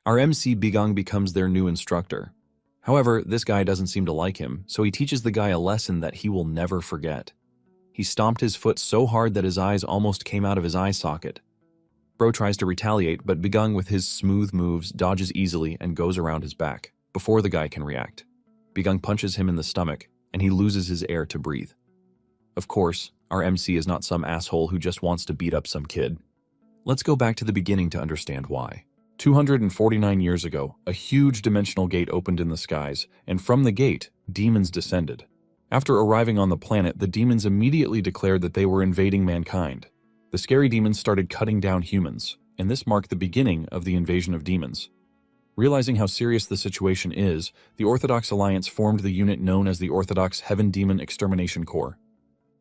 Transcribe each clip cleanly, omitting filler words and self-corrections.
Our MC Bigang becomes their new instructor. However, this guy doesn't seem to like him, so he teaches the guy a lesson that he will never forget. He stomped his foot so hard that his eyes almost came out of his eye socket. Bro tries to retaliate, but Bigang with his smooth moves dodges easily and goes around his back, before the guy can react. Bigang punches him in the stomach, and he loses his air to breathe. Of course, our MC is not some asshole who just wants to beat up some kid. Let's go back to the beginning to understand why. 249 years ago, a huge dimensional gate opened in the skies, and from the gate, demons descended. After arriving on the planet, the demons immediately declared that they were invading mankind. The scary demons started cutting down humans, and this marked the beginning of the invasion of demons. Realizing how serious the situation is, the Orthodox Alliance formed the unit known as the Orthodox Heaven Demon Extermination Corps.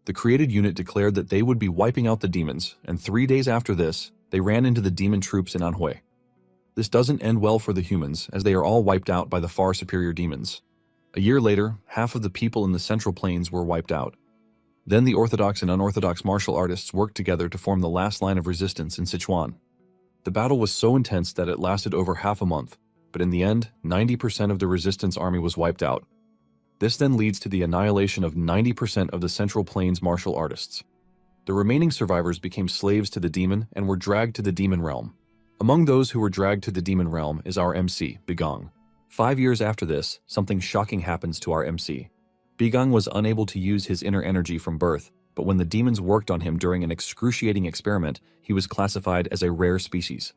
The created unit declared that they would be wiping out the demons, and 3 days after this, they ran into the demon troops in Manhwa. This doesn't end well for the humans, as they are all wiped out by the far superior demons. A year later, half of the people in the Central Plains were wiped out. Then the Orthodox and unorthodox martial artists worked together to form the last line of resistance in Sichuan. The battle was so intense that it lasted over half a month, but in the end, 90% of the resistance army was wiped out. This then leads to the annihilation of 90% of the Central Plains martial artists. The remaining survivors became slaves to the demon and were dragged to the demon realm. Among those who were dragged to the demon realm is our MC, Bigang. 5 years after this, something shocking happens to our MC. Bigang was unable to use his inner energy from birth, but when the demons worked on him during an excruciating experiment, he was classified as a rare species.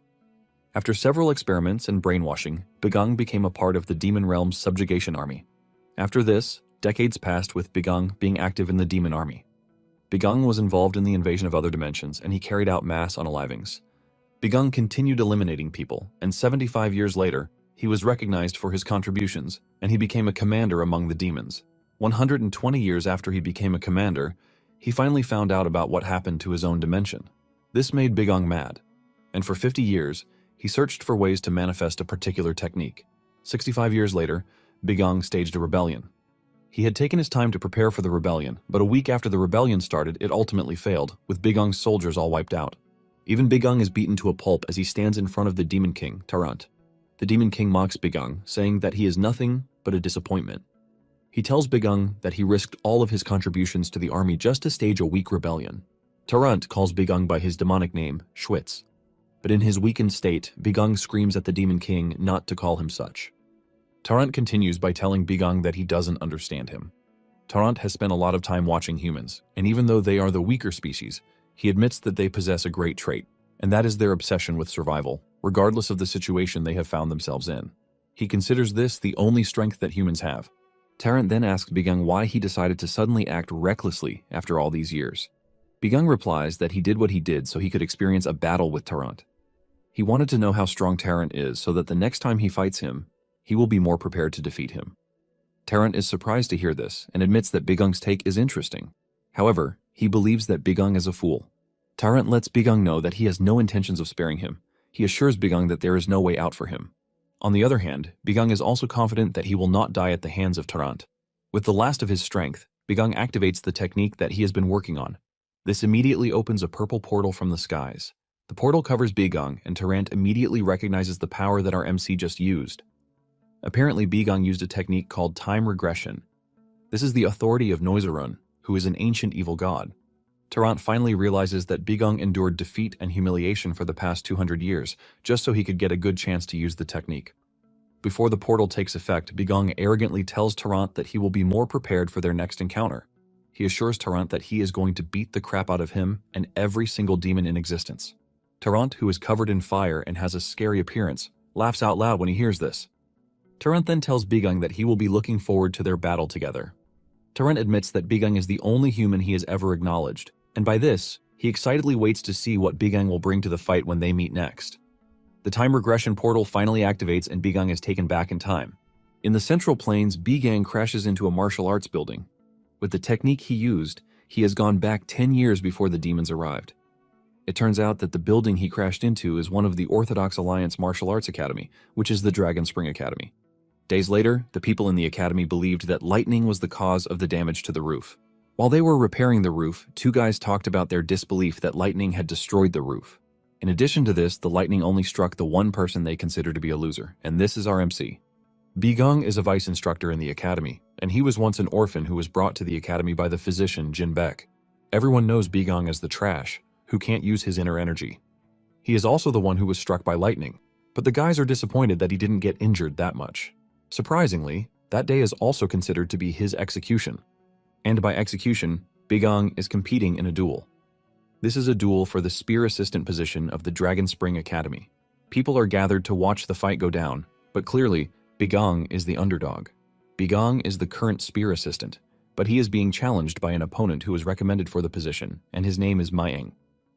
After several experiments and brainwashing, Bigang became a part of the demon realm's subjugation army. After this, decades passed with Bigang being active in the demon army. Bigang was involved in the invasion of other dimensions, and he carried out mass unalivings. Bigang continued eliminating people, and 75 years later, he was recognized for his contributions, and he became a commander among the demons. 120 years after he became a commander, he finally found out about what happened to his own dimension. This made Bigang mad, and for 50 years, he searched for ways to manifest a particular technique. 65 years later, Bigang staged a rebellion. He had taken his time to prepare for the rebellion, but a week after the rebellion started, it ultimately failed, with Bigang's soldiers all wiped out. Even Bigang is beaten to a pulp as he stands in front of the Demon King, Tarant. The Demon King mocks Bigang, saying that he is nothing but a disappointment. He tells Bigang that he risked all of his contributions to the army just to stage a weak rebellion. Tarant calls Bigang by his demonic name, Schwitz. But in his weakened state, Bigang screams at the Demon King not to call him such. Tarant continues by telling Bigang that he doesn't understand him. Tarant has spent a lot of time watching humans, and even though they are the weaker species, he admits that they possess a great trait, and that is their obsession with survival, regardless of the situation they have found themselves in. He considers this the only strength that humans have. Tarant then asks Bigang why he decided to suddenly act recklessly after all these years. Bigang replies that he did what he did so he could experience a battle with Tarant. He wanted to know how strong Tarant is so that the next time he fights him, he will be more prepared to defeat him. Tarant is surprised to hear this and admits that Bigang's take is interesting. However, he believes that Bigang is a fool. Tarant lets Bigang know that he has no intentions of sparing him. He assures Bigang that there is no way out for him. On the other hand, Bigang is also confident that he will not die at the hands of Tarant. With the last of his strength, Bigang activates the technique that he has been working on. This immediately opens a purple portal from the skies. The portal covers Bigang, and Tarant immediately recognizes the power that our MC just used. Apparently, Bigang used a technique called time regression. This is the authority of Noizerun, who is an ancient evil god. Tarant finally realizes that Bigang endured defeat and humiliation for the past 200 years, just so he could get a good chance to use the technique. Before the portal takes effect, Bigang arrogantly tells Tarant that he will be more prepared for their next encounter. He assures Tarant that he is going to beat the crap out of him and every single demon in existence. Tarant, who is covered in fire and has a scary appearance, laughs out loud when he hears this. Tarant then tells Bigang that he will be looking forward to their battle together. Tarant admits that Bigang is the only human he has ever acknowledged, and by this, he excitedly waits to see what Bigang will bring to the fight when they meet next. The time regression portal finally activates and Bigang is taken back in time. In the Central Plains, Bigang crashes into a martial arts building. With the technique he used, he has gone back 10 years before the demons arrived. It turns out that the building he crashed into is one of the Orthodox Alliance Martial Arts Academy, which is the Dragon Spring Academy. Days later, the people in the academy believed that lightning was the cause of the damage to the roof. While they were repairing the roof, two guys talked about their disbelief that lightning had destroyed the roof. In addition to this, the lightning only struck the one person they consider to be a loser, and this is our MC. Bigong is a vice instructor in the academy, and he was once an orphan who was brought to the academy by the physician Jin Beck. Everyone knows Bigong as the trash, who can't use his inner energy. He is also the one who was struck by lightning, but the guys are disappointed that he didn't get injured that much. Surprisingly, that day is also considered to be his execution. And by execution, Bigong is competing in a duel. This is a duel for the spear assistant position of the Dragon Spring Academy. People are gathered to watch the fight go down, but clearly, Bigong is the underdog. Bigong is the current spear assistant, but he is being challenged by an opponent who was recommended for the position, and his name is Maeng.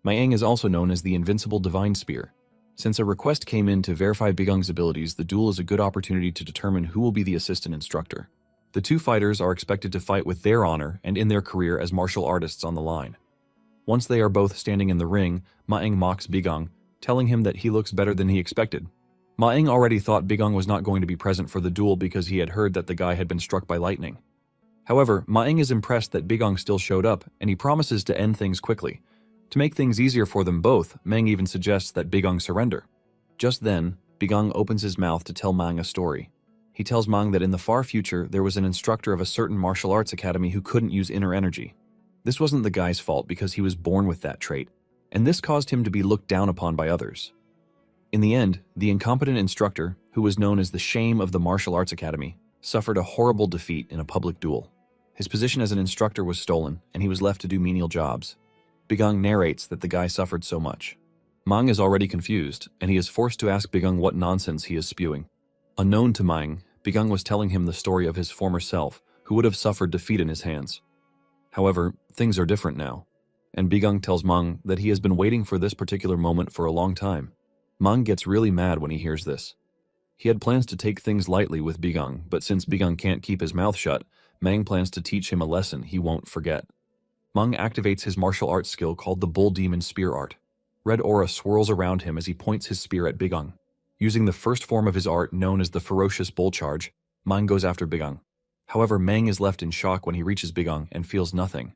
Maeng is also known as the Invincible Divine Spear. Since a request came in to verify Bigong's abilities, the duel is a good opportunity to determine who will be the assistant instructor. The two fighters are expected to fight with their honor and in their career as martial artists on the line. Once they are both standing in the ring, Maeng mocks Bigong, telling him that he looks better than he expected. Maeng already thought Bigong was not going to be present for the duel because he had heard that the guy had been struck by lightning. However, Maeng is impressed that Bigong still showed up, and he promises to end things quickly. To make things easier for them both, Maeng even suggests that Bigong surrender. Just then, Bigong opens his mouth to tell Maeng a story. He tells Maeng that in the far future, there was an instructor of a certain martial arts academy who couldn't use inner energy. This wasn't the guy's fault because he was born with that trait, and this caused him to be looked down upon by others. In the end, the incompetent instructor, who was known as the shame of the martial arts academy, suffered a horrible defeat in a public duel. His position as an instructor was stolen, and he was left to do menial jobs. Bigong narrates that the guy suffered so much. Maeng is already confused, and he is forced to ask Bigong what nonsense he is spewing. Unknown to Maeng, Bigong was telling him the story of his former self, who would have suffered defeat in his hands. However, things are different now, and Bigong tells Maeng that he has been waiting for this particular moment for a long time. Maeng gets really mad when he hears this. He had plans to take things lightly with Bigong, but since Bigong can't keep his mouth shut, Maeng plans to teach him a lesson he won't forget. Maeng activates his martial arts skill called the Bull Demon Spear Art. Red aura swirls around him as he points his spear at Bigong. Using the first form of his art known as the Ferocious Bull Charge, Maeng goes after Bigong. However, Maeng is left in shock when he reaches Bigong and feels nothing.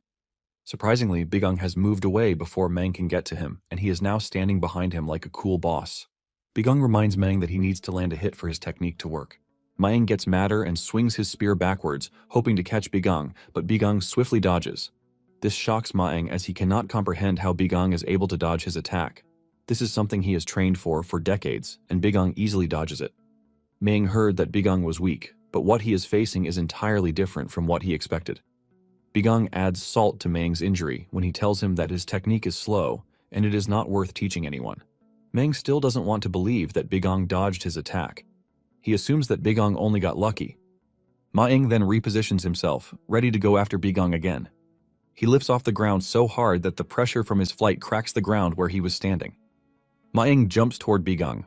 Surprisingly, Bigong has moved away before Maeng can get to him, and he is now standing behind him like a cool boss. Bigong reminds Maeng that he needs to land a hit for his technique to work. Maeng gets madder and swings his spear backwards, hoping to catch Bigong, but Bigong swiftly dodges. This shocks Maeng as he cannot comprehend how Bigong is able to dodge his attack. This is something he has trained for decades, and Bigong easily dodges it. Maeng heard that Bigong was weak, but what he is facing is entirely different from what he expected. Bigong adds salt to Maeng's injury when he tells him that his technique is slow, and it is not worth teaching anyone. Maeng still doesn't want to believe that Bigong dodged his attack. He assumes that Bigong only got lucky. Maeng then repositions himself, ready to go after Bigong again. He lifts off the ground so hard that the pressure from his flight cracks the ground where he was standing. Maeng jumps toward Bigong.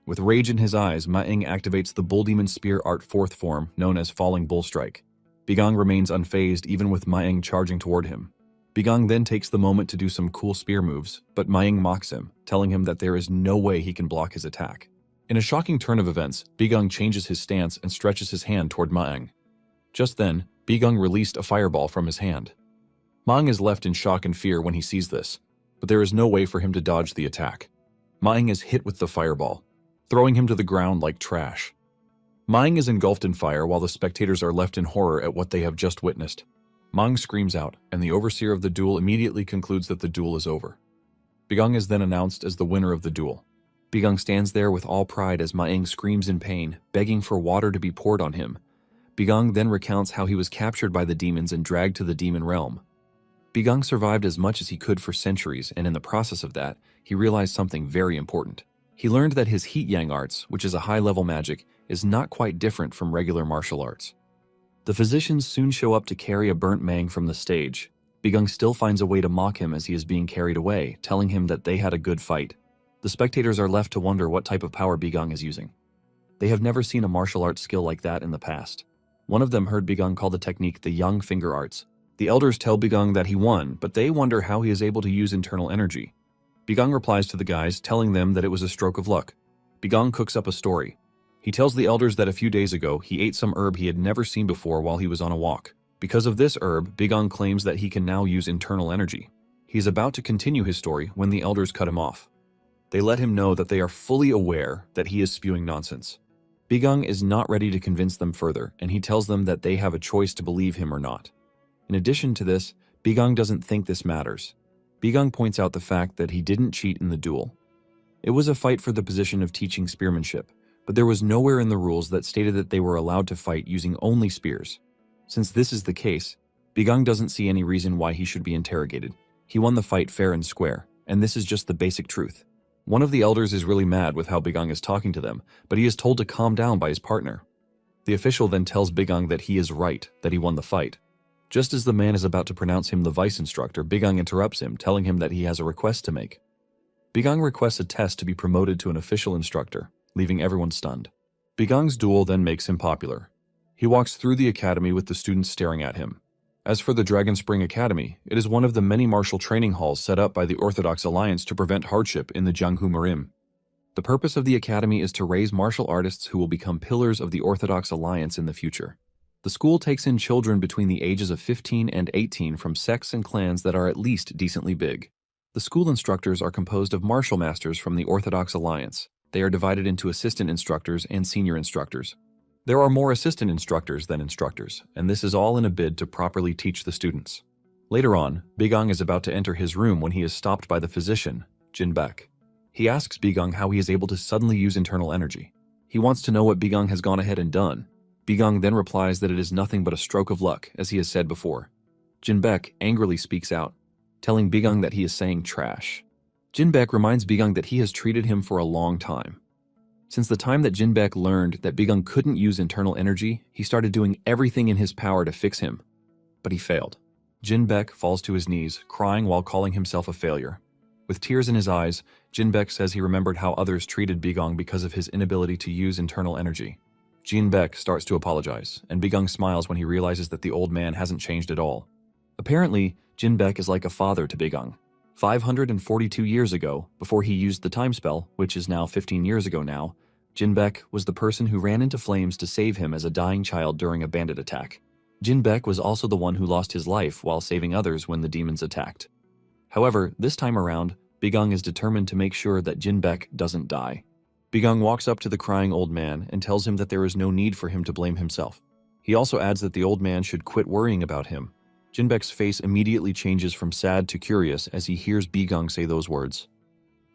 With rage in his eyes, Maeng activates the Bull Demon Spear Art 4th form, known as Falling Bull Strike. Bigong remains unfazed even with Maeng charging toward him. Bigong then takes the moment to do some cool spear moves, but Maeng mocks him, telling him that there is no way he can block his attack. In a shocking turn of events, Bigong changes his stance and stretches his hand toward Maeng. Just then, Bigong released a fireball from his hand. Maeng is left in shock and fear when he sees this, but there is no way for him to dodge the attack. Maeng is hit with the fireball, throwing him to the ground like trash. Maeng is engulfed in fire while the spectators are left in horror at what they have just witnessed. Maeng screams out, and the overseer of the duel immediately concludes that the duel is over. Bigong is then announced as the winner of the duel. Bigong stands there with all pride as Maeng screams in pain, begging for water to be poured on him. Bigong then recounts how he was captured by the demons and dragged to the demon realm. Bigong survived as much as he could for centuries, and in the process of that, he realized something very important. He learned that his Heat Yang arts, which is a high-level magic, is not quite different from regular martial arts. The physicians soon show up to carry a burnt Maeng from the stage. Bigong still finds a way to mock him as he is being carried away, telling him that they had a good fight. The spectators are left to wonder what type of power Bigong is using. They have never seen a martial arts skill like that in the past. One of them heard Bigong call the technique the Yang Finger Arts. The elders tell Bigong that he won, but they wonder how he is able to use internal energy. Bigong replies to the guys, telling them that it was a stroke of luck. Bigong cooks up a story. He tells the elders that a few days ago, he ate some herb he had never seen before while he was on a walk. Because of this herb, Bigong claims that he can now use internal energy. He is about to continue his story when the elders cut him off. They let him know that they are fully aware that he is spewing nonsense. Bigang is not ready to convince them further, and he tells them that they have a choice to believe him or not. In addition to this, Bigang doesn't think this matters. Bigang points out the fact that he didn't cheat in the duel. It was a fight for the position of teaching spearmanship, but there was nowhere in the rules that stated that they were allowed to fight using only spears. Since this is the case, Bigang doesn't see any reason why he should be interrogated. He won the fight fair and square, and this is just the basic truth. One of the elders is really mad with how Bigang is talking to them, but he is told to calm down by his partner. The official then tells Bigang that he is right, that he won the fight. Just as the man is about to pronounce him the vice instructor, Bigang interrupts him, telling him that he has a request to make. Bigang requests a test to be promoted to an official instructor, leaving everyone stunned. Bigang's duel then makes him popular. He walks through the academy with the students staring at him. As for the Dragon Spring Academy, it is one of the many martial training halls set up by the Orthodox Alliance to prevent hardship in the Jianghu Marim. The purpose of the academy is to raise martial artists who will become pillars of the Orthodox Alliance in the future. The school takes in children between the ages of 15 and 18 from sects and clans that are at least decently big. The school instructors are composed of martial masters from the Orthodox Alliance. They are divided into assistant instructors and senior instructors. There are more assistant instructors than instructors, and this is all in a bid to properly teach the students. Later on, Bigang is about to enter his room when he is stopped by the physician, Jinbek. He asks Bigang how he is able to suddenly use internal energy. He wants to know what Bigang has gone ahead and done. Bigang then replies that it is nothing but a stroke of luck, as he has said before. Jinbek angrily speaks out, telling Bigang that he is saying trash. Jinbek reminds Bigang that he has treated him for a long time. Since the time that Jinbek learned that Bigang couldn't use internal energy, he started doing everything in his power to fix him. But he failed. Jinbek falls to his knees, crying while calling himself a failure. With tears in his eyes, Jinbek says he remembered how others treated Bigang because of his inability to use internal energy. Jinbek starts to apologize, and Bigang smiles when he realizes that the old man hasn't changed at all. Apparently, Jinbek is like a father to Bigang. 542 years ago, before he used the time spell, which is now 15 years ago now, Jinbek was the person who ran into flames to save him as a dying child during a bandit attack. Jinbek was also the one who lost his life while saving others when the demons attacked. However, this time around, Bigang is determined to make sure that Jinbek doesn't die. Bigang walks up to the crying old man and tells him that there is no need for him to blame himself. He also adds that the old man should quit worrying about him. Jinbek's face immediately changes from sad to curious as he hears Bigang say those words.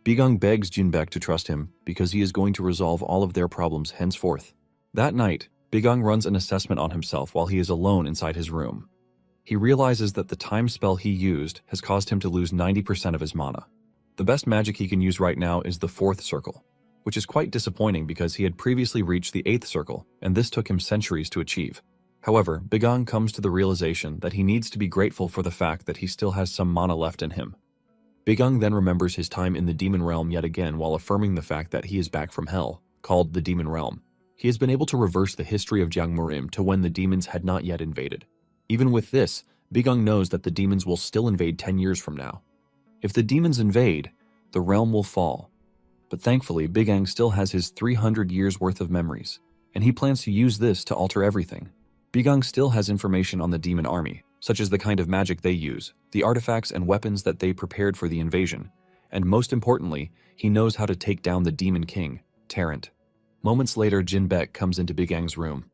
Bigang begs Jinbek to trust him because he is going to resolve all of their problems henceforth. That night, Bigang runs an assessment on himself while he is alone inside his room. He realizes that the time spell he used has caused him to lose 90% of his mana. The best magic he can use right now is the 4th circle, which is quite disappointing because he had previously reached the 8th circle, and this took him centuries to achieve. However, Bigang comes to the realization that he needs to be grateful for the fact that he still has some mana left in him. Bigang then remembers his time in the demon realm yet again while affirming the fact that he is back from hell, called the demon realm. He has been able to reverse the history of Jiangmurim to when the demons had not yet invaded. Even with this, Bigang knows that the demons will still invade 10 years from now. If the demons invade, the realm will fall. But thankfully, Bigang still has his 300 years worth of memories, and he plans to use this to alter everything. Bigang still has information on the demon army, such as the kind of magic they use, the artifacts and weapons that they prepared for the invasion, and most importantly, he knows how to take down the demon king, Tarrant. Moments later, Jinbek comes into Bigang's room.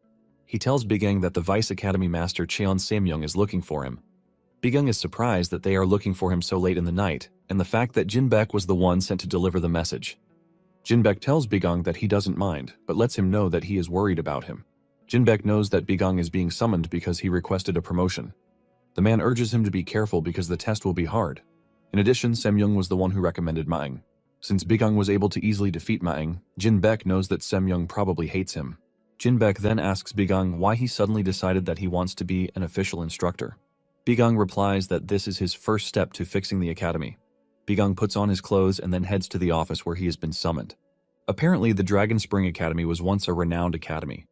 He tells Bigang that the Vice Academy Master Cheon Samyung is looking for him. Bigang is surprised that they are looking for him so late in the night, and the fact that Jinbek was the one sent to deliver the message. Jinbek tells Bigang that he doesn't mind, but lets him know that he is worried about him. Jinbek knows that Bigang is being summoned because he requested a promotion. The man urges him to be careful because the test will be hard. In addition, Samyung was the one who recommended Maeng. Since Bigang was able to easily defeat Maeng, Jinbek knows that Samyung probably hates him. Jinbek then asks Bigang why he suddenly decided that he wants to be an official instructor. Bigang replies that this is his first step to fixing the academy. Bigang puts on his clothes and then heads to the office where he has been summoned. Apparently, the Dragon Spring Academy was once a renowned academy.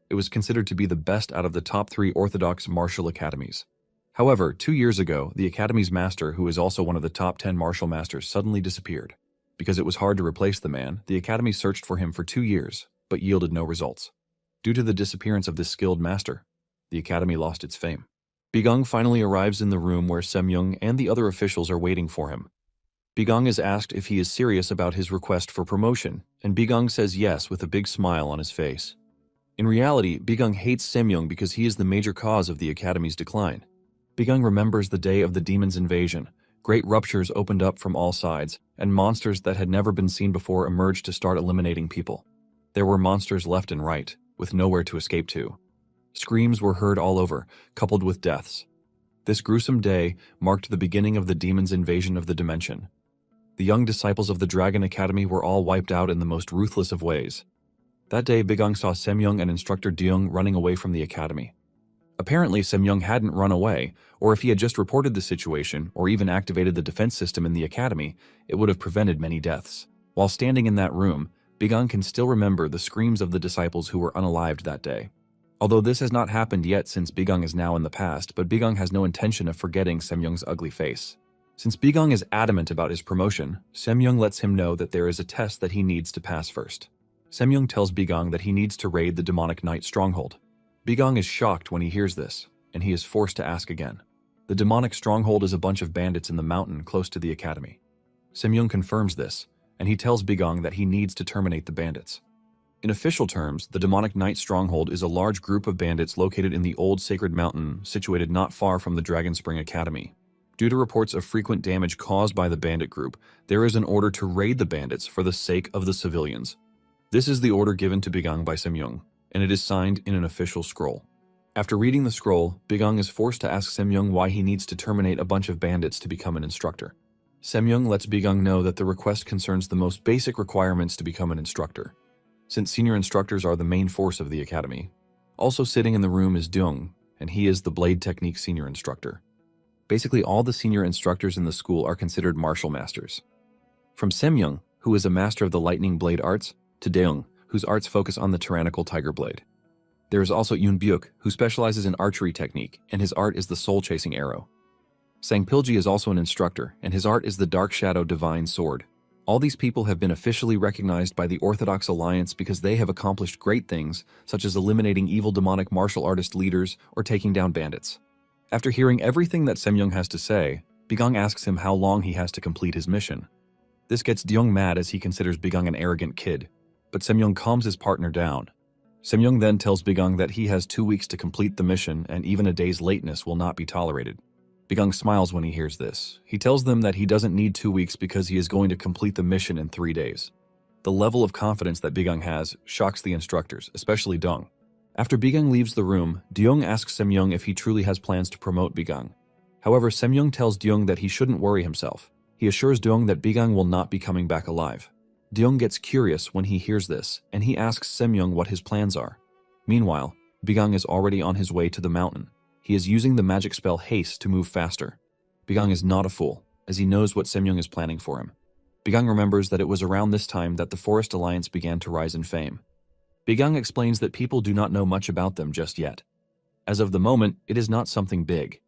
It was considered to be the best out of the top 3 Orthodox martial academies. However, 2 years ago, the academy's master, who is also one of the top 10 martial masters, suddenly disappeared. Because it was hard to replace the man, the academy searched for him for 2 years, but yielded no results. Due to the disappearance of this skilled master, the academy lost its fame. Bigang finally arrives in the room where Samyung and the other officials are waiting for him. Bigang is asked if he is serious about his request for promotion, and Bigang says yes with a big smile on his face. In reality, Bigang hates Semyoung because he is the major cause of the academy's decline. Bigang remembers the day of the demon's invasion. Great ruptures opened up from all sides, and monsters that had never been seen before emerged to start eliminating people. There were monsters left and right, with nowhere to escape to. Screams were heard all over, coupled with deaths. This gruesome day marked the beginning of the demon's invasion of the dimension. The young disciples of the Dragon Academy were all wiped out in the most ruthless of ways. That day, Bigang saw Semyoung and instructor Deung running away from the academy. Apparently, Semyoung hadn't run away, or if he had just reported the situation or even activated the defense system in the academy, it would have prevented many deaths. While standing in that room, Bigang can still remember the screams of the disciples who were unalived that day. Although this has not happened yet since Bigang is now in the past, but Bigang has no intention of forgetting Semyoung's ugly face. Since Bigang is adamant about his promotion, Semyoung lets him know that there is a test that he needs to pass first. Semyoung tells Bigang that he needs to raid the demonic knight stronghold. Bigang is shocked when he hears this, and he is forced to ask again. The demonic stronghold is a bunch of bandits in the mountain close to the academy. Semyoung confirms this, and he tells Bigang that he needs to terminate the bandits. In official terms, the demonic knight stronghold is a large group of bandits located in the old sacred mountain situated not far from the Dragon Spring Academy. Due to reports of frequent damage caused by the bandit group, there is an order to raid the bandits for the sake of the civilians. This is the order given to Bigang by Semyoung, and it is signed in an official scroll. After reading the scroll, Bigang is forced to ask Semyoung why he needs to terminate a bunch of bandits to become an instructor. Semyoung lets Bigang know that the request concerns the most basic requirements to become an instructor, since senior instructors are the main force of the academy. Also sitting in the room is Deung, and he is the blade technique senior instructor. Basically, all the senior instructors in the school are considered martial masters. From Semyoung, who is a master of the lightning blade arts, to Deung, whose arts focus on the tyrannical tiger blade. There is also Yoon Byuk, who specializes in archery technique, and his art is the soul-chasing arrow. Sang Pilji is also an instructor, and his art is the dark shadow divine sword. All these people have been officially recognized by the Orthodox Alliance because they have accomplished great things, such as eliminating evil demonic martial artist leaders or taking down bandits. After hearing everything that Semyoung has to say, Bigang asks him how long he has to complete his mission. This gets Deung mad as he considers Bigang an arrogant kid, but Semyoung calms his partner down. Semyoung then tells Bigang that he has 2 weeks to complete the mission and even a day's lateness will not be tolerated. Bigang smiles when he hears this. He tells them that he doesn't need 2 weeks because he is going to complete the mission in 3 days. The level of confidence that Bigang has shocks the instructors, especially Deung. After Bigang leaves the room, Deung asks Semyoung if he truly has plans to promote Bigang. However, Semyoung tells Deung that he shouldn't worry himself. He assures Deung that Bigang will not be coming back alive. Deung gets curious when he hears this, and he asks Semyoung what his plans are. Meanwhile, Bigang is already on his way to the mountain. He is using the magic spell Haste to move faster. Bigang is not a fool, as he knows what Semyoung is planning for him. Bigang remembers that it was around this time that the Forest Alliance began to rise in fame. Bigang explains that people do not know much about them just yet. As of the moment, it is not something big.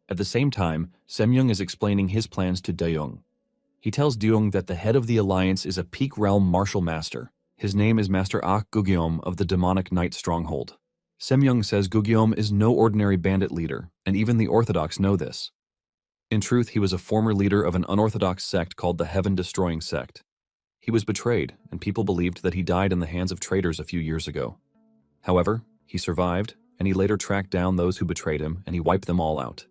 At the same time, Semyoung is explaining his plans to Deung. He tells Deung that the head of the alliance is a peak realm martial master. His name is Master Ah Gugyeom of the demonic knight stronghold. Semyoung says Gugyeom is no ordinary bandit leader, and even the Orthodox know this. In truth, he was a former leader of an unorthodox sect called the Heaven-Destroying Sect. He was betrayed, and people believed that he died in the hands of traitors a few years ago. However, he survived, and he later tracked down those who betrayed him, and he wiped them all out.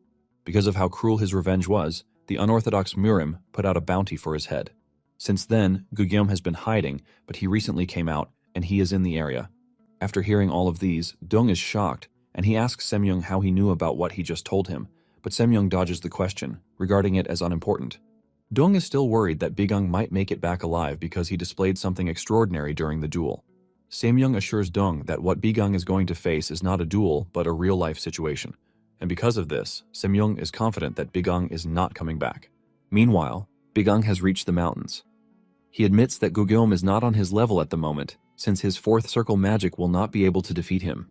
Because of how cruel his revenge was, the unorthodox Murim put out a bounty for his head. Since then, Gugyeom has been hiding, but he recently came out, and he is in the area. After hearing all of these, Deung is shocked, and he asks Semyoung how he knew about what he just told him, but Semyoung dodges the question, regarding it as unimportant. Deung is still worried that Bigang might make it back alive because he displayed something extraordinary during the duel. Semyoung assures Deung that what Bigang is going to face is not a duel, but a real-life situation. And because of this, Semyoung is confident that Bigang is not coming back. Meanwhile, Bigang has reached the mountains. He admits that Gugyeom is not on his level at the moment, since his fourth circle magic will not be able to defeat him.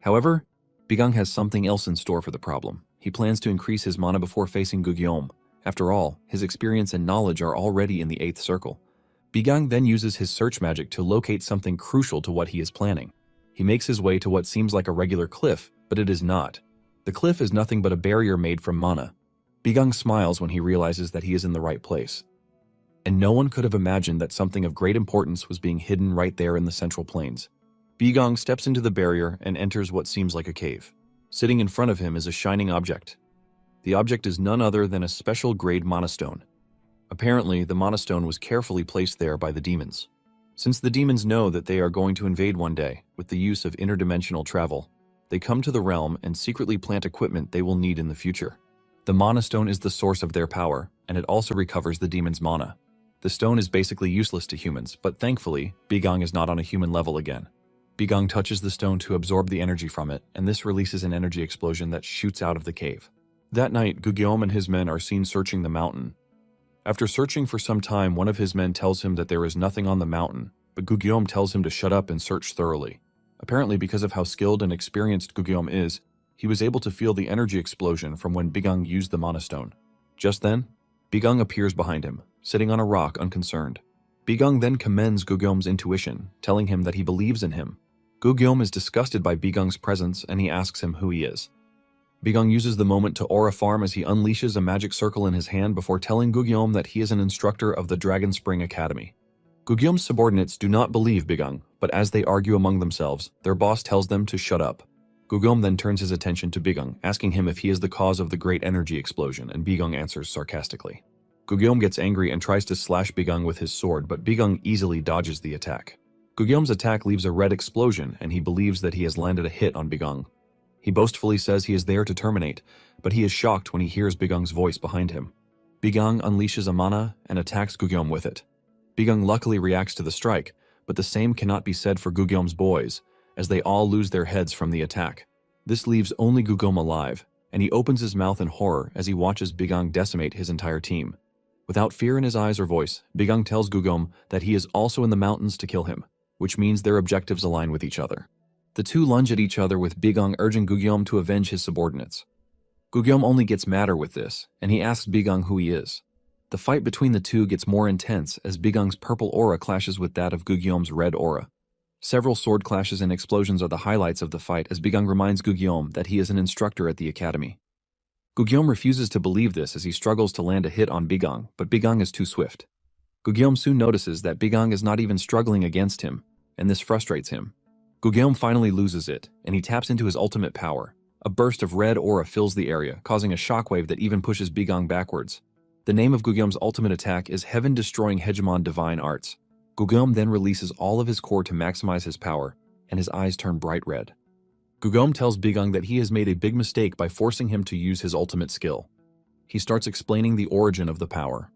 However, Bigang has something else in store for the problem. He plans to increase his mana before facing Gugyeom. After all, his experience and knowledge are already in the 8th circle. Bigang then uses his search magic to locate something crucial to what he is planning. He makes his way to what seems like a regular cliff, but it is not. The cliff is nothing but a barrier made from mana. Bigang smiles when he realizes that he is in the right place. and no one could have imagined that something of great importance was being hidden right there in the Central Plains. Bigong steps into the barrier and enters what seems like a cave. Sitting in front of him is a shining object. The object is none other than a special grade monostone. Apparently, the monostone was carefully placed there by the demons. Since the demons know that they are going to invade one day with the use of interdimensional travel, they come to the realm and secretly plant equipment they will need in the future. The monostone is the source of their power, and it also recovers the demons' mana. The stone is basically useless to humans, but thankfully, Bigong is not on a human level again. Bigong touches the stone to absorb the energy from it, and this releases an energy explosion that shoots out of the cave. That night, Guguom and his men are seen searching the mountain. After searching for some time, one of his men tells him that there is nothing on the mountain, but Guguom tells him to shut up and search thoroughly. Apparently, because of how skilled and experienced Guguom is, he was able to feel the energy explosion from when Bigong used the monostone. Just then, Bigong appears behind him, sitting on a rock unconcerned. Bigong then commends Guguom's intuition, telling him that he believes in him. Guguom is disgusted by Bigong's presence and he asks him who he is. Bigong uses the moment to aura farm as he unleashes a magic circle in his hand before telling Guguom that he is an instructor of the Dragon Spring Academy. Guguom's subordinates do not believe Bigong, but as they argue among themselves, their boss tells them to shut up. Guguom then turns his attention to Bigong, asking him if he is the cause of the great energy explosion, and Bigong answers sarcastically. Guguom gets angry and tries to slash Bigong with his sword, but Bigong easily dodges the attack. Guguom's attack leaves a red explosion, and he believes that he has landed a hit on Bigong. He boastfully says he is there to terminate, but he is shocked when he hears Bigong's voice behind him. Bigong unleashes a mana and attacks Guguom with it. Bigong luckily reacts to the strike, but the same cannot be said for Guguom's boys, as they all lose their heads from the attack. This leaves only Guguom alive, and he opens his mouth in horror as he watches Bigong decimate his entire team. Without fear in his eyes or voice, Bigong tells Guguom that he is also in the mountains to kill him, which means their objectives align with each other. The two lunge at each other with Bigong urging Guguom to avenge his subordinates. Guguom only gets madder with this, and he asks Bigong who he is. The fight between the two gets more intense as Bigong's purple aura clashes with that of Guguom's red aura. Several sword clashes and explosions are the highlights of the fight as Bigong reminds Guguom that he is an instructor at the academy. Guguom refuses to believe this as he struggles to land a hit on Bigong, but Bigong is too swift. Guguom soon notices that Bigong is not even struggling against him, and this frustrates him. Guguom finally loses it, and he taps into his ultimate power. A burst of red aura fills the area, causing a shockwave that even pushes Bigong backwards. The name of Guguom's ultimate attack is Heaven-Destroying Hegemon Divine Arts. Guguom then releases all of his core to maximize his power, and his eyes turn bright red. Guguom tells Bigong that he has made a big mistake by forcing him to use his ultimate skill. He starts explaining the origin of the power.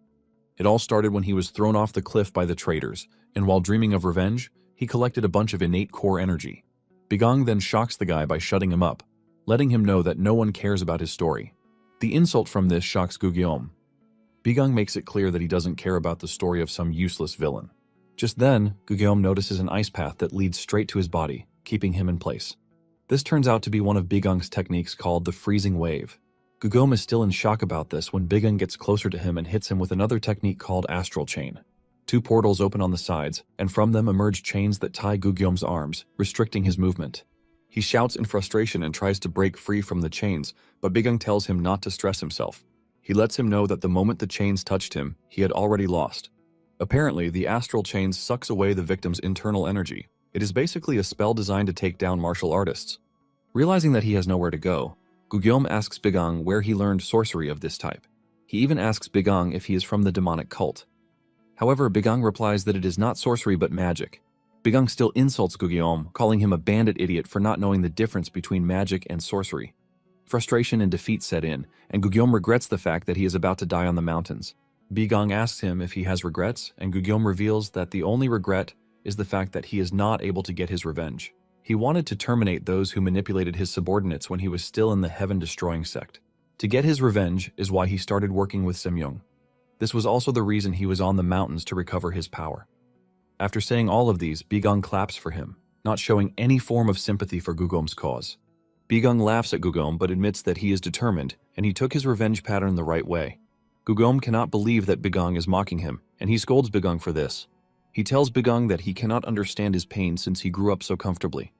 It all started when he was thrown off the cliff by the traitors, and while dreaming of revenge, he collected a bunch of innate core energy. Bigong then shocks the guy by shutting him up, letting him know that no one cares about his story. The insult from this shocks Guguom. Bigong makes it clear that he doesn't care about the story of some useless villain. Just then, Guguom notices an ice path that leads straight to his body, keeping him in place. This turns out to be one of Bigong's techniques called the freezing wave. Guguom is still in shock about this when Bigong gets closer to him and hits him with another technique called astral chain. Two portals open on the sides, and from them emerge chains that tie Guguom's arms, restricting his movement. He shouts in frustration and tries to break free from the chains, but Bigong tells him not to stress himself. He lets him know that the moment the chains touched him, he had already lost. Apparently, the astral chain sucks away the victim's internal energy. It is basically a spell designed to take down martial artists. Realizing that he has nowhere to go, Guguom asks Bigong where he learned sorcery of this type. He even asks Bigong if he is from the demonic cult. However, Bigong replies that it is not sorcery but magic. Bigong still insults Guguom, calling him a bandit idiot for not knowing the difference between magic and sorcery. Frustration and defeat set in, and Guguom regrets the fact that he is about to die on the mountains. Bigong asks him if he has regrets, and Guguom reveals that the only regret is the fact that he is not able to get his revenge. He wanted to terminate those who manipulated his subordinates when he was still in the heaven-destroying sect. To get his revenge is why he started working with Semyong. This was also the reason he was on the mountains to recover his power. After saying all of these, Bigong claps for him, not showing any form of sympathy for Gugom's cause. Bigong laughs at Gugom but admits that he is determined and he took his revenge pattern the right way. Gugom cannot believe that Bigong is mocking him, and he scolds Bigong for this. He tells Bigong that he cannot understand his pain since he grew up so comfortably.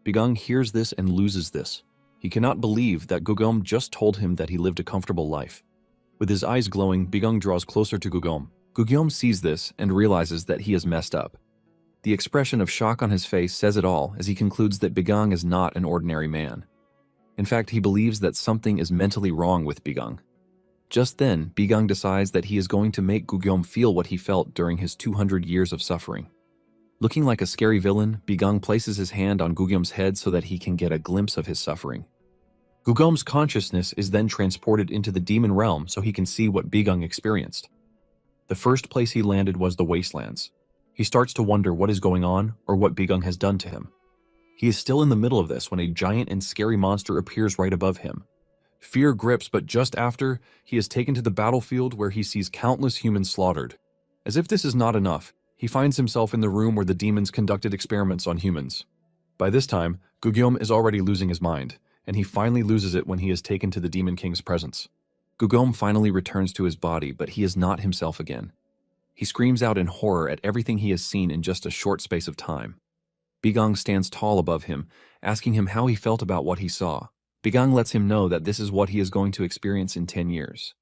Bigong hears this and loses this. He cannot believe that Gugom just told him that he lived a comfortable life. With his eyes glowing, Bigong draws closer to Gugom, Gugyom sees this and realizes that he has messed up. The expression of shock on his face says it all as he concludes that Bigang is not an ordinary man. In fact, he believes that something is mentally wrong with Bigang. Just then, Bigang decides that he is going to make Gugyom feel what he felt during his 200 years of suffering. Looking like a scary villain, Bigang places his hand on Gugyom's head so that he can get a glimpse of his suffering. Gugyom's consciousness is then transported into the demon realm so he can see what Bigang experienced. The first place he landed was the wastelands. He starts to wonder what is going on or what Bigang has done to him. He is still in the middle of this when a giant and scary monster appears right above him. Fear grips, but just after, he is taken to the battlefield where he sees countless humans slaughtered. As if this is not enough, he finds himself in the room where the demons conducted experiments on humans. By this time, Gugyom is already losing his mind, and he finally loses it when he is taken to the Demon King's presence. Gugyom finally returns to his body, but he is not himself again. He screams out in horror at everything he has seen in just a short space of time. Bigang stands tall above him, asking him how he felt about what he saw. Bigang lets him know that this is what he is going to experience in 10 years.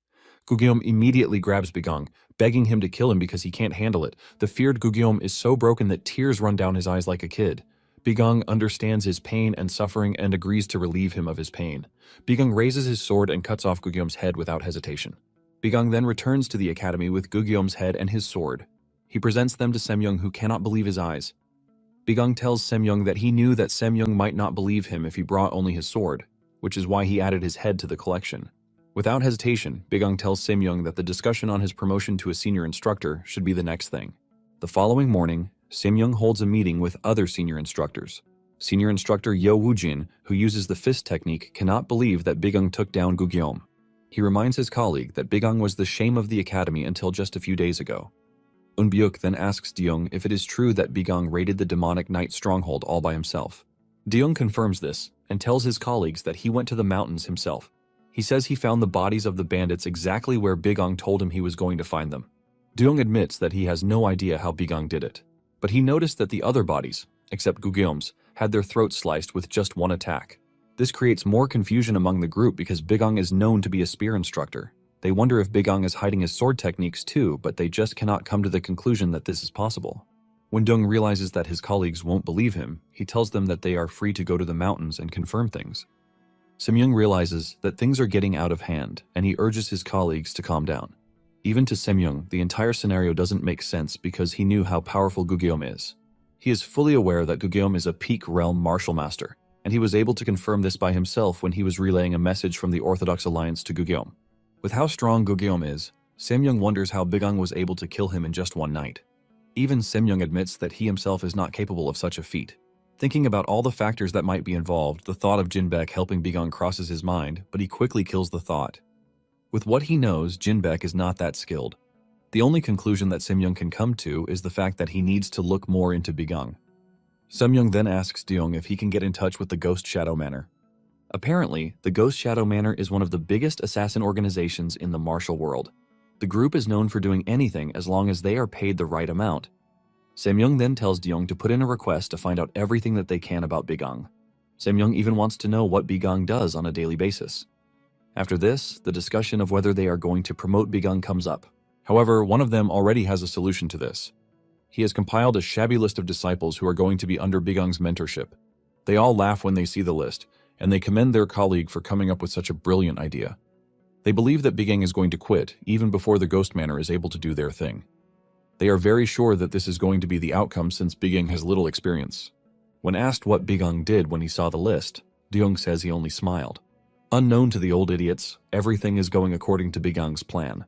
Gugyom immediately grabs Bigang, begging him to kill him because he can't handle it. The feared Gugyom is so broken that tears run down his eyes like a kid. Bigang understands his pain and suffering and agrees to relieve him of his pain. Bigang raises his sword and cuts off Gugyom's head without hesitation. Bigang then returns to the academy with Gugyom's head and his sword. He presents them to Semyoung, who cannot believe his eyes. Bigang tells Semyoung that he knew that Semyoung might not believe him if he brought only his sword, which is why he added his head to the collection. Without hesitation, Bigang tells Semyoung that the discussion on his promotion to a senior instructor should be the next thing. The following morning, Semyoung holds a meeting with other senior instructors. Senior instructor Yo Woojin, who uses the fist technique, cannot believe that Bigang took down Gugyom. He reminds his colleague that Bigang was the shame of the academy until just a few days ago. Eunbyuk then asks Deyoung if it is true that Bigang raided the demonic night stronghold all by himself. Deyoung confirms this and tells his colleagues that he went to the mountains himself. He says he found the bodies of the bandits exactly where Bigang told him he was going to find them. Deyoung admits that he has no idea how Bigang did it, but he noticed that the other bodies, except Gugyom's, had their throats sliced with just one attack. This creates more confusion among the group because Bigang is known to be a spear instructor. They wonder if Bigang is hiding his sword techniques too, but they just cannot come to the conclusion that this is possible. When Deyoung realizes that his colleagues won't believe him, he tells them that they are free to go to the mountains and confirm things. Semyoung realizes that things are getting out of hand, and he urges his colleagues to calm down. Even to Semyoung, the entire scenario doesn't make sense because he knew how powerful Gugyom is. He is fully aware that Gugyom is a peak realm martial master, and he was able to confirm this by himself when he was relaying a message from the Orthodox Alliance to Gugyom. With how strong Gugyom is, Semyoung wonders how Bigang was able to kill him in just one night. Even Semyoung admits that he himself is not capable of such a feat. Thinking about all the factors that might be involved, the thought of Jinbaek helping Bigang crosses his mind, but he quickly kills the thought. With what he knows, Jinbaek is not that skilled. The only conclusion that Semyoung can come to is the fact that he needs to look more into Bigang. Semyoung then asks Deyoung if he can get in touch with the Ghost Shadow Manor. Apparently, the Ghost Shadow Manor is one of the biggest assassin organizations in the martial world. The group is known for doing anything as long as they are paid the right amount. Semyoung then tells Deyoung to put in a request to find out everything that they can about Bigang. Semyoung even wants to know what Bigang does on a daily basis. After this, the discussion of whether they are going to promote Bigang comes up. However, one of them already has a solution to this. He has compiled a shabby list of disciples who are going to be under Bigang's mentorship. They all laugh when they see the list, and they commend their colleague for coming up with such a brilliant idea. They believe that Bigang is going to quit even before the Ghost Manor is able to do their thing. They are very sure that this is going to be the outcome since Bigang has little experience. When asked what Bigang did when he saw the list, Deyoung says he only smiled. Unknown to the old idiots, everything is going according to Bigang's plan.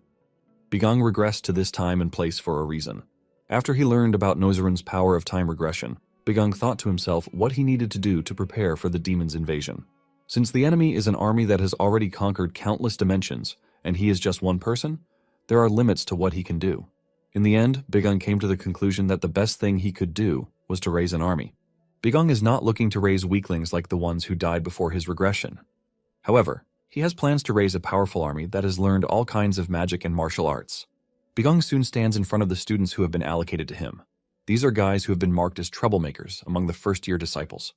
Bigang regressed to this time and place for a reason. After he learned about Nozerun's power of time regression, Bigang thought to himself what he needed to do to prepare for the demon's invasion. Since the enemy is an army that has already conquered countless dimensions, and he is just one person, there are limits to what he can do. In the end, Bigang came to the conclusion that the best thing he could do was to raise an army. Bigang is not looking to raise weaklings like the ones who died before his regression. However, he has plans to raise a powerful army that has learned all kinds of magic and martial arts. Bigang soon stands in front of the students who have been allocated to him. These are guys who have been marked as troublemakers among the first-year disciples.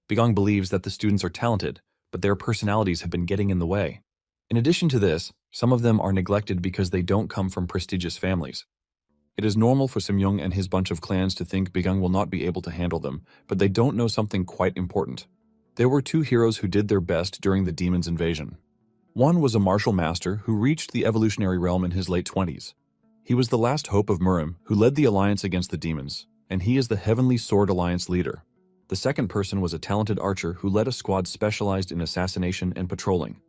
Bigang believes that the students are talented, but their personalities have been getting in the way. In addition to this, some of them are neglected because they don't come from prestigious families. It is normal for Simyoung and his bunch of clans to think Bigang will not be able to handle them, but they don't know something quite important. There were two heroes who did their best during the demon's invasion. One was a martial master who reached the evolutionary realm in his late 20s. He was the last hope of Murim, who led the alliance against the demons, and he is the Heavenly Sword Alliance leader. The second person was a talented archer who led a squad specialized in assassination and patrolling.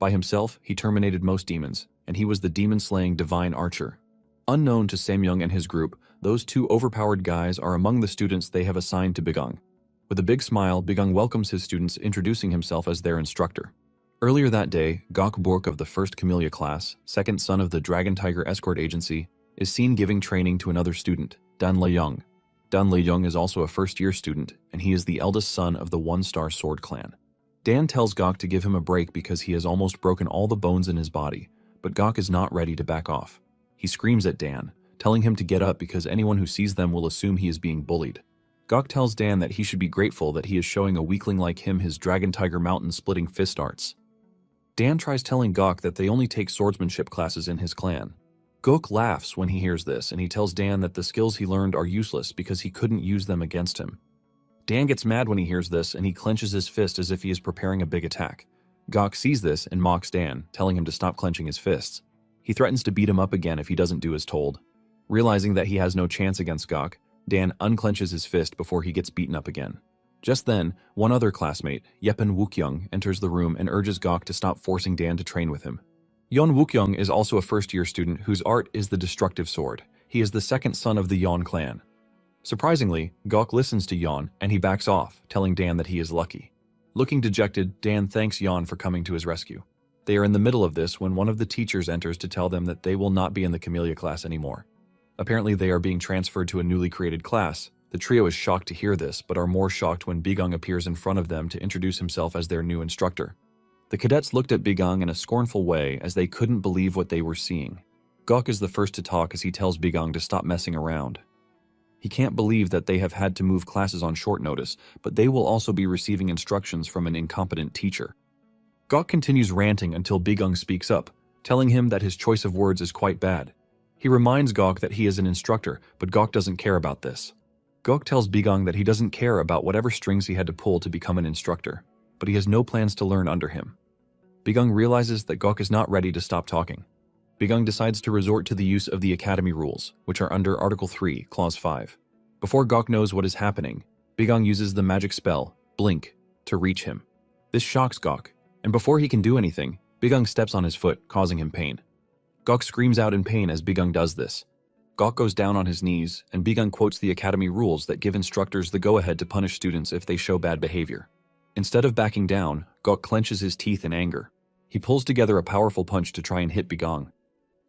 By himself, he terminated most demons, and he was the demon-slaying divine archer. Unknown to Samyoung and his group, those two overpowered guys are among the students they have assigned to Bigang. With a big smile, Bigang welcomes his students, introducing himself as their instructor. Earlier that day, Gok Bork of the 1st Camellia class, second son of the Dragon Tiger Escort Agency, is seen giving training to another student, Dan Leyoung. Dan Leyoung is also a first-year student, and he is the eldest son of the One-Star Sword clan. Dan tells Gok to give him a break because he has almost broken all the bones in his body, but Gok is not ready to back off. He screams at Dan, telling him to get up because anyone who sees them will assume he is being bullied. Gok tells Dan that he should be grateful that he is showing a weakling like him his Dragon Tiger Mountain-splitting fist arts. Dan tries telling Gok that they only take swordsmanship classes in his clan. Gok laughs when he hears this, and he tells Dan that the skills he learned are useless because he couldn't use them against him. Dan gets mad when he hears this, and he clenches his fist as if he is preparing a big attack. Gok sees this and mocks Dan, telling him to stop clenching his fists. He threatens to beat him up again if he doesn't do as told. Realizing that he has no chance against Gok, Dan unclenches his fist before he gets beaten up again. Just then, one other classmate, Yepen Wookyung, enters the room and urges Gok to stop forcing Dan to train with him. Yeon Wookyung is also a first-year student whose art is the destructive sword. He is the second son of the Yeon clan. Surprisingly, Gok listens to Yeon and he backs off, telling Dan that he is lucky. Looking dejected, Dan thanks Yeon for coming to his rescue. They are in the middle of this when one of the teachers enters to tell them that they will not be in the Camellia class anymore. Apparently they are being transferred to a newly created class. The trio is shocked to hear this, but are more shocked when Bigang appears in front of them to introduce himself as their new instructor. The cadets looked at Bigang in a scornful way as they couldn't believe what they were seeing. Gok is the first to talk as he tells Bigang to stop messing around. He can't believe that they have had to move classes on short notice, but they will also be receiving instructions from an incompetent teacher. Gok continues ranting until Bigang speaks up, telling him that his choice of words is quite bad. He reminds Gok that he is an instructor, but Gok doesn't care about this. Gok tells Bigang that he doesn't care about whatever strings he had to pull to become an instructor, but he has no plans to learn under him. Bigang realizes that Gok is not ready to stop talking. Bigang decides to resort to the use of the Academy rules, which are under Article 3, Clause 5. Before Gok knows what is happening, Bigang uses the magic spell, Blink, to reach him. This shocks Gok, and before he can do anything, Bigang steps on his foot, causing him pain. Gok screams out in pain as Bigang does this. Gok goes down on his knees, and Bigang quotes the Academy rules that give instructors the go-ahead to punish students if they show bad behavior. Instead of backing down, Gok clenches his teeth in anger. He pulls together a powerful punch to try and hit Bigang.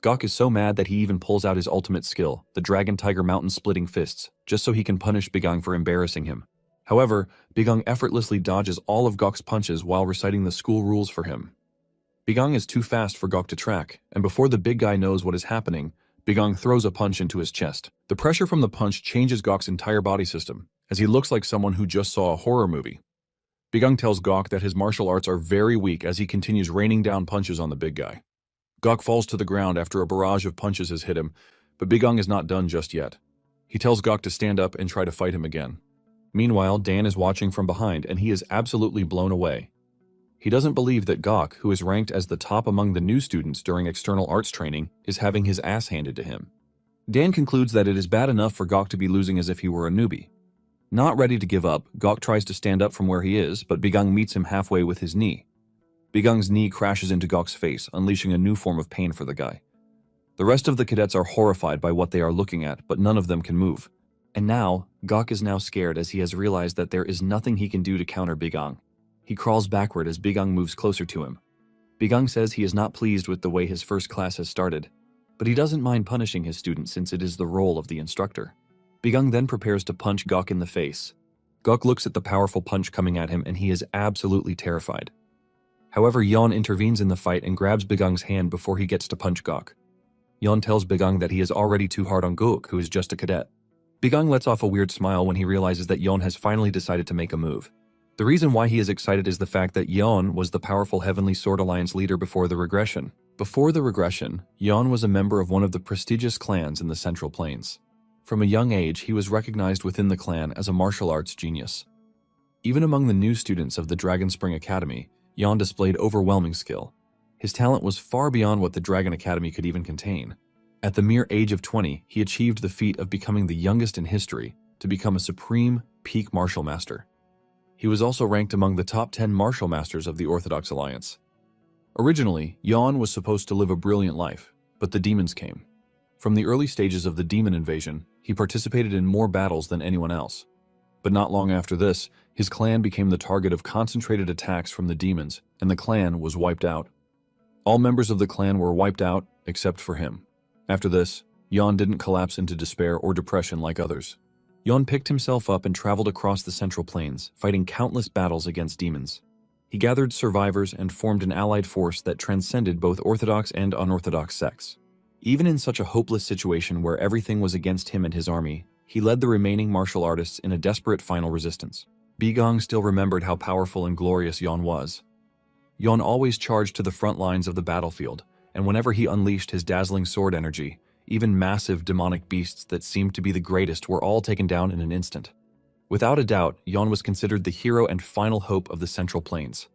Gok is so mad that he even pulls out his ultimate skill, the Dragon Tiger Mountain-splitting fists, just so he can punish Bigang for embarrassing him. However, Bigang effortlessly dodges all of Gok's punches while reciting the school rules for him. Bigang is too fast for Gok to track, and before the big guy knows what is happening, Bigang throws a punch into his chest. The pressure from the punch changes Gok's entire body system, as he looks like someone who just saw a horror movie. Bigang tells Gok that his martial arts are very weak as he continues raining down punches on the big guy. Gok falls to the ground after a barrage of punches has hit him, but Bigang is not done just yet. He tells Gok to stand up and try to fight him again. Meanwhile, Dan is watching from behind and he is absolutely blown away. He doesn't believe that Gok, who is ranked as the top among the new students during external arts training, is having his ass handed to him. Dan concludes that it is bad enough for Gok to be losing as if he were a newbie. Not ready to give up, Gok tries to stand up from where he is, but Bigang meets him halfway with his knee. Bigang's knee crashes into Gok's face, unleashing a new form of pain for the guy. The rest of the cadets are horrified by what they are looking at, but none of them can move. And now, Gok is now scared as he has realized that there is nothing he can do to counter Bigang. He crawls backward as Bigang moves closer to him. Bigang says he is not pleased with the way his first class has started, but he doesn't mind punishing his students since it is the role of the instructor. Bigang then prepares to punch Gok in the face. Gok looks at the powerful punch coming at him and he is absolutely terrified. However, Yeon intervenes in the fight and grabs Bigang's hand before he gets to punch Gok. Yeon tells Bigang that he is already too hard on Gok, who is just a cadet. Bigang lets off a weird smile when he realizes that Yeon has finally decided to make a move. The reason why he is excited is the fact that Yeon was the powerful Heavenly Sword Alliance leader before the regression. Before the regression, Yeon was a member of one of the prestigious clans in the Central Plains. From a young age, he was recognized within the clan as a martial arts genius. Even among the new students of the Dragon Spring Academy, Yeon displayed overwhelming skill. His talent was far beyond what the Dragon Academy could even contain. At the mere age of 20, he achieved the feat of becoming the youngest in history to become a supreme peak martial master. He was also ranked among the top 10 martial masters of the Orthodox Alliance. Originally, Yeon was supposed to live a brilliant life, but the demons came. From the early stages of the demon invasion, he participated in more battles than anyone else. But not long after this, his clan became the target of concentrated attacks from the demons, and the clan was wiped out. All members of the clan were wiped out, except for him. After this, Yeon didn't collapse into despair or depression like others. Yeon picked himself up and traveled across the Central Plains, fighting countless battles against demons. He gathered survivors and formed an allied force that transcended both orthodox and unorthodox sects. Even in such a hopeless situation where everything was against him and his army, he led the remaining martial artists in a desperate final resistance. Bigong still remembered how powerful and glorious Yeon was. Yeon always charged to the front lines of the battlefield, and whenever he unleashed his dazzling sword energy, even massive demonic beasts that seemed to be the greatest were all taken down in an instant. Without a doubt, Yeon was considered the hero and final hope of the Central Plains.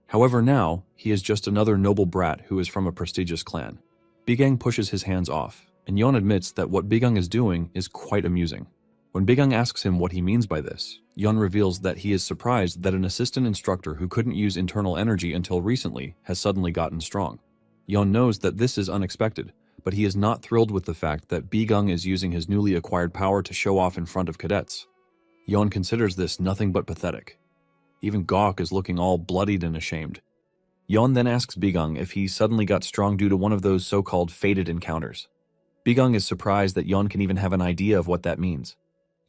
However, now, he is just another noble brat who is from a prestigious clan. Bigong pushes his hands off, and Yeon admits that what Bigong is doing is quite amusing. When Bigong asks him what he means by this, Yeon reveals that he is surprised that an assistant instructor who couldn't use internal energy until recently has suddenly gotten strong. Yeon knows that this is unexpected, but he is not thrilled with the fact that Bigong is using his newly acquired power to show off in front of cadets. Yeon considers this nothing but pathetic. Even Gok is looking all bloodied and ashamed. Yeon then asks Bigong if he suddenly got strong due to one of those so-called fated encounters. Bigong is surprised that Yeon can even have an idea of what that means.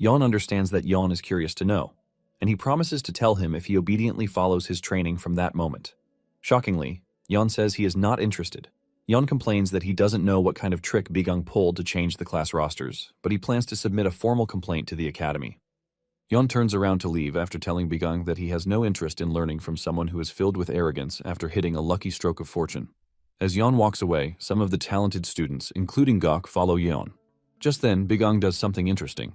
Yeon understands that Yeon is curious to know, and he promises to tell him if he obediently follows his training from that moment. Shockingly, Yeon says he is not interested. Yeon complains that he doesn't know what kind of trick Bigong pulled to change the class rosters, but he plans to submit a formal complaint to the academy. Yeon turns around to leave after telling Bigong that he has no interest in learning from someone who is filled with arrogance after hitting a lucky stroke of fortune. As Yeon walks away, some of the talented students, including Gok, follow Yeon. Just then, Bigong does something interesting.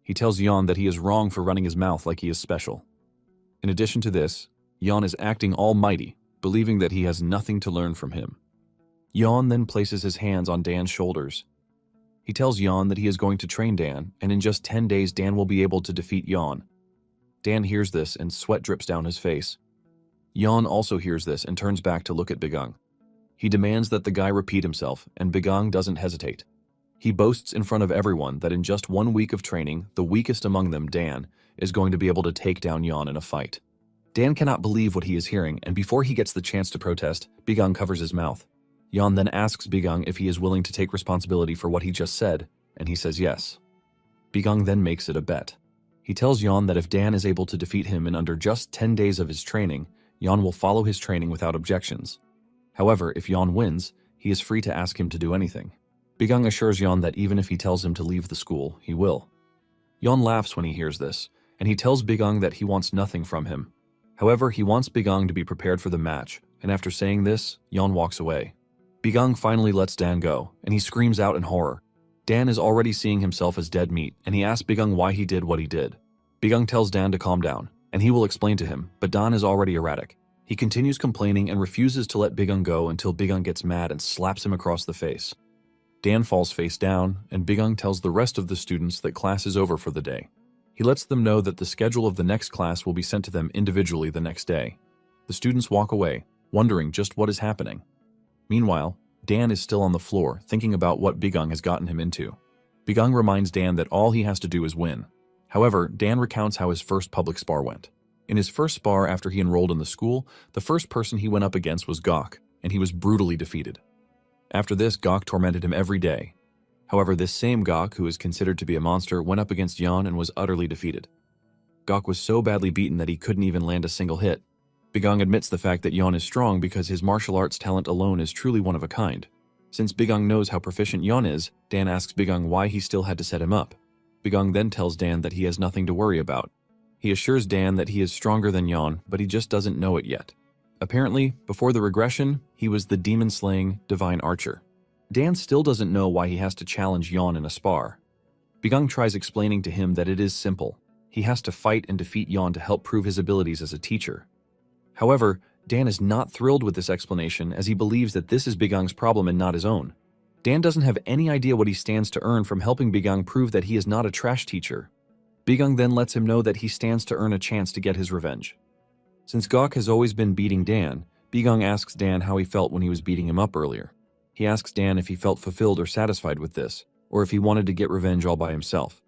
He tells Yeon that he is wrong for running his mouth like he is special. In addition to this, Yeon is acting almighty, believing that he has nothing to learn from him. Yeon then places his hands on Dan's shoulders. He tells Yeon that he is going to train Dan, and in just 10 days Dan will be able to defeat Yeon. Dan hears this and sweat drips down his face. Yeon also hears this and turns back to look at Bigong. He demands that the guy repeat himself, and Bigong doesn't hesitate. He boasts in front of everyone that in just 1 week of training, the weakest among them, Dan, is going to be able to take down Yeon in a fight. Dan cannot believe what he is hearing, and before he gets the chance to protest, Bigong covers his mouth. Yeon then asks Bigong if he is willing to take responsibility for what he just said, and he says yes. Bigong then makes it a bet. He tells Yeon that if Dan is able to defeat him in under just 10 days of his training, Yeon will follow his training without objections. However, if Yeon wins, he is free to ask him to do anything. Bigong assures Yeon that even if he tells him to leave the school, he will. Yeon laughs when he hears this, and he tells Bigong that he wants nothing from him. However, he wants Bigong to be prepared for the match, and after saying this, Yeon walks away. Bigong finally lets Dan go, and he screams out in horror. Dan is already seeing himself as dead meat, and he asks Bigong why he did what he did. Bigong tells Dan to calm down, and he will explain to him, but Dan is already erratic. He continues complaining and refuses to let Bigong go until Bigong gets mad and slaps him across the face. Dan falls face down, and Bigong tells the rest of the students that class is over for the day. He lets them know that the schedule of the next class will be sent to them individually the next day. The students walk away, wondering just what is happening. Meanwhile, Dan is still on the floor, thinking about what Bigong has gotten him into. Bigong reminds Dan that all he has to do is win. However, Dan recounts how his first public spar went. In his first spar after he enrolled in the school, the first person he went up against was Gok, and he was brutally defeated. After this, Gok tormented him every day. However, this same Gok, who is considered to be a monster, went up against Yeon and was utterly defeated. Gok was so badly beaten that he couldn't even land a single hit. Bigong admits the fact that Yeon is strong because his martial arts talent alone is truly one of a kind. Since Bigong knows how proficient Yeon is, Dan asks Bigong why he still had to set him up. Bigong then tells Dan that he has nothing to worry about. He assures Dan that he is stronger than Yon, but he just doesn't know it yet. Apparently, before the regression, he was the demon-slaying divine archer. Dan still doesn't know why he has to challenge Yon in a spar. Bigung tries explaining to him that it is simple. He has to fight and defeat Yon to help prove his abilities as a teacher. However, Dan is not thrilled with this explanation as he believes that this is Bigung's problem and not his own. Dan doesn't have any idea what he stands to earn from helping Bigung prove that he is not a trash teacher. Bigung then lets him know that he stands to earn a chance to get his revenge. Since Gok has always been beating Dan, Bigung asks Dan how he felt when he was beating him up earlier. He asks Dan if he felt fulfilled or satisfied with this, or if he wanted to get revenge all by himself.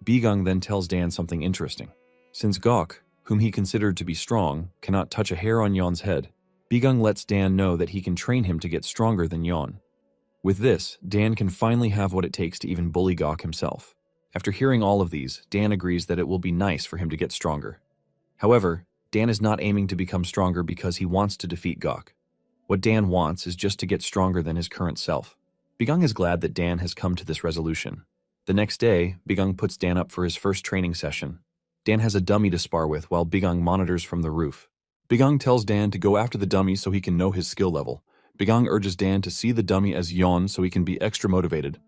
Bigung then tells Dan something interesting. Since Gok, whom he considered to be strong, cannot touch a hair on Yon's head, Bigung lets Dan know that he can train him to get stronger than Yon. With this, Dan can finally have what it takes to even bully Gok himself. After hearing all of these, Dan agrees that it will be nice for him to get stronger. However, Dan is not aiming to become stronger because he wants to defeat Gok. What Dan wants is just to get stronger than his current self. Bigung is glad that Dan has come to this resolution. The next day, Bigung puts Dan up for his first training session. Dan has a dummy to spar with while Bigung monitors from the roof. Bigung tells Dan to go after the dummy so he can know his skill level. Bigung urges Dan to see the dummy as Yon so he can be extra motivated.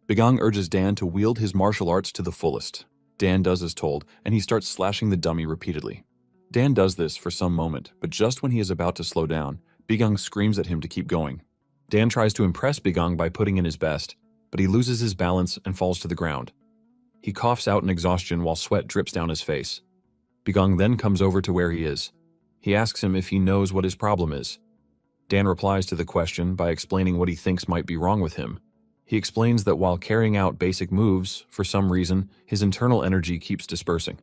Bigung urges Dan to wield his martial arts to the fullest. Dan does as told, and he starts slashing the dummy repeatedly. Dan does this for some moment, but just when he is about to slow down, Bigung screams at him to keep going. Dan tries to impress Bigung by putting in his best, but he loses his balance and falls to the ground. He coughs out in exhaustion while sweat drips down his face. Bigung then comes over to where he is. He asks him if he knows what his problem is. Dan replies to the question by explaining what he thinks might be wrong with him. He explains that while carrying out basic moves, for some reason, his internal energy keeps dispersing.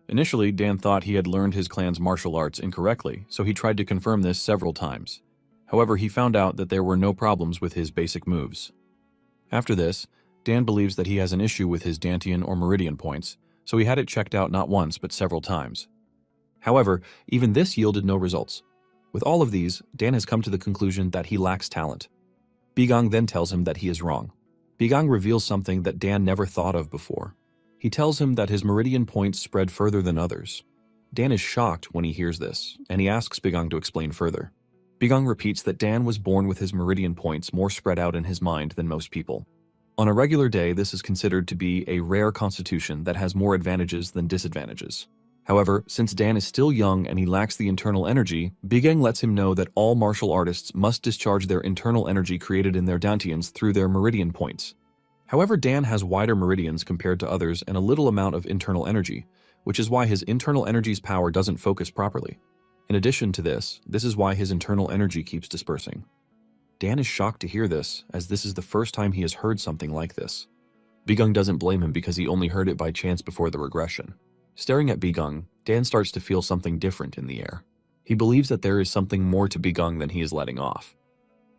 Initially, Dan thought he had learned his clan's martial arts incorrectly, so he tried to confirm this several times. However, he found out that there were no problems with his basic moves. After this, Dan believes that he has an issue with his Dantian or Meridian points, so he had it checked out not once but several times. However, even this yielded no results. With all of these, Dan has come to the conclusion that he lacks talent. Bigung then tells him that he is wrong. Bigung reveals something that Dan never thought of before. He tells him that his Meridian points spread further than others. Dan is shocked when he hears this, and he asks Bigung to explain further. Bigung repeats that Dan was born with his Meridian points more spread out in his mind than most people. On a regular day, this is considered to be a rare constitution that has more advantages than disadvantages. However, since Dan is still young and he lacks the internal energy, Bigung lets him know that all martial artists must discharge their internal energy created in their Dantians through their Meridian points. However, Dan has wider meridians compared to others and a little amount of internal energy, which is why his internal energy's power doesn't focus properly. In addition to this is why his internal energy keeps dispersing. Dan is shocked to hear this, as this is the first time he has heard something like this. Bigung doesn't blame him because he only heard it by chance before the regression. Staring at Bigung, Dan starts to feel something different in the air. He believes that there is something more to Bigung than he is letting off.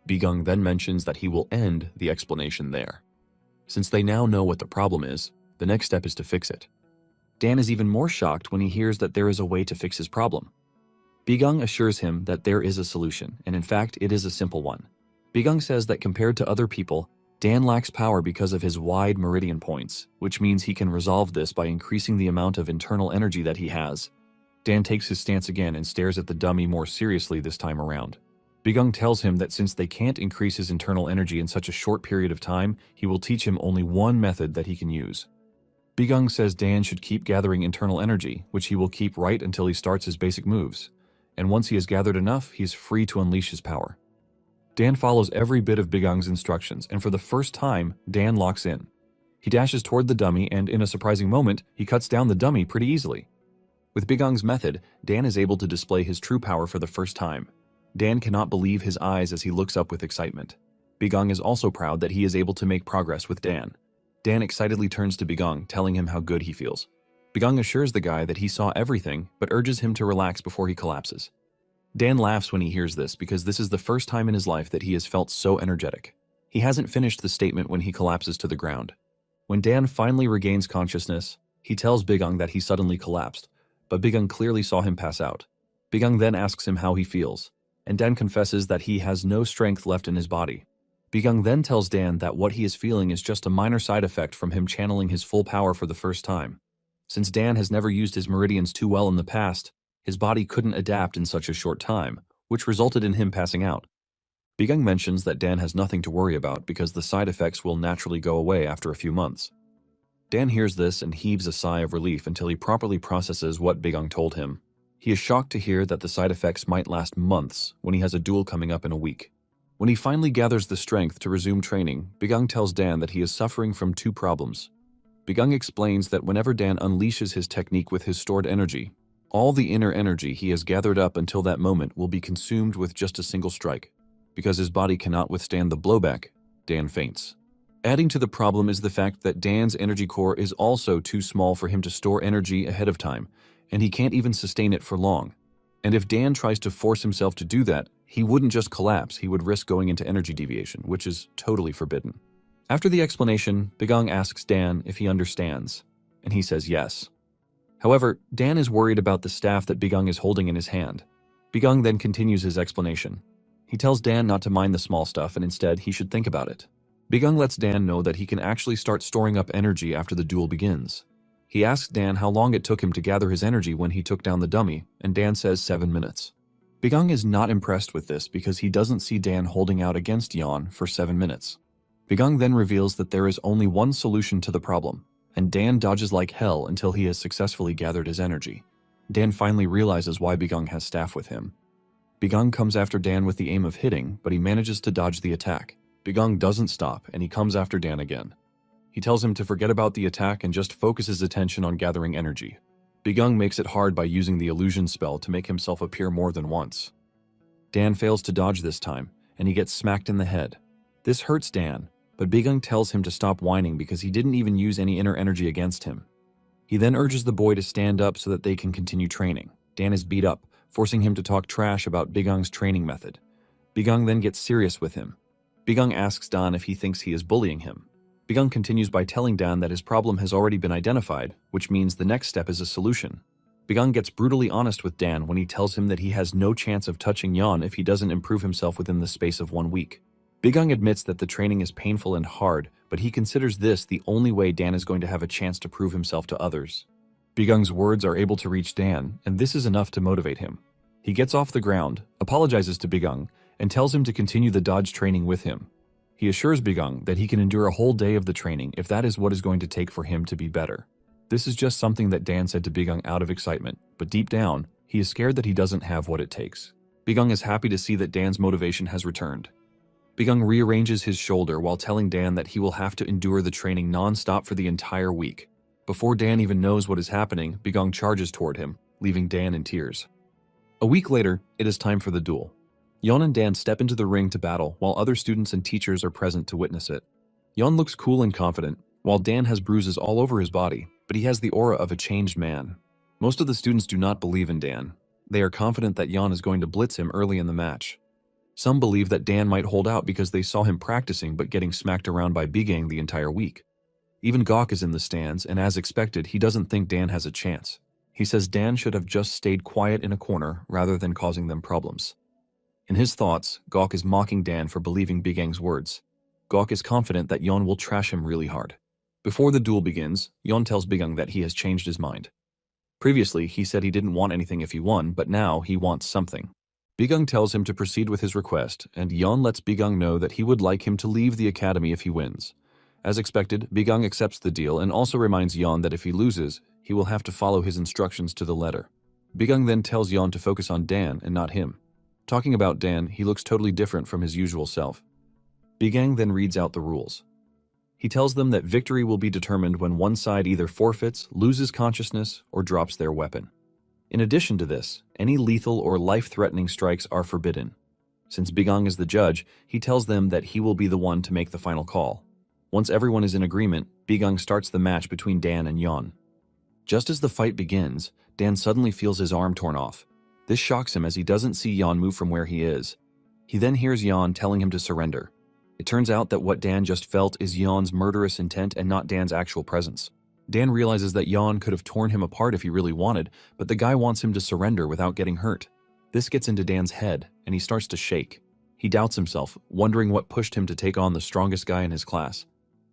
Bigung then mentions that he will end the explanation there. Since they now know what the problem is, the next step is to fix it. Dan is even more shocked when he hears that there is a way to fix his problem. Bigung assures him that there is a solution, and in fact, it is a simple one. Bigung says that compared to other people, Dan lacks power because of his wide meridian points, which means he can resolve this by increasing the amount of internal energy that he has. Dan takes his stance again and stares at the dummy more seriously this time around. Bigung tells him that since they can't increase his internal energy in such a short period of time, he will teach him only one method that he can use. Bigung says Dan should keep gathering internal energy, which he will keep right until he starts his basic moves. And once he has gathered enough, he is free to unleash his power. Dan follows every bit of Bigung's instructions, and for the first time, Dan locks in. He dashes toward the dummy, and in a surprising moment, he cuts down the dummy pretty easily. With Bigung's method, Dan is able to display his true power for the first time. Dan cannot believe his eyes as he looks up with excitement. Bigung is also proud that he is able to make progress with Dan. Dan excitedly turns to Bigung, telling him how good he feels. Bigung assures the guy that he saw everything, but urges him to relax before he collapses. Dan laughs when he hears this because this is the first time in his life that he has felt so energetic. He hasn't finished the statement when he collapses to the ground. When Dan finally regains consciousness, he tells Bigung that he suddenly collapsed, but Bigung clearly saw him pass out. Bigung then asks him how he feels, and Dan confesses that he has no strength left in his body. Bigung then tells Dan that what he is feeling is just a minor side effect from him channeling his full power for the first time. Since Dan has never used his meridians too well in the past, his body couldn't adapt in such a short time, which resulted in him passing out. Bigang mentions that Dan has nothing to worry about because the side effects will naturally go away after a few months. Dan hears this and heaves a sigh of relief until he properly processes what Bigang told him. He is shocked to hear that the side effects might last months when he has a duel coming up in a week. When he finally gathers the strength to resume training, Bigang tells Dan that he is suffering from two problems. Bigang explains that whenever Dan unleashes his technique with his stored energy, all the inner energy he has gathered up until that moment will be consumed with just a single strike. Because his body cannot withstand the blowback, Dan faints. Adding to the problem is the fact that Dan's energy core is also too small for him to store energy ahead of time, and he can't even sustain it for long. And if Dan tries to force himself to do that, he wouldn't just collapse, he would risk going into energy deviation, which is totally forbidden. After the explanation, Bigang asks Dan if he understands, and he says yes. However, Dan is worried about the staff that Bigang is holding in his hand. Bigang then continues his explanation. He tells Dan not to mind the small stuff and instead he should think about it. Bigang lets Dan know that he can actually start storing up energy after the duel begins. He asks Dan how long it took him to gather his energy when he took down the dummy, and Dan says 7 minutes. Bigang is not impressed with this because he doesn't see Dan holding out against Yon for 7 minutes. Bigang then reveals that there is only one solution to the problem, and Dan dodges like hell until he has successfully gathered his energy. Dan finally realizes why Bigang has staff with him. Bigang comes after Dan with the aim of hitting, but he manages to dodge the attack. Bigang doesn't stop, and he comes after Dan again. He tells him to forget about the attack and just focus his attention on gathering energy. Bigang makes it hard by using the illusion spell to make himself appear more than once. Dan fails to dodge this time, and he gets smacked in the head. This hurts Dan, but Bigang tells him to stop whining because he didn't even use any inner energy against him. He then urges the boy to stand up so that they can continue training. Dan is beat up, forcing him to talk trash about Bigang's training method. Bigang then gets serious with him. Bigang asks Dan if he thinks he is bullying him. Bigang continues by telling Dan that his problem has already been identified, which means the next step is a solution. Bigang gets brutally honest with Dan when he tells him that he has no chance of touching Yon if he doesn't improve himself within the space of 1 week. Bigang admits that the training is painful and hard, but he considers this the only way Dan is going to have a chance to prove himself to others. Bigang's words are able to reach Dan, and this is enough to motivate him. He gets off the ground, apologizes to Bigang, and tells him to continue the dodge training with him. He assures Bigang that he can endure a whole day of the training if that is what is going to take for him to be better. This is just something that Dan said to Bigang out of excitement, but deep down, he is scared that he doesn't have what it takes. Bigang is happy to see that Dan's motivation has returned. Bigang rearranges his shoulder while telling Dan that he will have to endure the training non-stop for the entire week. Before Dan even knows what is happening, Bigang charges toward him, leaving Dan in tears. A week later, it is time for the duel. Yon and Dan step into the ring to battle while other students and teachers are present to witness it. Yon looks cool and confident, while Dan has bruises all over his body, but he has the aura of a changed man. Most of the students do not believe in Dan. They are confident that Yon is going to blitz him early in the match. Some believe that Dan might hold out because they saw him practicing but getting smacked around by Bigang the entire week. Even Gok is in the stands, and as expected, he doesn't think Dan has a chance. He says Dan should have just stayed quiet in a corner rather than causing them problems. In his thoughts, Gok is mocking Dan for believing Bigang's words. Gok is confident that Yon will trash him really hard. Before the duel begins, Yon tells Bigang that he has changed his mind. Previously, he said he didn't want anything if he won, but now he wants something. Bigang tells him to proceed with his request, and Yon lets Bigang know that he would like him to leave the academy if he wins. As expected, Bigang accepts the deal and also reminds Yon that if he loses, he will have to follow his instructions to the letter. Bigang then tells Yon to focus on Dan and not him. Talking about Dan, he looks totally different from his usual self. Bigang then reads out the rules. He tells them that victory will be determined when one side either forfeits, loses consciousness, or drops their weapon. In addition to this, any lethal or life-threatening strikes are forbidden. Since Bigang is the judge, he tells them that he will be the one to make the final call. Once everyone is in agreement, Bigang starts the match between Dan and Yon. Just as the fight begins, Dan suddenly feels his arm torn off. This shocks him as he doesn't see Yon move from where he is. He then hears Yon telling him to surrender. It turns out that what Dan just felt is Yon's murderous intent and not Dan's actual presence. Dan realizes that Yon could have torn him apart if he really wanted, but the guy wants him to surrender without getting hurt. This gets into Dan's head, and he starts to shake. He doubts himself, wondering what pushed him to take on the strongest guy in his class.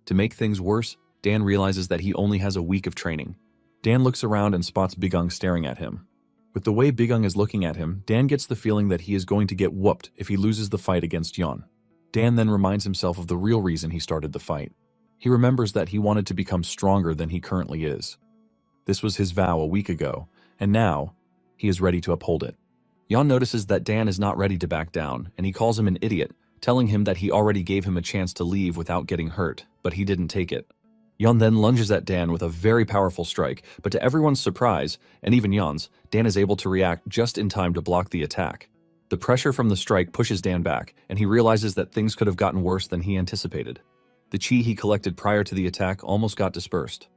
To make things worse, Dan realizes that he only has a week of training. Dan looks around and spots Bigung staring at him. With the way Bigung is looking at him, Dan gets the feeling that he is going to get whooped if he loses the fight against Yon. Dan then reminds himself of the real reason he started the fight. He remembers that he wanted to become stronger than he currently is. This was his vow a week ago, and now he is ready to uphold it. Yon notices that Dan is not ready to back down, and he calls him an idiot, telling him that he already gave him a chance to leave without getting hurt, but he didn't take it. Yon then lunges at Dan with a very powerful strike, but to everyone's surprise, and even Yon's, Dan is able to react just in time to block the attack. The pressure from the strike pushes Dan back, and he realizes that things could have gotten worse than he anticipated. The chi he collected prior to the attack almost got dispersed.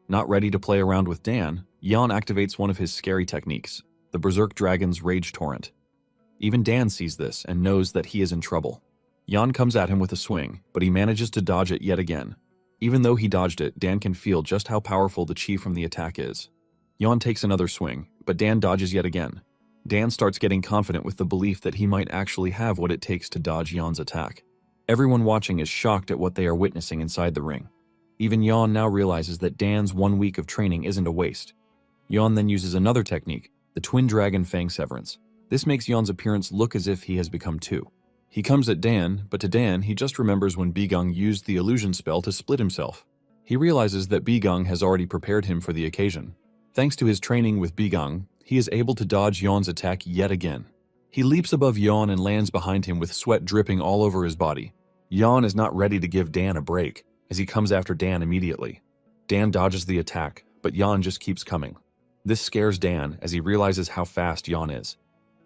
Not ready to play around with Dan, Yon activates one of his scary techniques, the Berserk Dragon's Rage Torrent. Even Dan sees this and knows that he is in trouble. Yon comes at him with a swing, but he manages to dodge it yet again. Even though he dodged it, Dan can feel just how powerful the chi from the attack is. Yon takes another swing, but Dan dodges yet again. Dan starts getting confident with the belief that he might actually have what it takes to dodge Yon's attack. Everyone watching is shocked at what they are witnessing inside the ring. Even Yon now realizes that Dan's 1 week of training isn't a waste. Yon then uses another technique, the Twin Dragon Fang Severance. This makes Yon's appearance look as if he has become two. He comes at Dan, but to Dan, he just remembers when Bigung used the illusion spell to split himself. He realizes that Bigung has already prepared him for the occasion. Thanks to his training with Bigung, he is able to dodge Yon's attack yet again. He leaps above Yon and lands behind him with sweat dripping all over his body. Yon is not ready to give Dan a break, as he comes after Dan immediately. Dan dodges the attack, but Yon just keeps coming. This scares Dan as he realizes how fast Yon is.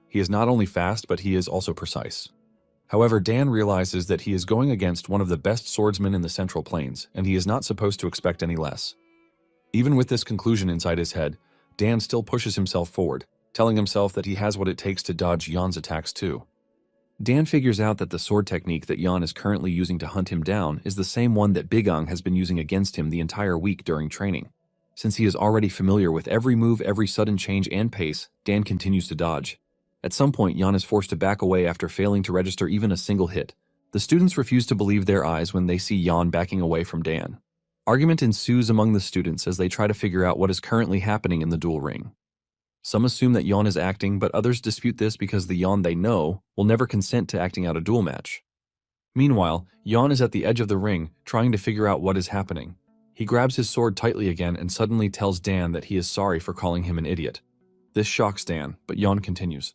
He is not only fast, but he is also precise. However, Dan realizes that he is going against one of the best swordsmen in the Central Plains, and he is not supposed to expect any less. Even with this conclusion inside his head, Dan still pushes himself forward, telling himself that he has what it takes to dodge Yon's attacks too. Dan figures out that the sword technique that Yon is currently using to hunt him down is the same one that Bigung has been using against him the entire week during training. Since he is already familiar with every move, every sudden change and pace, Dan continues to dodge. At some point, Yon is forced to back away after failing to register even a single hit. The students refuse to believe their eyes when they see Yon backing away from Dan. Argument ensues among the students as they try to figure out what is currently happening in the duel ring. Some assume that Yon is acting, but others dispute this because the Yon they know will never consent to acting out a duel match. Meanwhile, Yon is at the edge of the ring, trying to figure out what is happening. He grabs his sword tightly again and suddenly tells Dan that he is sorry for calling him an idiot. This shocks Dan, but Yon continues.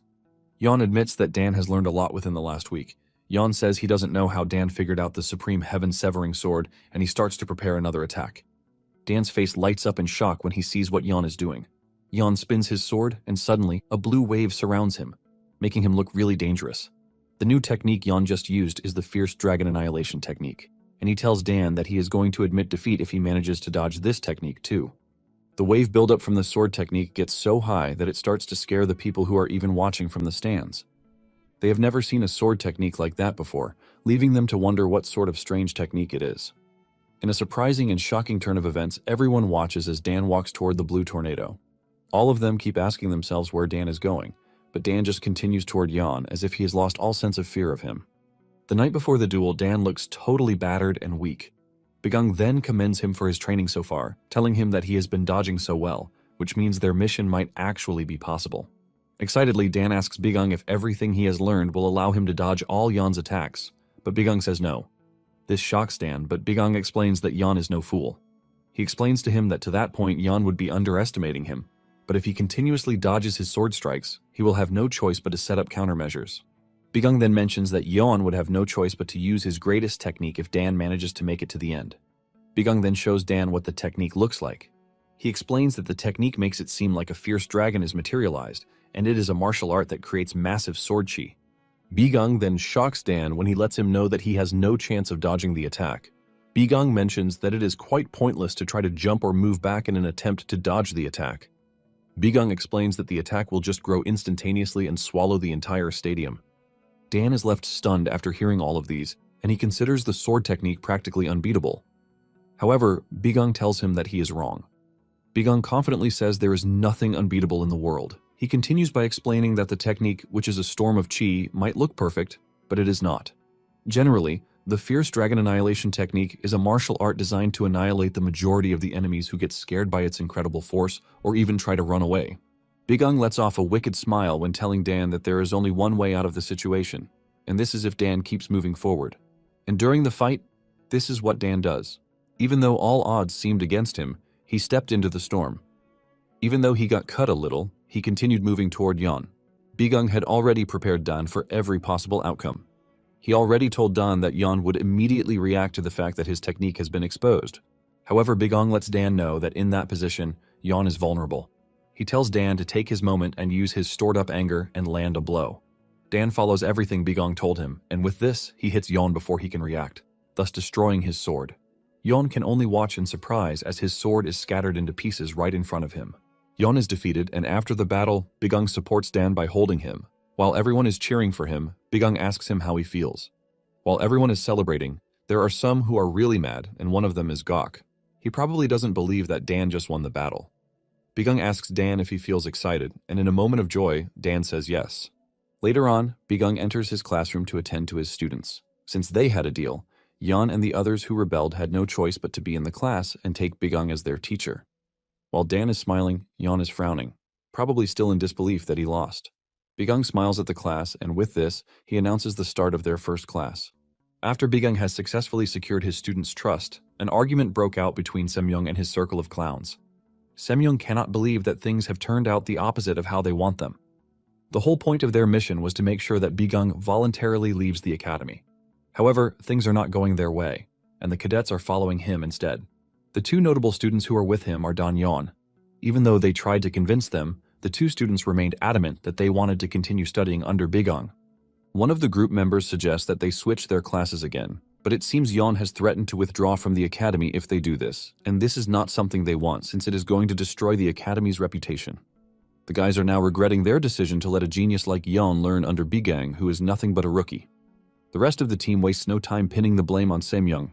Yon admits that Dan has learned a lot within the last week. Yon says he doesn't know how Dan figured out the Supreme Heaven-Severing Sword, and he starts to prepare another attack. Dan's face lights up in shock when he sees what Yon is doing. Yon spins his sword, and suddenly, a blue wave surrounds him, making him look really dangerous. The new technique Yon just used is the Fierce Dragon Annihilation technique, and he tells Dan that he is going to admit defeat if he manages to dodge this technique too. The wave buildup from the sword technique gets so high that it starts to scare the people who are even watching from the stands. They have never seen a sword technique like that before, leaving them to wonder what sort of strange technique it is. In a surprising and shocking turn of events, everyone watches as Dan walks toward the blue tornado. All of them keep asking themselves where Dan is going, but Dan just continues toward Yon as if he has lost all sense of fear of him. The night before the duel, Dan looks totally battered and weak. Bigung then commends him for his training so far, telling him that he has been dodging so well, which means their mission might actually be possible. Excitedly, Dan asks Bigung if everything he has learned will allow him to dodge all Yon's attacks, but Bigung says no. This shocks Dan, but Bigung explains that Yon is no fool. He explains to him that to that point Yon would be underestimating him, but if he continuously dodges his sword strikes, he will have no choice but to set up countermeasures. Bigung then mentions that Yon would have no choice but to use his greatest technique if Dan manages to make it to the end. Bigung then shows Dan what the technique looks like. He explains that the technique makes it seem like a fierce dragon is materialized, and it is a martial art that creates massive sword chi. Bigung then shocks Dan when he lets him know that he has no chance of dodging the attack. Bigung mentions that it is quite pointless to try to jump or move back in an attempt to dodge the attack. Bigung explains that the attack will just grow instantaneously and swallow the entire stadium. Dan is left stunned after hearing all of these, and he considers the sword technique practically unbeatable. However, Bigung tells him that he is wrong. Bigung confidently says there is nothing unbeatable in the world. He continues by explaining that the technique, which is a storm of chi, might look perfect, but it is not. Generally, The Fierce Dragon Annihilation technique is a martial art designed to annihilate the majority of the enemies who get scared by its incredible force or even try to run away. Big Ung lets off a wicked smile when telling Dan that there is only one way out of the situation, and this is if Dan keeps moving forward. And during the fight, this is what Dan does. Even though all odds seemed against him, he stepped into the storm. Even though he got cut a little, he continued moving toward Yan. Big Ung had already prepared Dan for every possible outcome. He already told Dan that Yan would immediately react to the fact that his technique has been exposed. However, Big Ung lets Dan know that in that position, Yan is vulnerable. He tells Dan to take his moment and use his stored-up anger and land a blow. Dan follows everything Big Ung told him, and with this, he hits Yan before he can react, thus destroying his sword. Yan can only watch in surprise as his sword is scattered into pieces right in front of him. Yan is defeated, and after the battle, Big Ung supports Dan by holding him. While everyone is cheering for him, Big Ung asks him how he feels. While everyone is celebrating, there are some who are really mad, and one of them is Gok. He probably doesn't believe that Dan just won the battle. Big Ung asks Dan if he feels excited, and in a moment of joy, Dan says yes. Later on, Big Ung enters his classroom to attend to his students. Since they had a deal, Yan and the others who rebelled had no choice but to be in the class and take Big Ung as their teacher. While Dan is smiling, Yan is frowning, probably still in disbelief that he lost. Big Ung smiles at the class, and with this, he announces the start of their first class. After Big Ung has successfully secured his students' trust, an argument broke out between Semyoung and his circle of clowns. Semyoung cannot believe that things have turned out the opposite of how they want them. The whole point of their mission was to make sure that Big Ung voluntarily leaves the academy. However, things are not going their way, and the cadets are following him instead. The two notable students who are with him are Dan Yan. Even though they tried to convince them, the two students remained adamant that they wanted to continue studying under Big Ung. One of the group members suggests that they switch their classes again, but it seems Yan has threatened to withdraw from the academy if they do this, and this is not something they want since it is going to destroy the academy's reputation. The guys are now regretting their decision to let a genius like Yan learn under Big Ung, who is nothing but a rookie. The rest of the team wastes no time pinning the blame on Semyoung.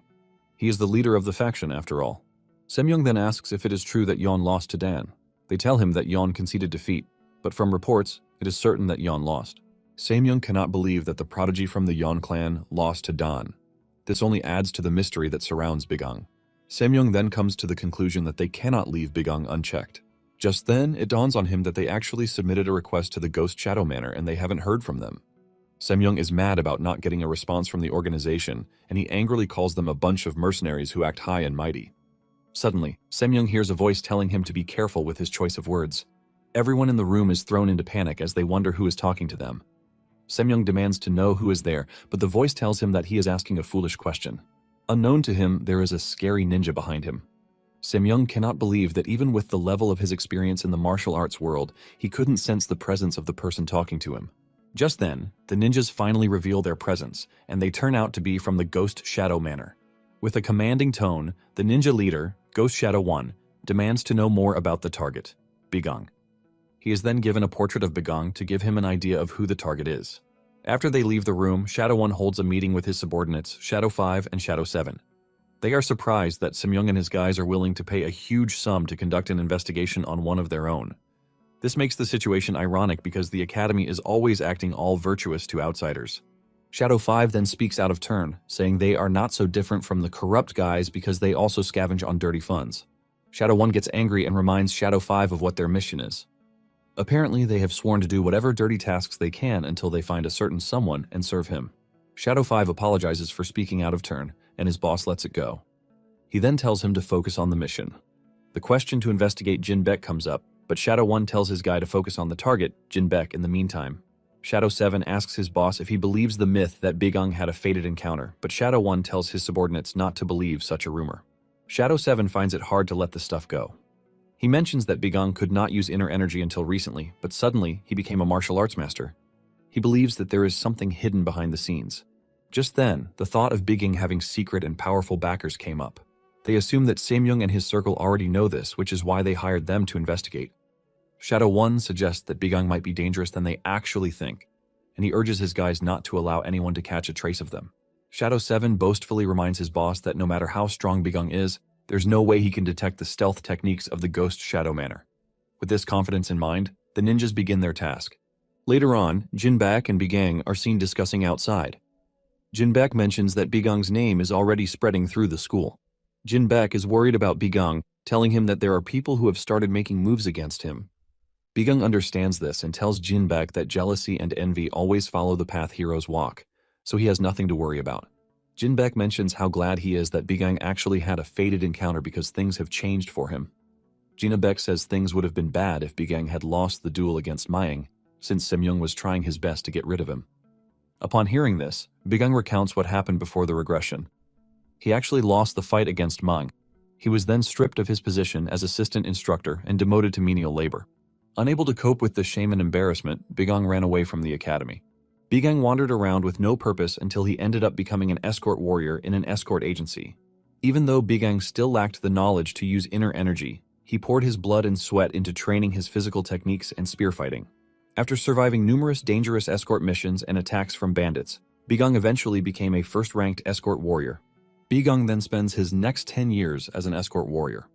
He is the leader of the faction, after all. Semyoung then asks if it is true that Yan lost to Dan. They tell him that Yan conceded defeat, but from reports, it is certain that Yan lost. Semyoung cannot believe that the prodigy from the Yan clan lost to Dan. This only adds to the mystery that surrounds Big Ung. Semyoung then comes to the conclusion that they cannot leave Big Ung unchecked. Just then, it dawns on him that they actually submitted a request to the Ghost Shadow Manor and they haven't heard from them. Semyoung is mad about not getting a response from the organization, and he angrily calls them a bunch of mercenaries who act high and mighty. Suddenly, Semyoung hears a voice telling him to be careful with his choice of words. Everyone in the room is thrown into panic as they wonder who is talking to them. Semyoung demands to know who is there, but the voice tells him that he is asking a foolish question. Unknown to him, there is a scary ninja behind him. Semyoung cannot believe that even with the level of his experience in the martial arts world, he couldn't sense the presence of the person talking to him. Just then, the ninjas finally reveal their presence, and they turn out to be from the Ghost Shadow Manor. With a commanding tone, the ninja leader, Ghost Shadow 1, demands to know more about the target, Big Ung. He is then given a portrait of Big Ung to give him an idea of who the target is. After they leave the room, Shadow 1 holds a meeting with his subordinates, Shadow 5 and Shadow 7. They are surprised that Semyoung and his guys are willing to pay a huge sum to conduct an investigation on one of their own. This makes the situation ironic because the Academy is always acting all virtuous to outsiders. Shadow 5 then speaks out of turn, saying they are not so different from the corrupt guys because they also scavenge on dirty funds. Shadow 1 gets angry and reminds Shadow 5 of what their mission is. Apparently, they have sworn to do whatever dirty tasks they can until they find a certain someone and serve him. Shadow 5 apologizes for speaking out of turn, and his boss lets it go. He then tells him to focus on the mission. The question to investigate Jin Beck comes up, but Shadow 1 tells his guy to focus on the target, Jin Beck, in the meantime. Shadow 7 asks his boss if he believes the myth that Big Ung had a fated encounter, but Shadow 1 tells his subordinates not to believe such a rumor. Shadow 7 finds it hard to let the stuff go. He mentions that Big Ung could not use inner energy until recently, but suddenly he became a martial arts master. He believes that there is something hidden behind the scenes. Just then, the thought of Big Ung having secret and powerful backers came up. They assume that Semyoung and his circle already know this, which is why they hired them to investigate. Shadow 1 suggests that Big Ung might be dangerous than they actually think, and he urges his guys not to allow anyone to catch a trace of them. Shadow 7 boastfully reminds his boss that no matter how strong Big Ung is, there's no way he can detect the stealth techniques of the Ghost Shadow Manor. With this confidence in mind, the ninjas begin their task. Later on, Jin Beck and Big Ung are seen discussing outside. Jinbek mentions that Bigung's name is already spreading through the school. Jinbek is worried about Bigung, telling him that there are people who have started making moves against him. Bigung understands this and tells Jinbek that jealousy and envy always follow the path heroes walk, so he has nothing to worry about. Jinbek mentions how glad he is that Bigung actually had a fated encounter because things have changed for him. Jinbek says things would have been bad if Bigung had lost the duel against Mayang, since Semyoung was trying his best to get rid of him. Upon hearing this, Bigung recounts what happened before the regression. He actually lost the fight against Mang. He was then stripped of his position as assistant instructor and demoted to menial labor. Unable to cope with the shame and embarrassment, Bigung ran away from the academy. Bigung wandered around with no purpose until he ended up becoming an escort warrior in an escort agency. Even though Bigung still lacked the knowledge to use inner energy, he poured his blood and sweat into training his physical techniques and spear fighting. After surviving numerous dangerous escort missions and attacks from bandits, Bigung eventually became a first-ranked escort warrior. Bigung then spends his next 10 years as an escort warrior.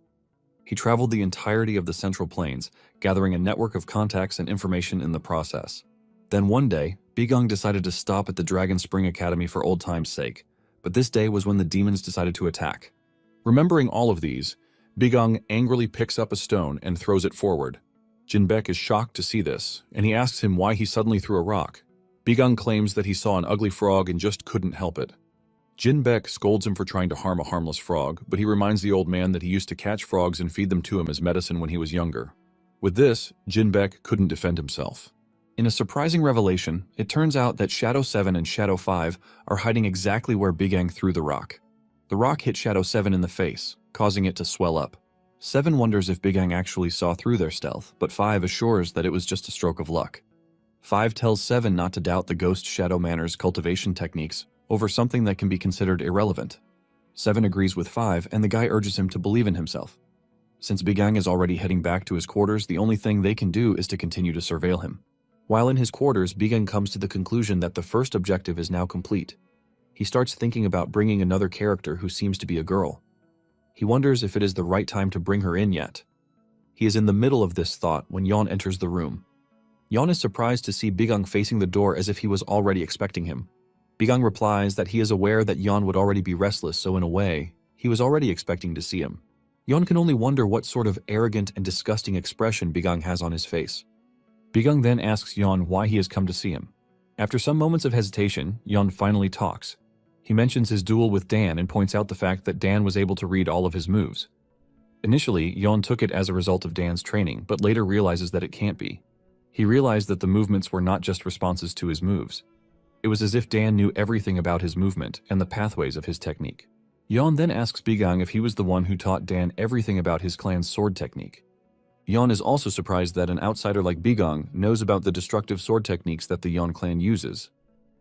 He traveled the entirety of the Central Plains, gathering a network of contacts and information in the process. Then one day, Bigung decided to stop at the Dragon Spring Academy for old time's sake, but this day was when the demons decided to attack. Remembering all of these, Bigung angrily picks up a stone and throws it forward. Jinbek is shocked to see this, and he asks him why he suddenly threw a rock. Bigung claims that he saw an ugly frog and just couldn't help it. Jinbek scolds him for trying to harm a harmless frog, but he reminds the old man that he used to catch frogs and feed them to him as medicine when he was younger. With this, Jinbek couldn't defend himself. In a surprising revelation, it turns out that Shadow 7 and Shadow 5 are hiding exactly where Bigung threw the rock. The rock hit Shadow 7 in the face, causing it to swell up. 7 wonders if Bigung actually saw through their stealth, but 5 assures that it was just a stroke of luck. 5 tells 7 not to doubt the Ghost Shadow Manor's cultivation techniques over something that can be considered irrelevant. 7 agrees with 5, and the guy urges him to believe in himself. Since Bigung is already heading back to his quarters, the only thing they can do is to continue to surveil him. While in his quarters, Bigung comes to the conclusion that the first objective is now complete. He starts thinking about bringing another character who seems to be a girl. He wonders if it is the right time to bring her in yet. He is in the middle of this thought when Yeon enters the room. Yeon is surprised to see Bigung facing the door as if he was already expecting him. Bigung replies that he is aware that Yeon would already be restless, so in a way, he was already expecting to see him. Yeon can only wonder what sort of arrogant and disgusting expression Bigung has on his face. Bigung then asks Yeon why he has come to see him. After some moments of hesitation, Yeon finally talks. He mentions his duel with Dan and points out the fact that Dan was able to read all of his moves. Initially, Yeon took it as a result of Dan's training, but later realizes that it can't be. He realized that the movements were not just responses to his moves. It was as if Dan knew everything about his movement and the pathways of his technique. Yeon then asks Bigung if he was the one who taught Dan everything about his clan's sword technique. Yeon is also surprised that an outsider like Bigung knows about the destructive sword techniques that the Yeon clan uses.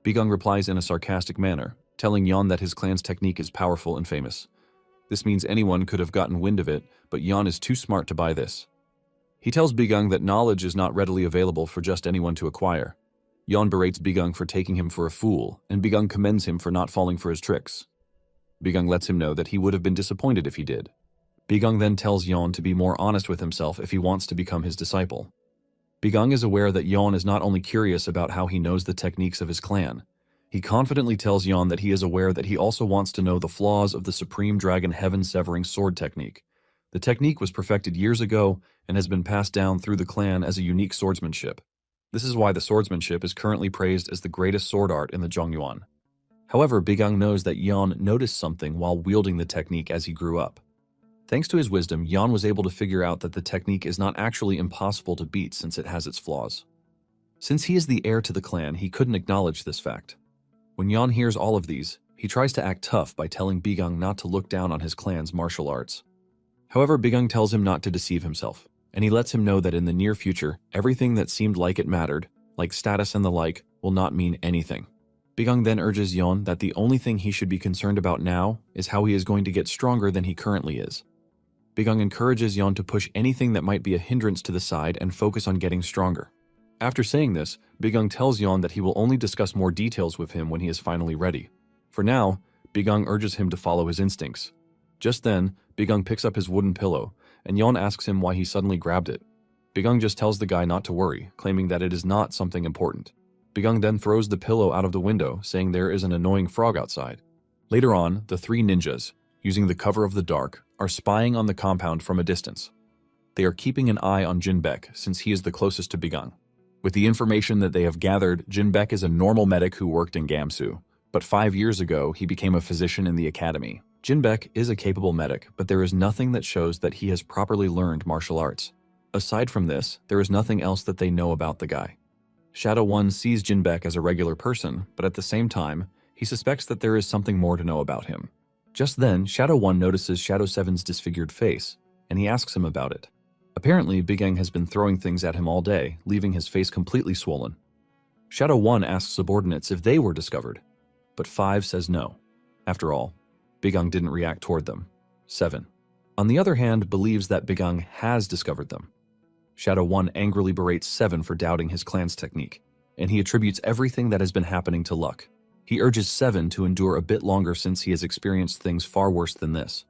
Bigung replies in a sarcastic manner, telling Yeon that his clan's technique is powerful and famous. This means anyone could have gotten wind of it, but Yeon is too smart to buy this. He tells Bigung that knowledge is not readily available for just anyone to acquire. Yeon berates Bigung for taking him for a fool, and Bigung commends him for not falling for his tricks. Bigung lets him know that he would have been disappointed if he did. Bigung then tells Yeon to be more honest with himself if he wants to become his disciple. Bigung is aware that Yeon is not only curious about how he knows the techniques of his clan. He confidently tells Yeon that he is aware that he also wants to know the flaws of the Supreme Dragon Heaven-Severing Sword technique. The technique was perfected years ago and has been passed down through the clan as a unique swordsmanship. This is why the swordsmanship is currently praised as the greatest sword art in the Zhongyuan. However, Bigung knows that Yeon noticed something while wielding the technique as he grew up. Thanks to his wisdom, Yeon was able to figure out that the technique is not actually impossible to beat since it has its flaws. Since he is the heir to the clan, he couldn't acknowledge this fact. When Yeon hears all of these, he tries to act tough by telling Bigung not to look down on his clan's martial arts. However, Bigung tells him not to deceive himself, and he lets him know that in the near future, everything that seemed like it mattered, like status and the like, will not mean anything. Bigung then urges Yeon that the only thing he should be concerned about now is how he is going to get stronger than he currently is. Bigung encourages Yeon to push anything that might be a hindrance to the side and focus on getting stronger. After saying this, Bigung tells Yeon that he will only discuss more details with him when he is finally ready. For now, Bigung urges him to follow his instincts. Just then, Bigung picks up his wooden pillow, and Yeon asks him why he suddenly grabbed it. Bigung just tells the guy not to worry, claiming that it is not something important. Bigung then throws the pillow out of the window, saying there is an annoying frog outside. Later on, the three ninjas, using the cover of the dark, are spying on the compound from a distance. They are keeping an eye on Jinbek since he is the closest to Bigung. With the information that they have gathered, Jinbek is a normal medic who worked in Gamsu, but 5 years ago he became a physician in the academy. Jinbek is a capable medic, but there is nothing that shows that he has properly learned martial arts. Aside from this, there is nothing else that they know about the guy. Shadow 1 sees Jinbek as a regular person, but at the same time, he suspects that there is something more to know about him. Just then, Shadow 1 notices Shadow 7's disfigured face, and he asks him about it. Apparently, Bigung has been throwing things at him all day, leaving his face completely swollen. Shadow 1 asks subordinates if they were discovered, but 5 says no. After all, Bigung didn't react toward them. 7. On the other hand, believes that Bigung has discovered them. Shadow 1 angrily berates 7 for doubting his clan's technique, and he attributes everything that has been happening to luck. He urges 7 to endure a bit longer since he has experienced things far worse than this.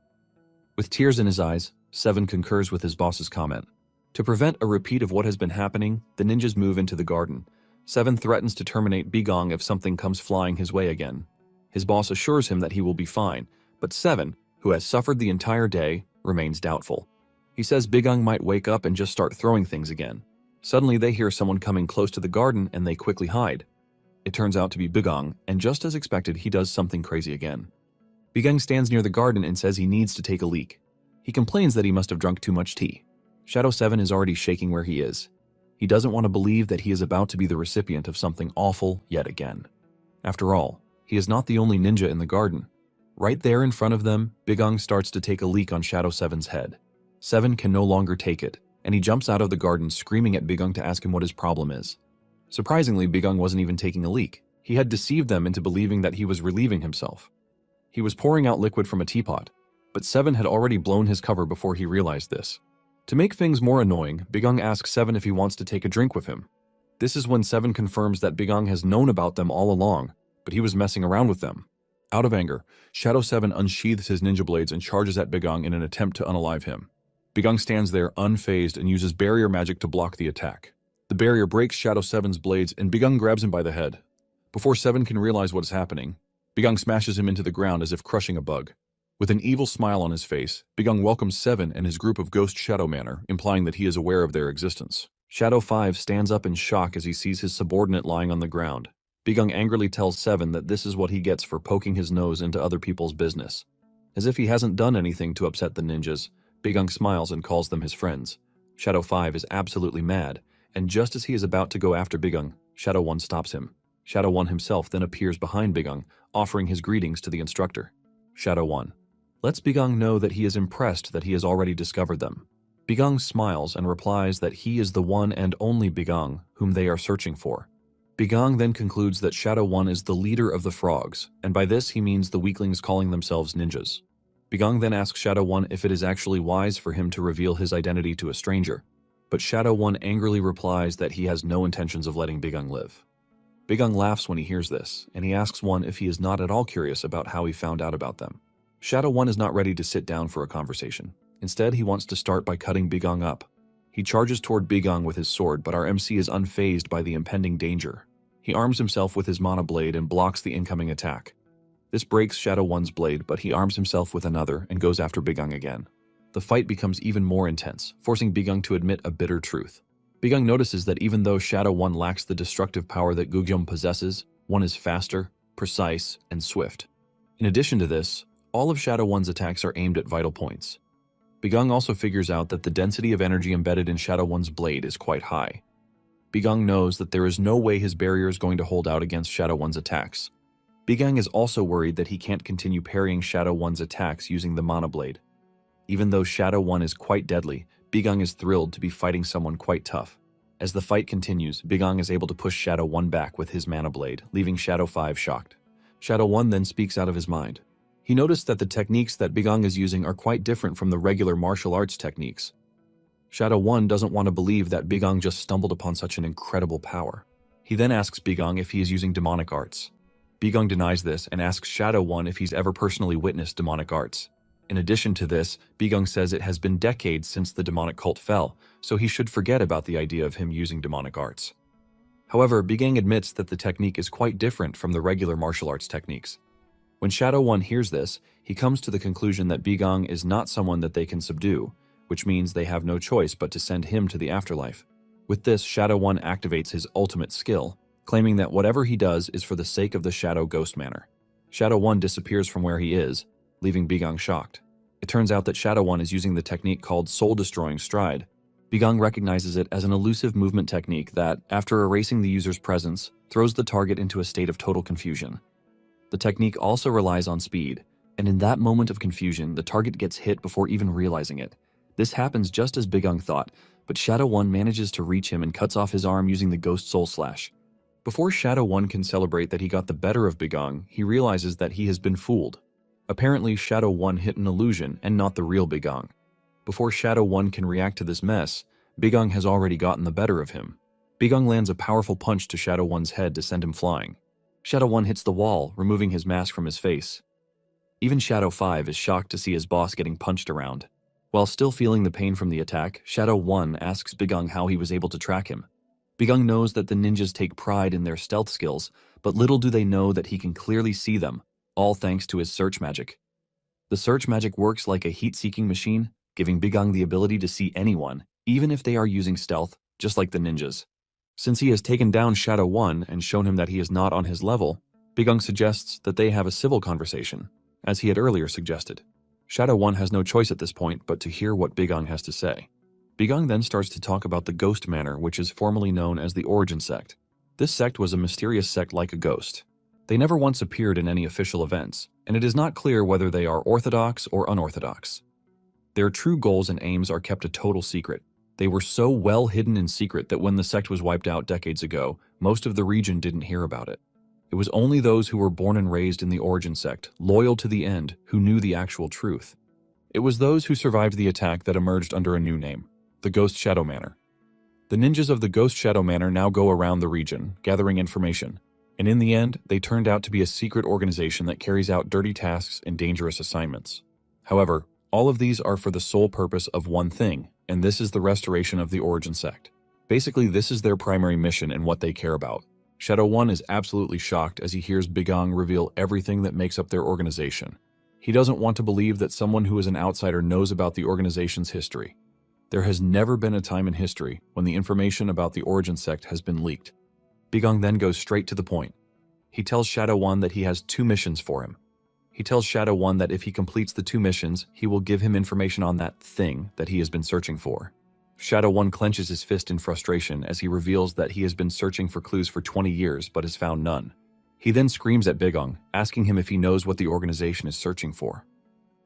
With tears in his eyes, 7 concurs with his boss's comment. To prevent a repeat of what has been happening, the ninjas move into the garden. 7 threatens to terminate Bigung if something comes flying his way again. His boss assures him that he will be fine, but 7, who has suffered the entire day, remains doubtful. He says Bigung might wake up and just start throwing things again. Suddenly they hear someone coming close to the garden and they quickly hide. It turns out to be Bigung, and just as expected, he does something crazy again. Bigung stands near the garden and says he needs to take a leak. He complains that he must have drunk too much tea. Shadow 7 is already shaking where he is. He doesn't want to believe that he is about to be the recipient of something awful yet again. After all, he is not the only ninja in the garden. Right there in front of them, Bigung starts to take a leak on Shadow 7's head. 7 can no longer take it, and he jumps out of the garden screaming at Bigung to ask him what his problem is. Surprisingly, Bigung wasn't even taking a leak. He had deceived them into believing that he was relieving himself. He was pouring out liquid from a teapot, but 7 had already blown his cover before he realized this. To make things more annoying, Bigung asks 7 if he wants to take a drink with him. This is when 7 confirms that Bigung has known about them all along, but he was messing around with them. Out of anger, Shadow 7 unsheathes his ninja blades and charges at Bigung in an attempt to unalive him. Bigung stands there unfazed and uses barrier magic to block the attack. The barrier breaks Shadow 7's blades and Bigung grabs him by the head. Before 7 can realize what is happening, Bigung smashes him into the ground as if crushing a bug. With an evil smile on his face, Bigung welcomes 7 and his group of Ghost Shadow Manner, implying that he is aware of their existence. Shadow 5 stands up in shock as he sees his subordinate lying on the ground. Bigung angrily tells 7 that this is what he gets for poking his nose into other people's business. As if he hasn't done anything to upset the ninjas, Bigung smiles and calls them his friends. Shadow 5 is absolutely mad, and just as he is about to go after Bigung, Shadow 1 stops him. Shadow 1 himself then appears behind Bigung, offering his greetings to the instructor. Shadow 1 lets Bigung know that he is impressed that he has already discovered them. Bigung smiles and replies that he is the one and only Bigung whom they are searching for. Bigung then concludes that Shadow 1 is the leader of the frogs, and by this he means the weaklings calling themselves ninjas. Bigung then asks Shadow 1 if it is actually wise for him to reveal his identity to a stranger, but Shadow 1 angrily replies that he has no intentions of letting Bigung live. Bigung laughs when he hears this, and he asks 1 if he is not at all curious about how he found out about them. Shadow 1 is not ready to sit down for a conversation. Instead, he wants to start by cutting Bigung up. He charges toward Bigung with his sword, but our MC is unfazed by the impending danger. He arms himself with his mana blade and blocks the incoming attack. This breaks Shadow 1's blade, but he arms himself with another and goes after Bigung again. The fight becomes even more intense, forcing Bigung to admit a bitter truth. Bigung notices that even though Shadow 1 lacks the destructive power that Gugyum possesses, 1 is faster, precise, and swift. In addition to this, all of Shadow 1's attacks are aimed at vital points. Bigung also figures out that the density of energy embedded in Shadow 1's blade is quite high. Bigung knows that there is no way his barrier is going to hold out against Shadow 1's attacks. Bigung is also worried that he can't continue parrying Shadow 1's attacks using the mana blade. Even though Shadow 1 is quite deadly, Bigung is thrilled to be fighting someone quite tough. As the fight continues, Bigung is able to push Shadow 1 back with his mana blade, leaving Shadow 5 shocked. Shadow 1 then speaks out of his mind. He noticed that the techniques that Bigung is using are quite different from the regular martial arts techniques. Shadow 1 doesn't want to believe that Bigung just stumbled upon such an incredible power. He then asks Bigung if he is using demonic arts. Bigung denies this and asks Shadow 1 if he's ever personally witnessed demonic arts. In addition to this, Bigung says it has been decades since the demonic cult fell, so he should forget about the idea of him using demonic arts. However, Bigang admits that the technique is quite different from the regular martial arts techniques. When Shadow One hears this, he comes to the conclusion that Bigang is not someone that they can subdue, which means they have no choice but to send him to the afterlife. With this, Shadow One activates his ultimate skill, claiming that whatever he does is for the sake of the Shadow Ghost Manor. Shadow One disappears from where he is, leaving Bigang shocked. It turns out that Shadow One is using the technique called Soul-Destroying Stride. Bigang recognizes it as an elusive movement technique that, after erasing the user's presence, throws the target into a state of total confusion. The technique also relies on speed, and in that moment of confusion, the target gets hit before even realizing it. This happens just as Bigang thought, but Shadow One manages to reach him and cuts off his arm using the Ghost Soul Slash. Before Shadow One can celebrate that he got the better of Bigang, he realizes that he has been fooled. Apparently, Shadow One hit an illusion and not the real Bigang. Before Shadow One can react to this mess, Bigang has already gotten the better of him. Bigang lands a powerful punch to Shadow One's head to send him flying. Shadow One hits the wall, removing his mask from his face. Even Shadow 5 is shocked to see his boss getting punched around. While still feeling the pain from the attack, Shadow 1 asks Bigang how he was able to track him. Bigang knows that the ninjas take pride in their stealth skills, but little do they know that he can clearly see them, all thanks to his search magic. The search magic works like a heat-seeking machine, giving Bigang the ability to see anyone, even if they are using stealth, just like the ninjas. Since he has taken down Shadow 1 and shown him that he is not on his level, Bigang suggests that they have a civil conversation, as he had earlier suggested. Shadow 1 has no choice at this point but to hear what Bigang has to say. Bigang then starts to talk about the Ghost Manor, which is formerly known as the Origin Sect. This sect was a mysterious sect like a ghost. They never once appeared in any official events, and it is not clear whether they are orthodox or unorthodox. Their true goals and aims are kept a total secret. They were so well hidden in secret that when the sect was wiped out decades ago, most of the region didn't hear about it. It was only those who were born and raised in the Origin Sect, loyal to the end, who knew the actual truth. It was those who survived the attack that emerged under a new name, the Ghost Shadow Manor. The ninjas of the Ghost Shadow Manor now go around the region, gathering information, and in the end, they turned out to be a secret organization that carries out dirty tasks and dangerous assignments. However, all of these are for the sole purpose of one thing, and this is the restoration of the Origin Sect. Basically, this is their primary mission and what they care about. Shadow 1 is absolutely shocked as he hears Bigang reveal everything that makes up their organization. He doesn't want to believe that someone who is an outsider knows about the organization's history. There has never been a time in history when the information about the Origin Sect has been leaked. Bigang then goes straight to the point. He tells Shadow 1 that he has 2 missions for him. He tells Shadow 1 that if he completes the 2 missions, he will give him information on that thing that he has been searching for. Shadow 1 clenches his fist in frustration as he reveals that he has been searching for clues for 20 years but has found none. He then screams at Bigang, asking him if he knows what the organization is searching for.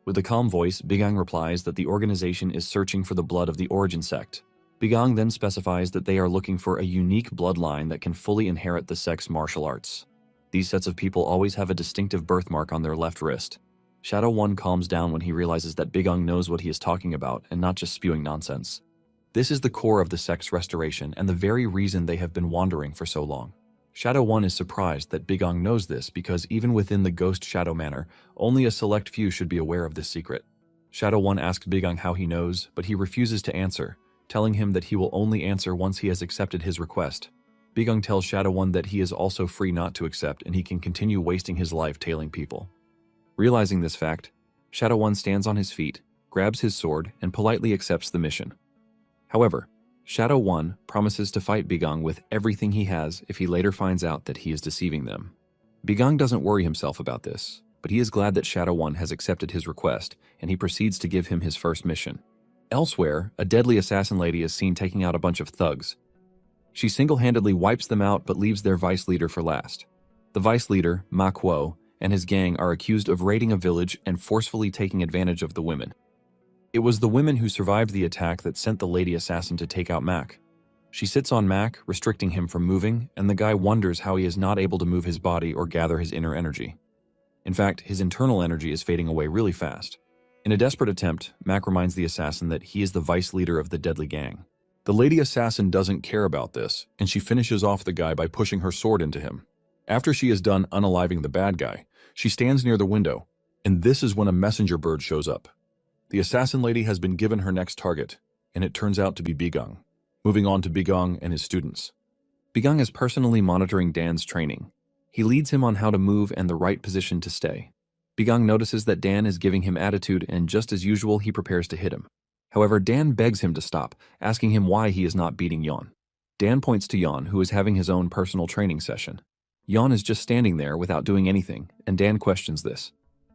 With a calm voice, Bigang replies that the organization is searching for the blood of the Origin Sect. Bigang then specifies that they are looking for a unique bloodline that can fully inherit the sect's martial arts. These sets of people always have a distinctive birthmark on their left wrist. Shadow 1 calms down when he realizes that Bigang knows what he is talking about and not just spewing nonsense. This is the core of the sect's restoration and the very reason they have been wandering for so long. Shadow 1 is surprised that Bigang knows this because even within the Ghost Shadow Manor, only a select few should be aware of this secret. Shadow 1 asks Bigang how he knows, but he refuses to answer, telling him that he will only answer once he has accepted his request. Bigang tells Shadow 1 that he is also free not to accept and he can continue wasting his life tailing people. Realizing this fact, Shadow 1 stands on his feet, grabs his sword, and politely accepts the mission. However, Shadow 1 promises to fight Bigang with everything he has if he later finds out that he is deceiving them. Bigang doesn't worry himself about this, but he is glad that Shadow 1 has accepted his request, and he proceeds to give him his first mission. Elsewhere, a deadly assassin lady is seen taking out a bunch of thugs. She single-handedly wipes them out but leaves their vice leader for last. The vice leader, Manhwa, and his gang are accused of raiding a village and forcefully taking advantage of the women. It was the women who survived the attack that sent the lady assassin to take out Mac. She sits on Mac, restricting him from moving, and the guy wonders how he is not able to move his body or gather his inner energy. In fact, his internal energy is fading away really fast. In a desperate attempt, Mac reminds the assassin that he is the vice leader of the deadly gang. The lady assassin doesn't care about this, and she finishes off the guy by pushing her sword into him. After she is done unaliving the bad guy, she stands near the window, and this is when a messenger bird shows up. The assassin lady has been given her next target, and it turns out to be Bigang. Moving on to Bigang and his students. Bigang is personally monitoring Dan's training. He leads him on how to move and the right position to stay. Bigang notices that Dan is giving him attitude, and just as usual, he prepares to hit him. However, Dan begs him to stop, asking him why he is not beating Yon. Dan points to Yon, who is having his own personal training session. Yon is just standing there without doing anything, and Dan questions this.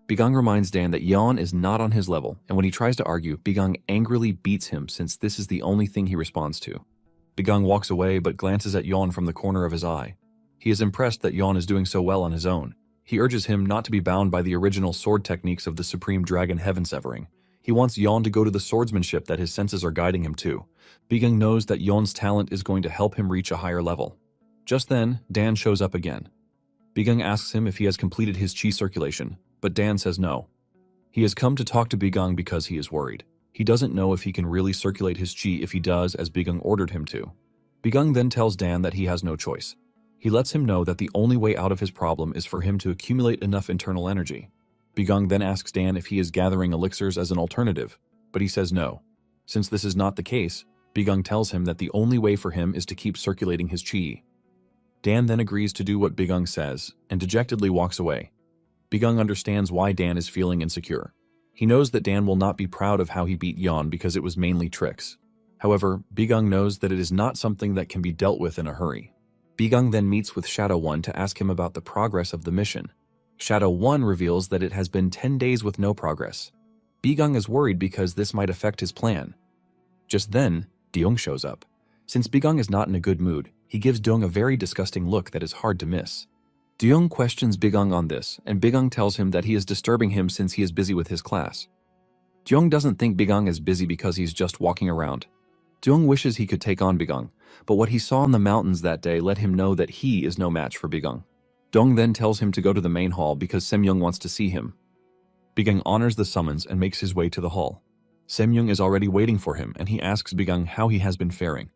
Bigang reminds Dan that Yon is not on his level, and when he tries to argue, Bigang angrily beats him since this is the only thing he responds to. Bigang walks away but glances at Yon from the corner of his eye. He is impressed that Yon is doing so well on his own. He urges him not to be bound by the original sword techniques of the Supreme Dragon Heaven Severing. He wants Yon to go to the swordsmanship that his senses are guiding him to. Bigang knows that Yon's talent is going to help him reach a higher level. Just then, Dan shows up again. Bigang asks him if he has completed his chi circulation, but Dan says no. He has come to talk to Bigang because he is worried. He doesn't know if he can really circulate his chi if he does as Bigang ordered him to. Bigang then tells Dan that he has no choice. He lets him know that the only way out of his problem is for him to accumulate enough internal energy. Bigang then asks Dan if he is gathering elixirs as an alternative, but he says no. Since this is not the case, Bigang tells him that the only way for him is to keep circulating his chi. Dan then agrees to do what Bigang says and dejectedly walks away. Bigang understands why Dan is feeling insecure. He knows that Dan will not be proud of how he beat Yon because it was mainly tricks. However, Bigang knows that it is not something that can be dealt with in a hurry. Bigang then meets with Shadow One to ask him about the progress of the mission. Shadow One reveals that it has been 10 days with no progress. Bigang is worried because this might affect his plan. Just then, Deong shows up. Since Bigang is not in a good mood, he gives Deong a very disgusting look that is hard to miss. Deong questions Bigang on this, and Bigang tells him that he is disturbing him since he is busy with his class. Deong doesn't think Bigang is busy because he's just walking around. Deong wishes he could take on Bigang, but what he saw in the mountains that day let him know that he is no match for Bigang. Deong then tells him to go to the main hall because Semyoung wants to see him. Bigang honors the summons and makes his way to the hall. Semyoung is already waiting for him, and he asks Bigang how he has been faring.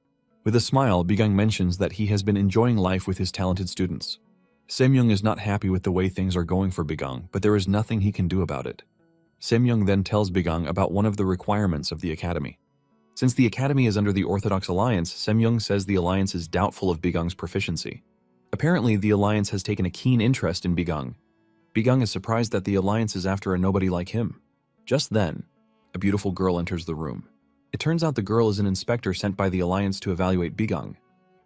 With a smile, Bigang mentions that he has been enjoying life with his talented students. Semyoung is not happy with the way things are going for Bigang, but there is nothing he can do about it. Semyoung then tells Bigang about one of the requirements of the academy. Since the academy is under the Orthodox Alliance, Semyoung says the alliance is doubtful of Bigang's proficiency. Apparently, the alliance has taken a keen interest in Bigang. Bigang is surprised that the alliance is after a nobody like him. Just then, a beautiful girl enters the room. It turns out the girl is an inspector sent by the alliance to evaluate Bigang.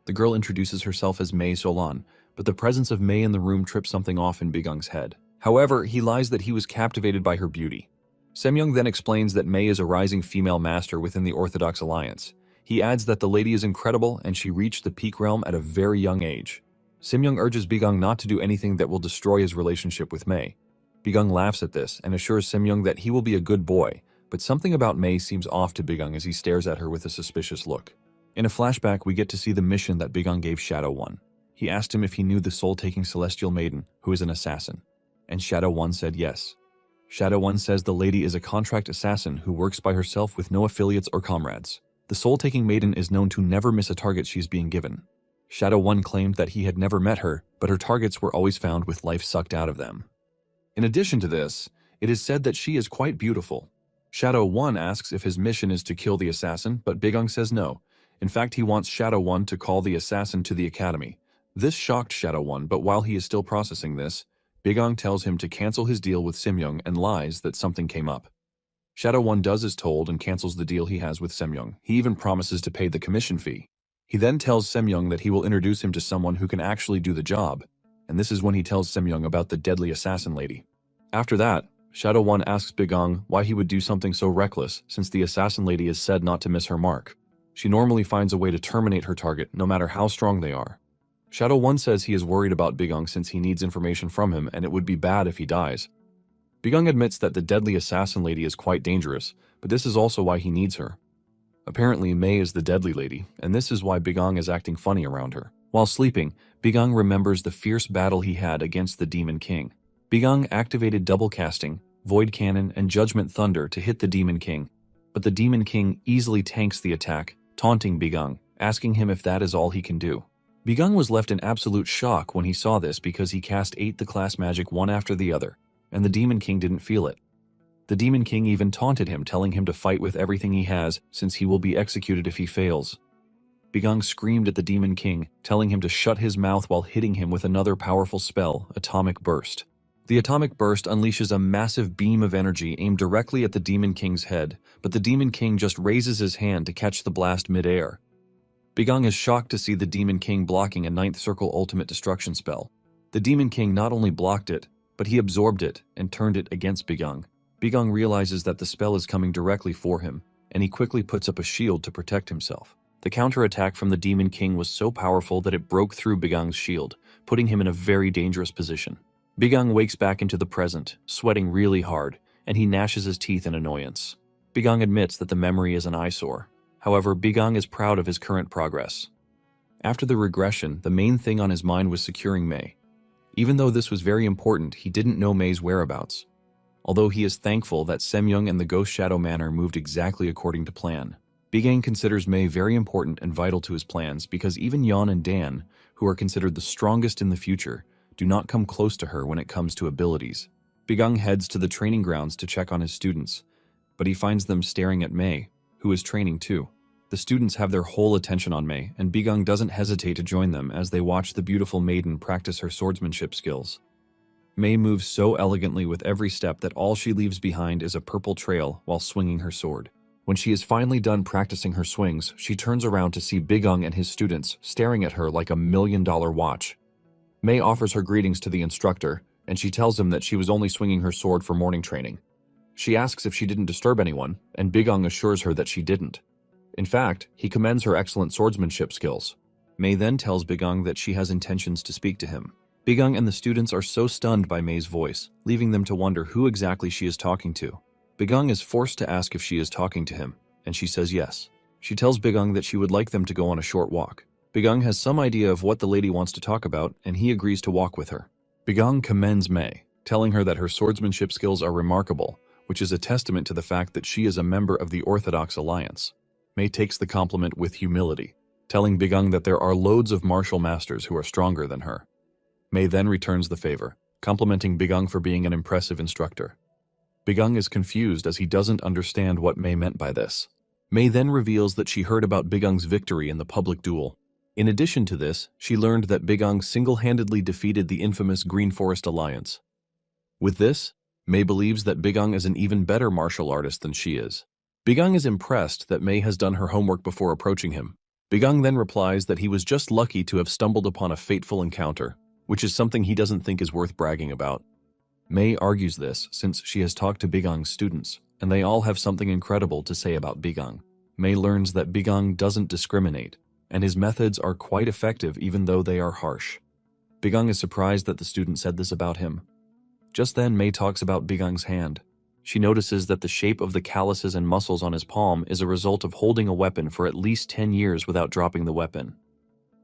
The girl introduces herself as Mei Solan, but the presence of Mei in the room trips something off in Bigang's head. However, he lies that he was captivated by her beauty. Semyoung then explains that Mei is a rising female master within the Orthodox Alliance. He adds that the lady is incredible and she reached the peak realm at a very young age. Semyoung urges Bigang not to do anything that will destroy his relationship with Mei. Bigang laughs at this and assures Semyoung that he will be a good boy, but something about Mei seems off to Bigang as he stares at her with a suspicious look. In a flashback, we get to see the mission that Bigang gave Shadow One. He asked him if he knew the soul-taking celestial maiden, who is an assassin, and Shadow One said yes. Shadow One says the lady is a contract assassin who works by herself with no affiliates or comrades. The soul-taking maiden is known to never miss a target she is being given. Shadow One claimed that he had never met her, but her targets were always found with life sucked out of them. In addition to this, it is said that she is quite beautiful. Shadow One asks if his mission is to kill the assassin, but Bigang says no. In fact, he wants Shadow One to call the assassin to the academy. This shocked Shadow One, but while he is still processing this, Bigang tells him to cancel his deal with Semyoung and lies that something came up. Shadow One does as told and cancels the deal he has with Semyoung. He even promises to pay the commission fee. He then tells Semyoung that he will introduce him to someone who can actually do the job, and this is when he tells Semyoung about the deadly assassin lady. After that, Shadow One asks Bigang why he would do something so reckless since the assassin lady is said not to miss her mark. She normally finds a way to terminate her target no matter how strong they are. Shadow One says he is worried about Bigang since he needs information from him and it would be bad if he dies. Bigang admits that the deadly assassin lady is quite dangerous, but this is also why he needs her. Apparently, Mei is the deadly lady, and this is why Bigang is acting funny around her. While sleeping, Bigang remembers the fierce battle he had against the Demon King. Bigang activated double casting, Void Cannon, and Judgment Thunder to hit the Demon King, but the Demon King easily tanks the attack, taunting Bigang, asking him if that is all he can do. Bigang was left in absolute shock when he saw this because he cast 8 the class magic one after the other, and the Demon King didn't feel it. The Demon King even taunted him, telling him to fight with everything he has since he will be executed if he fails. Bigang screamed at the Demon King, telling him to shut his mouth while hitting him with another powerful spell, Atomic Burst. The Atomic Burst unleashes a massive beam of energy aimed directly at the Demon King's head, but the Demon King just raises his hand to catch the blast mid-air. Bigang is shocked to see the Demon King blocking a 9th Circle Ultimate Destruction spell. The Demon King not only blocked it, but he absorbed it and turned it against Bigang. Bigang realizes that the spell is coming directly for him, and he quickly puts up a shield to protect himself. The counterattack from the Demon King was so powerful that it broke through Bigang's shield, putting him in a very dangerous position. Bigang wakes back into the present, sweating really hard, and he gnashes his teeth in annoyance. Bigang admits that the memory is an eyesore. However, Bigang is proud of his current progress. After the regression, the main thing on his mind was securing Mei. Even though this was very important, he didn't know Mei's whereabouts. Although he is thankful that Semyoung and the Ghost Shadow Manor moved exactly according to plan. Bigang considers Mei very important and vital to his plans because even Yeon and Dan, who are considered the strongest in the future, do not come close to her when it comes to abilities. Bigang heads to the training grounds to check on his students, but he finds them staring at Mei, who is training too. The students have their whole attention on Mei, and Bigang doesn't hesitate to join them as they watch the beautiful maiden practice her swordsmanship skills. Mei moves so elegantly with every step that all she leaves behind is a purple trail while swinging her sword. When she is finally done practicing her swings, she turns around to see Bigang and his students staring at her like a $1 million watch. Mei offers her greetings to the instructor, and she tells him that she was only swinging her sword for morning training. She asks if she didn't disturb anyone, and Bigang assures her that she didn't. In fact, he commends her excellent swordsmanship skills. Mei then tells Bigang that she has intentions to speak to him. Bigang and the students are so stunned by Mei's voice, leaving them to wonder who exactly she is talking to. Bigang is forced to ask if she is talking to him, and she says yes. She tells Bigang that she would like them to go on a short walk. Bigang has some idea of what the lady wants to talk about, and he agrees to walk with her. Bigang commends Mei, telling her that her swordsmanship skills are remarkable, which is a testament to the fact that she is a member of the Orthodox Alliance. Mei takes the compliment with humility, telling Bigang that there are loads of martial masters who are stronger than her. Mei then returns the favor, complimenting Bigang for being an impressive instructor. Bigang is confused as he doesn't understand what Mei meant by this. Mei then reveals that she heard about Bigang's victory in the public duel. In addition to this, she learned that Bigang single-handedly defeated the infamous Green Forest Alliance. With this, Mei believes that Bigang is an even better martial artist than she is. Bigang is impressed that Mei has done her homework before approaching him. Bigang then replies that he was just lucky to have stumbled upon a fateful encounter, which is something he doesn't think is worth bragging about. Mei argues this since she has talked to Bigang's students, and they all have something incredible to say about Bigang. Mei learns that Bigang doesn't discriminate, and his methods are quite effective even though they are harsh. Bigang is surprised that the student said this about him. Just then, Mei talks about Bigang's hand. She notices that the shape of the calluses and muscles on his palm is a result of holding a weapon for at least 10 years without dropping the weapon.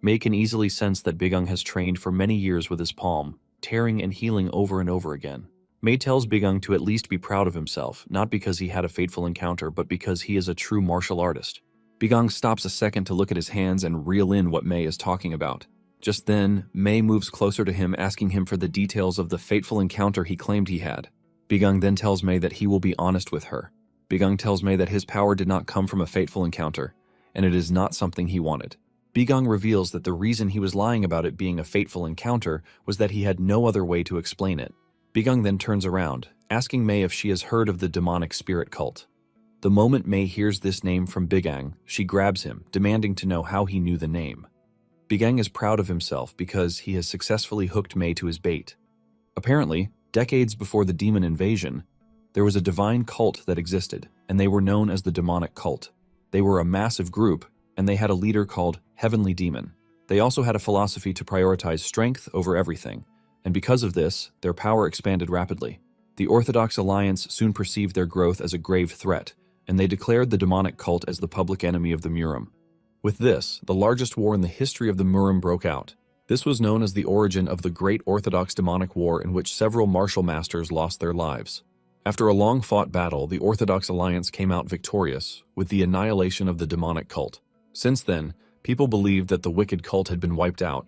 Mei can easily sense that Bigang has trained for many years with his palm, tearing and healing over and over again. Mei tells Bigang to at least be proud of himself, not because he had a fateful encounter, but because he is a true martial artist. Bigang stops a second to look at his hands and reel in what Mei is talking about. Just then, Mei moves closer to him, asking him for the details of the fateful encounter he claimed he had. Bigang then tells Mei that he will be honest with her. Bigang tells Mei that his power did not come from a fateful encounter, and it is not something he wanted. Bigang reveals that the reason he was lying about it being a fateful encounter was that he had no other way to explain it. Bigang then turns around, asking Mei if she has heard of the demonic spirit cult. The moment Mei hears this name from Bigang, she grabs him, demanding to know how he knew the name. Bigang is proud of himself because he has successfully hooked Mei to his bait. Apparently, decades before the demon invasion, there was a divine cult that existed, and they were known as the demonic cult. They were a massive group, and they had a leader called Heavenly Demon. They also had a philosophy to prioritize strength over everything, and because of this, their power expanded rapidly. The Orthodox Alliance soon perceived their growth as a grave threat, and they declared the demonic cult as the public enemy of the Murim. With this, the largest war in the history of the Murim broke out. This was known as the origin of the Great Orthodox Demonic War, in which several martial masters lost their lives. After a long-fought battle, the Orthodox Alliance came out victorious, with the annihilation of the demonic cult. Since then, people believed that the wicked cult had been wiped out.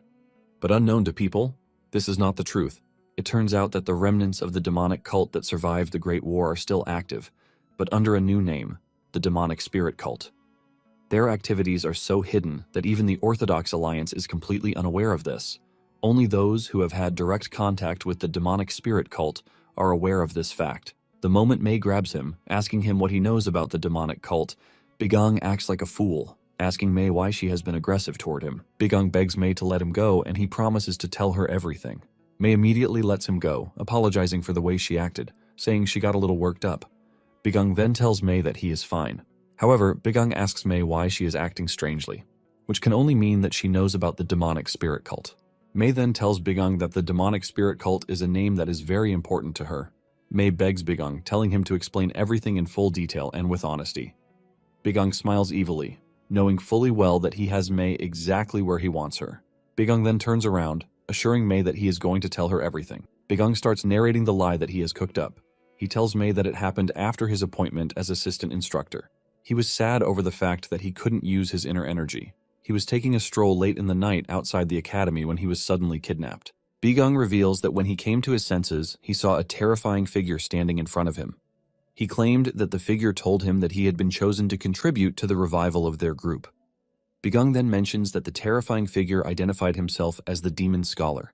But unknown to people, this is not the truth. It turns out that the remnants of the demonic cult that survived the Great War are still active, but under a new name, the demonic spirit cult. Their activities are so hidden that even the Orthodox Alliance is completely unaware of this. Only those who have had direct contact with the demonic spirit cult are aware of this fact. The moment Mei grabs him, asking him what he knows about the demonic cult, Bigang acts like a fool, asking Mei why she has been aggressive toward him. Bigang begs Mei to let him go, and he promises to tell her everything. Mei immediately lets him go, apologizing for the way she acted, saying she got a little worked up. Bigang then tells Mei that he is fine. However, Bigang asks Mei why she is acting strangely, which can only mean that she knows about the demonic spirit cult. Mei then tells Bigang that the demonic spirit cult is a name that is very important to her. Mei begs Bigang, telling him to explain everything in full detail and with honesty. Bigang smiles evilly, knowing fully well that he has Mei exactly where he wants her. Bigang then turns around, assuring Mei that he is going to tell her everything. Bigang starts narrating the lie that he has cooked up. He tells Mei that it happened after his appointment as assistant instructor. He was sad over the fact that he couldn't use his inner energy. He was taking a stroll late in the night outside the academy when he was suddenly kidnapped. Bigang reveals that when he came to his senses, he saw a terrifying figure standing in front of him. He claimed that the figure told him that he had been chosen to contribute to the revival of their group. Bigang then mentions that the terrifying figure identified himself as the demon scholar.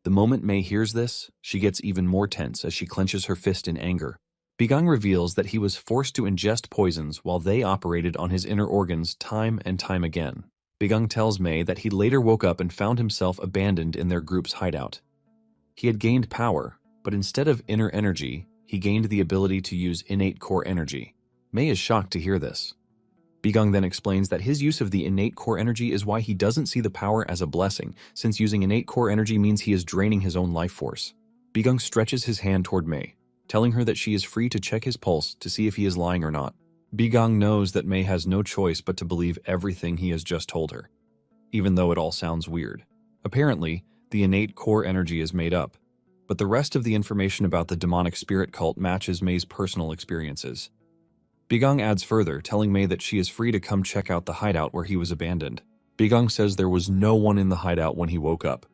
The moment Mei hears this, she gets even more tense as she clenches her fist in anger. Bigang reveals that he was forced to ingest poisons while they operated on his inner organs time and time again. Bigang tells Mei that he later woke up and found himself abandoned in their group's hideout. He had gained power, but instead of inner energy, he gained the ability to use innate core energy. Mei is shocked to hear this. Bigang then explains that his use of the innate core energy is why he doesn't see the power as a blessing, since using innate core energy means he is draining his own life force. Bigang stretches his hand toward Mei, telling her that she is free to check his pulse to see if he is lying or not. Bigang knows that Mei has no choice but to believe everything he has just told her, even though it all sounds weird. Apparently, the innate core energy is made up, but the rest of the information about the demonic spirit cult matches Mei's personal experiences. Bigang adds further, telling Mei that she is free to come check out the hideout where he was abandoned. Bigang says there was no one in the hideout when he woke up,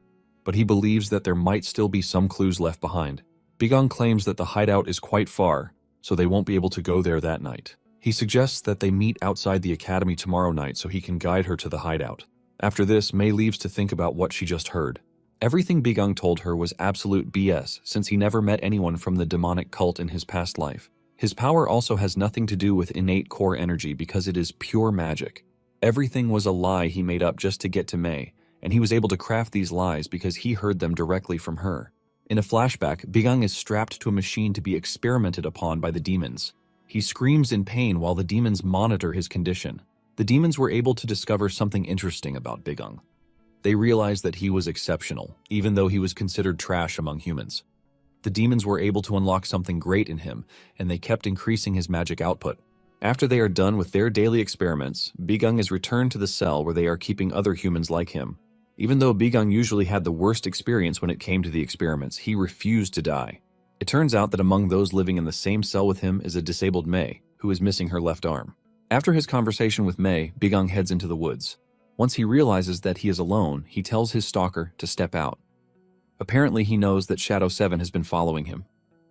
but he believes that there might still be some clues left behind. Bigang claims that the hideout is quite far, so they won't be able to go there that night. He suggests that they meet outside the academy tomorrow night so he can guide her to the hideout. After this, Mei leaves to think about what she just heard. Everything Bigang told her was absolute BS since he never met anyone from the demonic cult in his past life. His power also has nothing to do with innate core energy because it is pure magic. Everything was a lie he made up just to get to Mei, and he was able to craft these lies because he heard them directly from her. In a flashback, Bigang is strapped to a machine to be experimented upon by the demons. He screams in pain while the demons monitor his condition. The demons were able to discover something interesting about Bigang. They realized that he was exceptional, even though he was considered trash among humans. The demons were able to unlock something great in him, and they kept increasing his magic output. After they are done with their daily experiments, Bigang is returned to the cell where they are keeping other humans like him. Even though Bigang usually had the worst experience when it came to the experiments, he refused to die. It turns out that among those living in the same cell with him is a disabled Mei, who is missing her left arm. After his conversation with Mei, Bigang heads into the woods. Once he realizes that he is alone, he tells his stalker to step out. Apparently, he knows that Shadow 7 has been following him.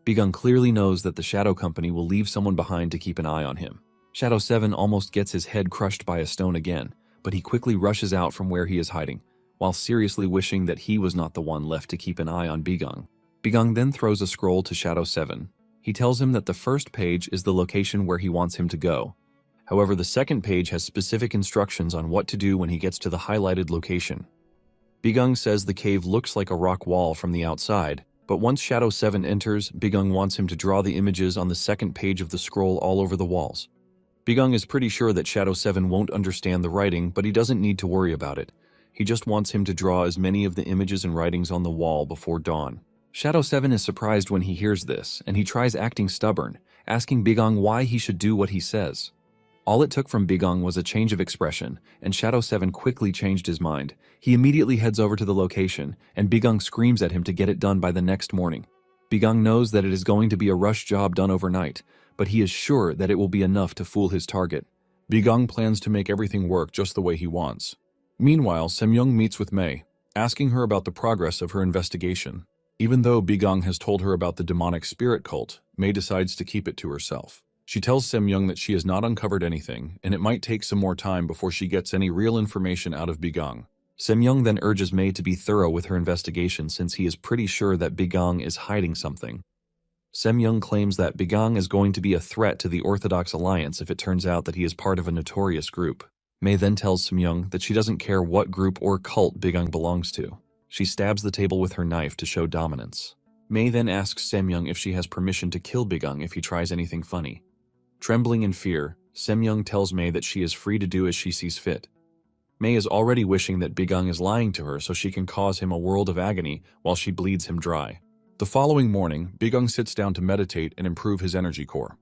Bigang clearly knows that the Shadow Company will leave someone behind to keep an eye on him. Shadow 7 almost gets his head crushed by a stone again, but he quickly rushes out from where he is hiding, while seriously wishing that he was not the one left to keep an eye on Bigang. Bigang then throws a scroll to Shadow 7. He tells him that the first page is the location where he wants him to go. However, the second page has specific instructions on what to do when he gets to the highlighted location. Bigang says the cave looks like a rock wall from the outside, but once Shadow 7 enters, Bigang wants him to draw the images on the second page of the scroll all over the walls. Bigang is pretty sure that Shadow 7 won't understand the writing, but he doesn't need to worry about it. He just wants him to draw as many of the images and writings on the wall before dawn. Shadow 7 is surprised when he hears this, and he tries acting stubborn, asking Bigang why he should do what he says. All it took from Bigang was a change of expression, and Shadow 7 quickly changed his mind. He immediately heads over to the location, and Bigang screams at him to get it done by the next morning. Bigang knows that it is going to be a rush job done overnight, but he is sure that it will be enough to fool his target. Bigang plans to make everything work just the way he wants. Meanwhile, Semyoung meets with Mei, asking her about the progress of her investigation. Even though Bigang has told her about the demonic spirit cult, Mei decides to keep it to herself. She tells Semyoung that she has not uncovered anything, and it might take some more time before she gets any real information out of Bigong. Semyoung then urges Mei to be thorough with her investigation since he is pretty sure that Bigong is hiding something. Semyoung claims that Bigong is going to be a threat to the Orthodox Alliance if it turns out that he is part of a notorious group. Mei then tells Semyoung that she doesn't care what group or cult Bigong belongs to. She stabs the table with her knife to show dominance. Mei then asks Semyoung if she has permission to kill Bigong if he tries anything funny. Trembling in fear, Semyoung tells Mei that she is free to do as she sees fit. Mei is already wishing that Bigong is lying to her so she can cause him a world of agony while she bleeds him dry. The following morning, Bigong sits down to meditate and improve his energy core.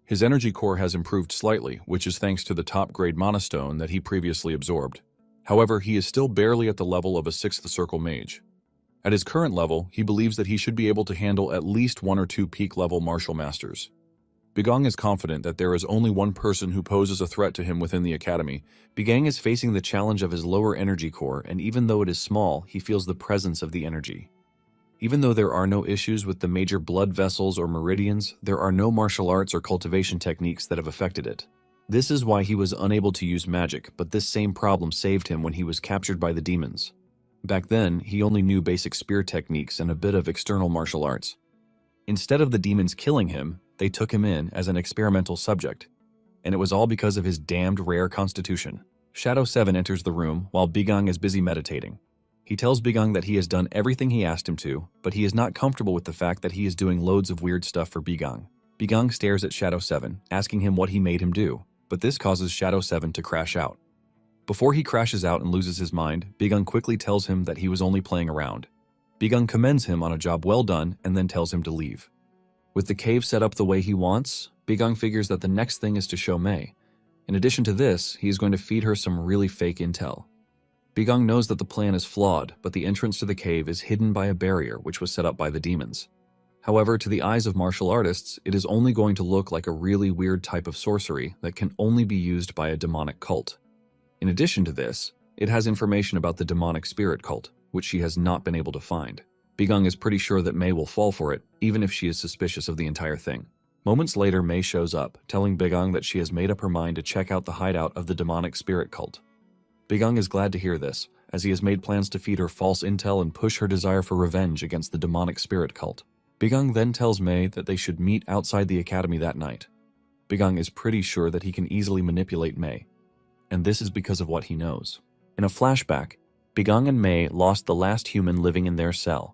His energy core has improved slightly, which is thanks to the top-grade mana stone that he previously absorbed. However, he is still barely at the level of a 6th circle mage. At his current level, he believes that he should be able to handle at least 1 or 2 peak-level martial masters. Bigong is confident that there is only one person who poses a threat to him within the academy. Bigong is facing the challenge of his lower energy core, and even though it is small, he feels the presence of the energy. Even though there are no issues with the major blood vessels or meridians, there are no martial arts or cultivation techniques that have affected it. This is why he was unable to use magic, but this same problem saved him when he was captured by the demons. Back then, he only knew basic spear techniques and a bit of external martial arts. Instead of the demons killing him, they took him in as an experimental subject. And it was all because of his damned rare constitution. Shadow 7 enters the room while Bigong is busy meditating. He tells Bigong that he has done everything he asked him to, but he is not comfortable with the fact that he is doing loads of weird stuff for Bigong. Bigong stares at Shadow 7, asking him what he made him do, but this causes Shadow 7 to crash out. Before he crashes out and loses his mind, Bigong quickly tells him that he was only playing around. Bigong commends him on a job well done and then tells him to leave. With the cave set up the way he wants, Bigong figures that the next thing is to show Mei. In addition to this, he is going to feed her some really fake intel. Bigong knows that the plan is flawed, but the entrance to the cave is hidden by a barrier which was set up by the demons. However, to the eyes of martial artists, it is only going to look like a really weird type of sorcery that can only be used by a demonic cult. In addition to this, it has information about the demonic spirit cult, which she has not been able to find. Bigong is pretty sure that Mei will fall for it, even if she is suspicious of the entire thing. Moments later, Mei shows up, telling Bigong that she has made up her mind to check out the hideout of the demonic spirit cult. Bigong is glad to hear this, as he has made plans to feed her false intel and push her desire for revenge against the demonic spirit cult. Bigong then tells Mei that they should meet outside the academy that night. Bigong is pretty sure that he can easily manipulate Mei, and this is because of what he knows. In a flashback, Bigong and Mei lost the last human living in their cell.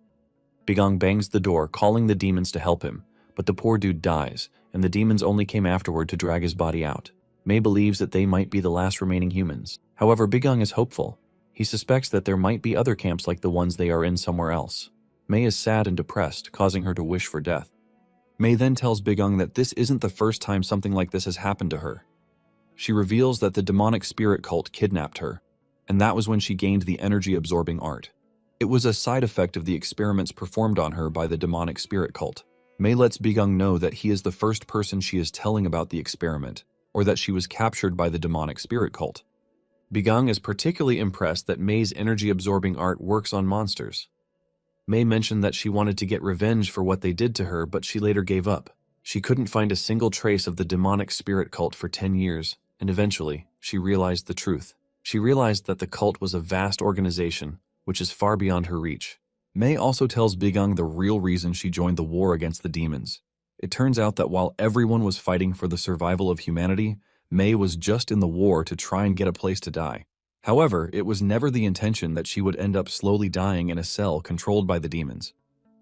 Bigong bangs the door, calling the demons to help him, but the poor dude dies, and the demons only came afterward to drag his body out. Mei believes that they might be the last remaining humans. However, Bigong is hopeful. He suspects that there might be other camps like the ones they are in somewhere else. Mei is sad and depressed, causing her to wish for death. Mei then tells Bigong that this isn't the first time something like this has happened to her. She reveals that the demonic spirit cult kidnapped her, and that was when she gained the energy-absorbing art. It was a side effect of the experiments performed on her by the demonic spirit cult. Mei lets Bigong know that he is the first person she is telling about the experiment, or that she was captured by the demonic spirit cult. Bigong is particularly impressed that Mei's energy-absorbing art works on monsters. Mei mentioned that she wanted to get revenge for what they did to her, but she later gave up. She couldn't find a single trace of the demonic spirit cult for 10 years, and eventually, she realized the truth. She realized that the cult was a vast organization, which is far beyond her reach. Mei also tells Bigong the real reason she joined the war against the demons. It turns out that while everyone was fighting for the survival of humanity, Mei was just in the war to try and get a place to die. However, it was never the intention that she would end up slowly dying in a cell controlled by the demons.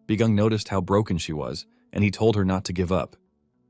Bigong noticed how broken she was, and he told her not to give up.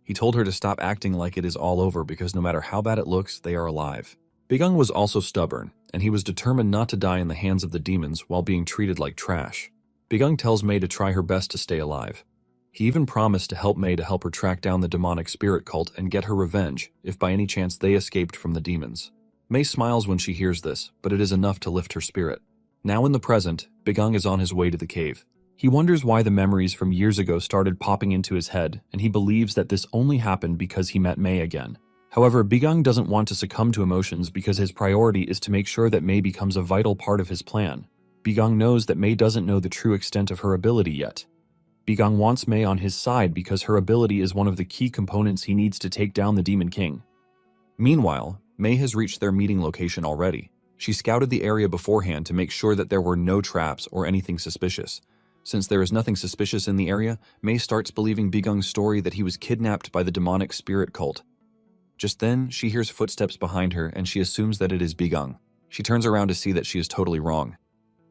He told her to stop acting like it is all over because no matter how bad it looks, they are alive. Bigong was also stubborn, and he was determined not to die in the hands of the demons while being treated like trash. Bigong tells Mei to try her best to stay alive. He even promised to help Mei to help her track down the demonic spirit cult and get her revenge if by any chance they escaped from the demons. Mei smiles when she hears this, but it is enough to lift her spirit. Now in the present, Bigong is on his way to the cave. He wonders why the memories from years ago started popping into his head, and he believes that this only happened because he met Mei again. However, Bigong doesn't want to succumb to emotions because his priority is to make sure that Mei becomes a vital part of his plan. Bigong knows that Mei doesn't know the true extent of her ability yet. Bigang wants Mei on his side because her ability is one of the key components he needs to take down the Demon King. Meanwhile, Mei has reached their meeting location already. She scouted the area beforehand to make sure that there were no traps or anything suspicious. Since there is nothing suspicious in the area, Mei starts believing Bigung's story that he was kidnapped by the demonic spirit cult. Just then, she hears footsteps behind her and she assumes that it is Bigung. She turns around to see that she is totally wrong.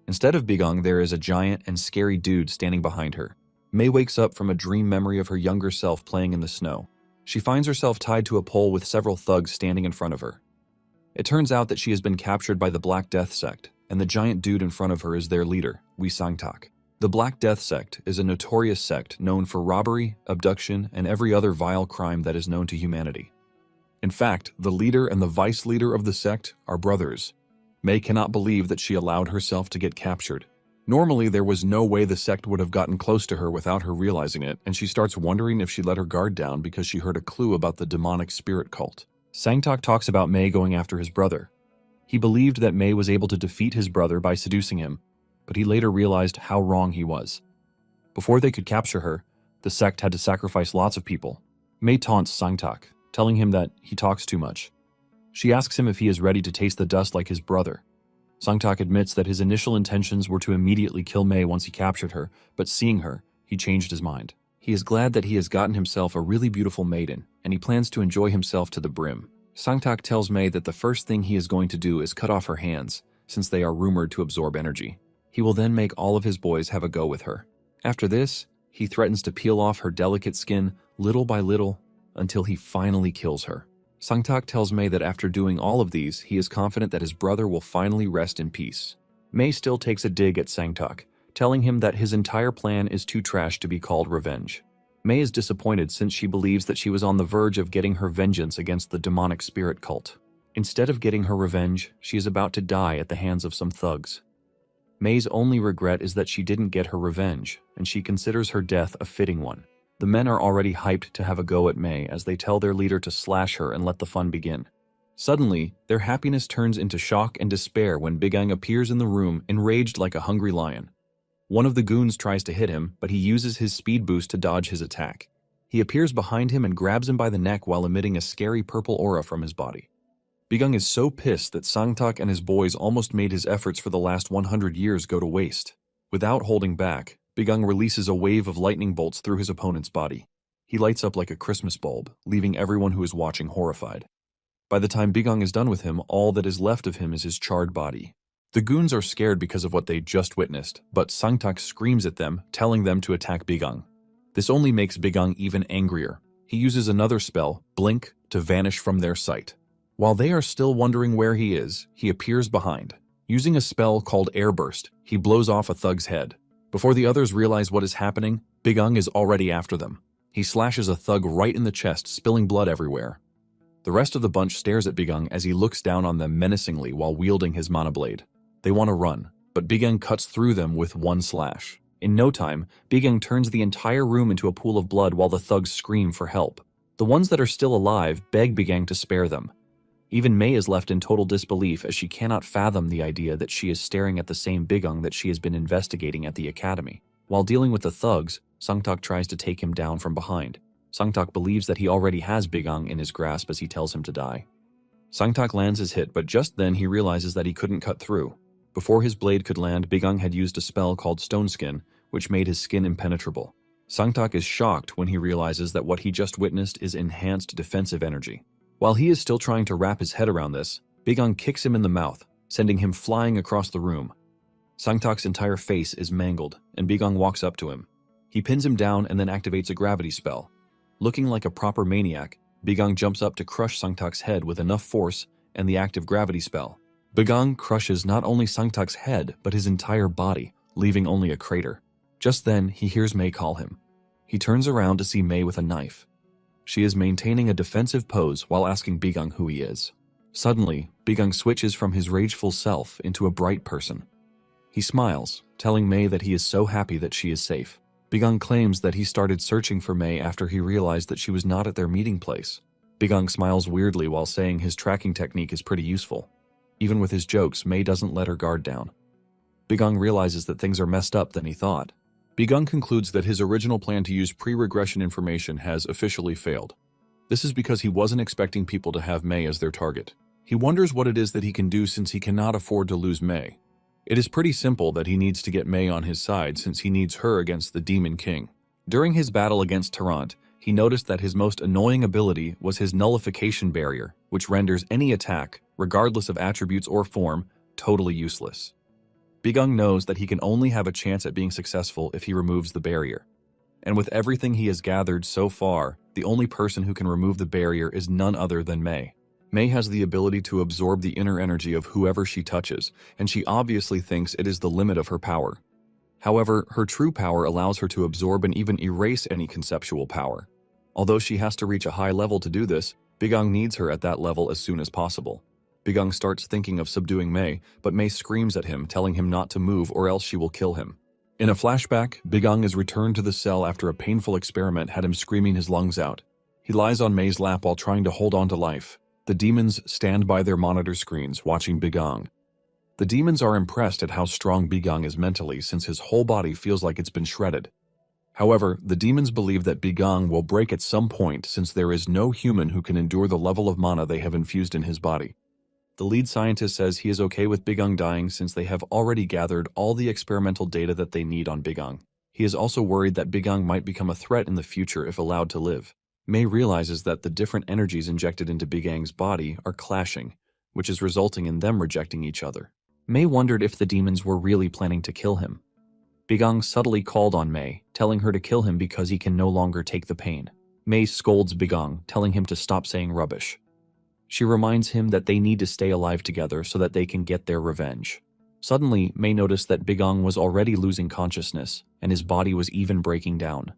Instead of Bigung, there is a giant and scary dude standing behind her. Mei wakes up from a dream memory of her younger self playing in the snow. She finds herself tied to a pole with several thugs standing in front of her. It turns out that she has been captured by the Black Death sect, and the giant dude in front of her is their leader, Wee Sangtak. The Black Death sect is a notorious sect known for robbery, abduction, and every other vile crime that is known to humanity. In fact, the leader and the vice leader of the sect are brothers. Mei cannot believe that she allowed herself to get captured. Normally, there was no way the sect would have gotten close to her without her realizing it, and she starts wondering if she let her guard down because she heard a clue about the demonic spirit cult. Sangtak talks about Mei going after his brother. He believed that Mei was able to defeat his brother by seducing him, but he later realized how wrong he was. Before they could capture her, the sect had to sacrifice lots of people. Mei taunts Sangtak, telling him that he talks too much. She asks him if he is ready to taste the dust like his brother. Sangtak admits that his initial intentions were to immediately kill Mei once he captured her, but seeing her, he changed his mind. He is glad that he has gotten himself a really beautiful maiden, and he plans to enjoy himself to the brim. Sangtak tells Mei that the first thing he is going to do is cut off her hands, since they are rumored to absorb energy. He will then make all of his boys have a go with her. After this, he threatens to peel off her delicate skin little by little until he finally kills her. Sangtak tells Mei that after doing all of these, he is confident that his brother will finally rest in peace. Mei still takes a dig at Sangtak, telling him that his entire plan is too trash to be called revenge. Mei is disappointed since she believes that she was on the verge of getting her vengeance against the demonic spirit cult. Instead of getting her revenge, she is about to die at the hands of some thugs. Mei's only regret is that she didn't get her revenge, and she considers her death a fitting one. The men are already hyped to have a go at Mei as they tell their leader to slash her and let the fun begin. Suddenly, their happiness turns into shock and despair when Bigang appears in the room, enraged like a hungry lion. One of the goons tries to hit him, but he uses his speed boost to dodge his attack. He appears behind him and grabs him by the neck while emitting a scary purple aura from his body. Bigang is so pissed that Sangtak and his boys almost made his efforts for the last 100 years go to waste. Without holding back, Bigang releases a wave of lightning bolts through his opponent's body. He lights up like a Christmas bulb, leaving everyone who is watching horrified. By the time Bigang is done with him, all that is left of him is his charred body. The goons are scared because of what they just witnessed, but Sangtak screams at them, telling them to attack Bigang. This only makes Bigang even angrier. He uses another spell, Blink, to vanish from their sight. While they are still wondering where he is, he appears behind. Using a spell called Airburst, he blows off a thug's head. Before the others realize what is happening, Bigang is already after them. He slashes a thug right in the chest, spilling blood everywhere. The rest of the bunch stares at Bigang as he looks down on them menacingly while wielding his mana blade. They want to run, but Bigang cuts through them with one slash. In no time, Bigang turns the entire room into a pool of blood while the thugs scream for help. The ones that are still alive beg Bigang to spare them. Even Mei is left in total disbelief as she cannot fathom the idea that she is staring at the same Bigang that she has been investigating at the academy. While dealing with the thugs, Sangtak tries to take him down from behind. Sangtak believes that he already has Bigang in his grasp as he tells him to die. Sangtak lands his hit, but just then he realizes that he couldn't cut through. Before his blade could land, Bigang had used a spell called Stone Skin, which made his skin impenetrable. Sangtak is shocked when he realizes that what he just witnessed is enhanced defensive energy. While he is still trying to wrap his head around this, Bigang kicks him in the mouth, sending him flying across the room. Sangtak's entire face is mangled, and Bigang walks up to him. He pins him down and then activates a gravity spell. Looking like a proper maniac, Bigang jumps up to crush Sangtak's head with enough force and the active gravity spell. Bigang crushes not only Sangtak's head, but his entire body, leaving only a crater. Just then, he hears Mei call him. He turns around to see Mei with a knife. She is maintaining a defensive pose while asking Bigang who he is. Suddenly, Bigang switches from his rageful self into a bright person. He smiles, telling Mei that he is so happy that she is safe. Bigang claims that he started searching for Mei after he realized that she was not at their meeting place. Bigang smiles weirdly while saying his tracking technique is pretty useful. Even with his jokes, Mei doesn't let her guard down. Bigang realizes that things are messed up than he thought. Bigung concludes that his original plan to use pre-regression information has officially failed. This is because he wasn't expecting people to have Mei as their target. He wonders what it is that he can do since he cannot afford to lose Mei. It is pretty simple that he needs to get Mei on his side since he needs her against the Demon King. During his battle against Tarrant, he noticed that his most annoying ability was his nullification barrier, which renders any attack, regardless of attributes or form, totally useless. Bigung knows that he can only have a chance at being successful if he removes the barrier. And with everything he has gathered so far, the only person who can remove the barrier is none other than Mei. Mei has the ability to absorb the inner energy of whoever she touches, and she obviously thinks it is the limit of her power. However, her true power allows her to absorb and even erase any conceptual power. Although she has to reach a high level to do this, Bigung needs her at that level as soon as possible. Bigung starts thinking of subduing Mei, but Mei screams at him, telling him not to move or else she will kill him. In a flashback, Bigung is returned to the cell after a painful experiment had him screaming his lungs out. He lies on Mei's lap while trying to hold on to life. The demons stand by their monitor screens, watching Bigung. The demons are impressed at how strong Bigung is mentally since his whole body feels like it's been shredded. However, the demons believe that Bigung will break at some point since there is no human who can endure the level of mana they have infused in his body. The lead scientist says he is okay with Bigung dying since they have already gathered all the experimental data that they need on Bigung. He is also worried that Bigung might become a threat in the future if allowed to live. Mei realizes that the different energies injected into Bigang's body are clashing, which is resulting in them rejecting each other. Mei wondered if the demons were really planning to kill him. Bigung subtly called on Mei, telling her to kill him because he can no longer take the pain. Mei scolds Bigung, telling him to stop saying rubbish. She reminds him that they need to stay alive together so that they can get their revenge. Suddenly, Mei noticed that Bigung was already losing consciousness, and his body was even breaking down.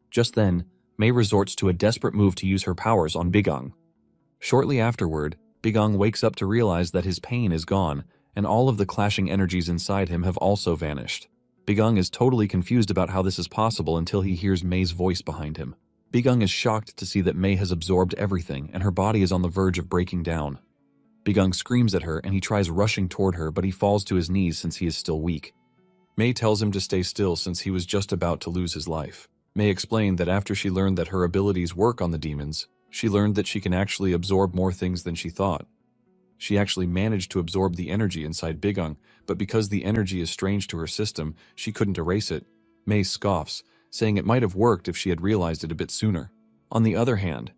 Just then, Mei resorts to a desperate move to use her powers on Bigung. Shortly afterward, Bigung wakes up to realize that his pain is gone, and all of the clashing energies inside him have also vanished. Bigung is totally confused about how this is possible until he hears Mei's voice behind him. Bigung is shocked to see that Mei has absorbed everything and her body is on the verge of breaking down. Bigung screams at her and he tries rushing toward her, but he falls to his knees since he is still weak. Mei tells him to stay still since he was just about to lose his life. Mei explained that after she learned that her abilities work on the demons, she learned that she can actually absorb more things than she thought. She actually managed to absorb the energy inside Bigung, but because the energy is strange to her system, she couldn't erase it. Mei scoffs, saying it might have worked if she had realized it a bit sooner. On the other hand,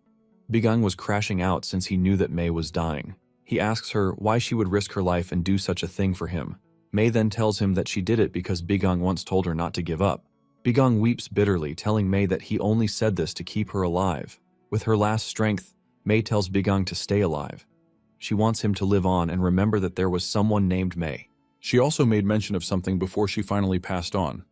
Bigung was crashing out since he knew that Mei was dying. He asks her why she would risk her life and do such a thing for him. Mei then tells him that she did it because Bigung once told her not to give up. Bigung weeps bitterly, telling Mei that he only said this to keep her alive. With her last strength, Mei tells Bigung to stay alive. She wants him to live on and remember that there was someone named Mei. She also made mention of something before she finally passed on.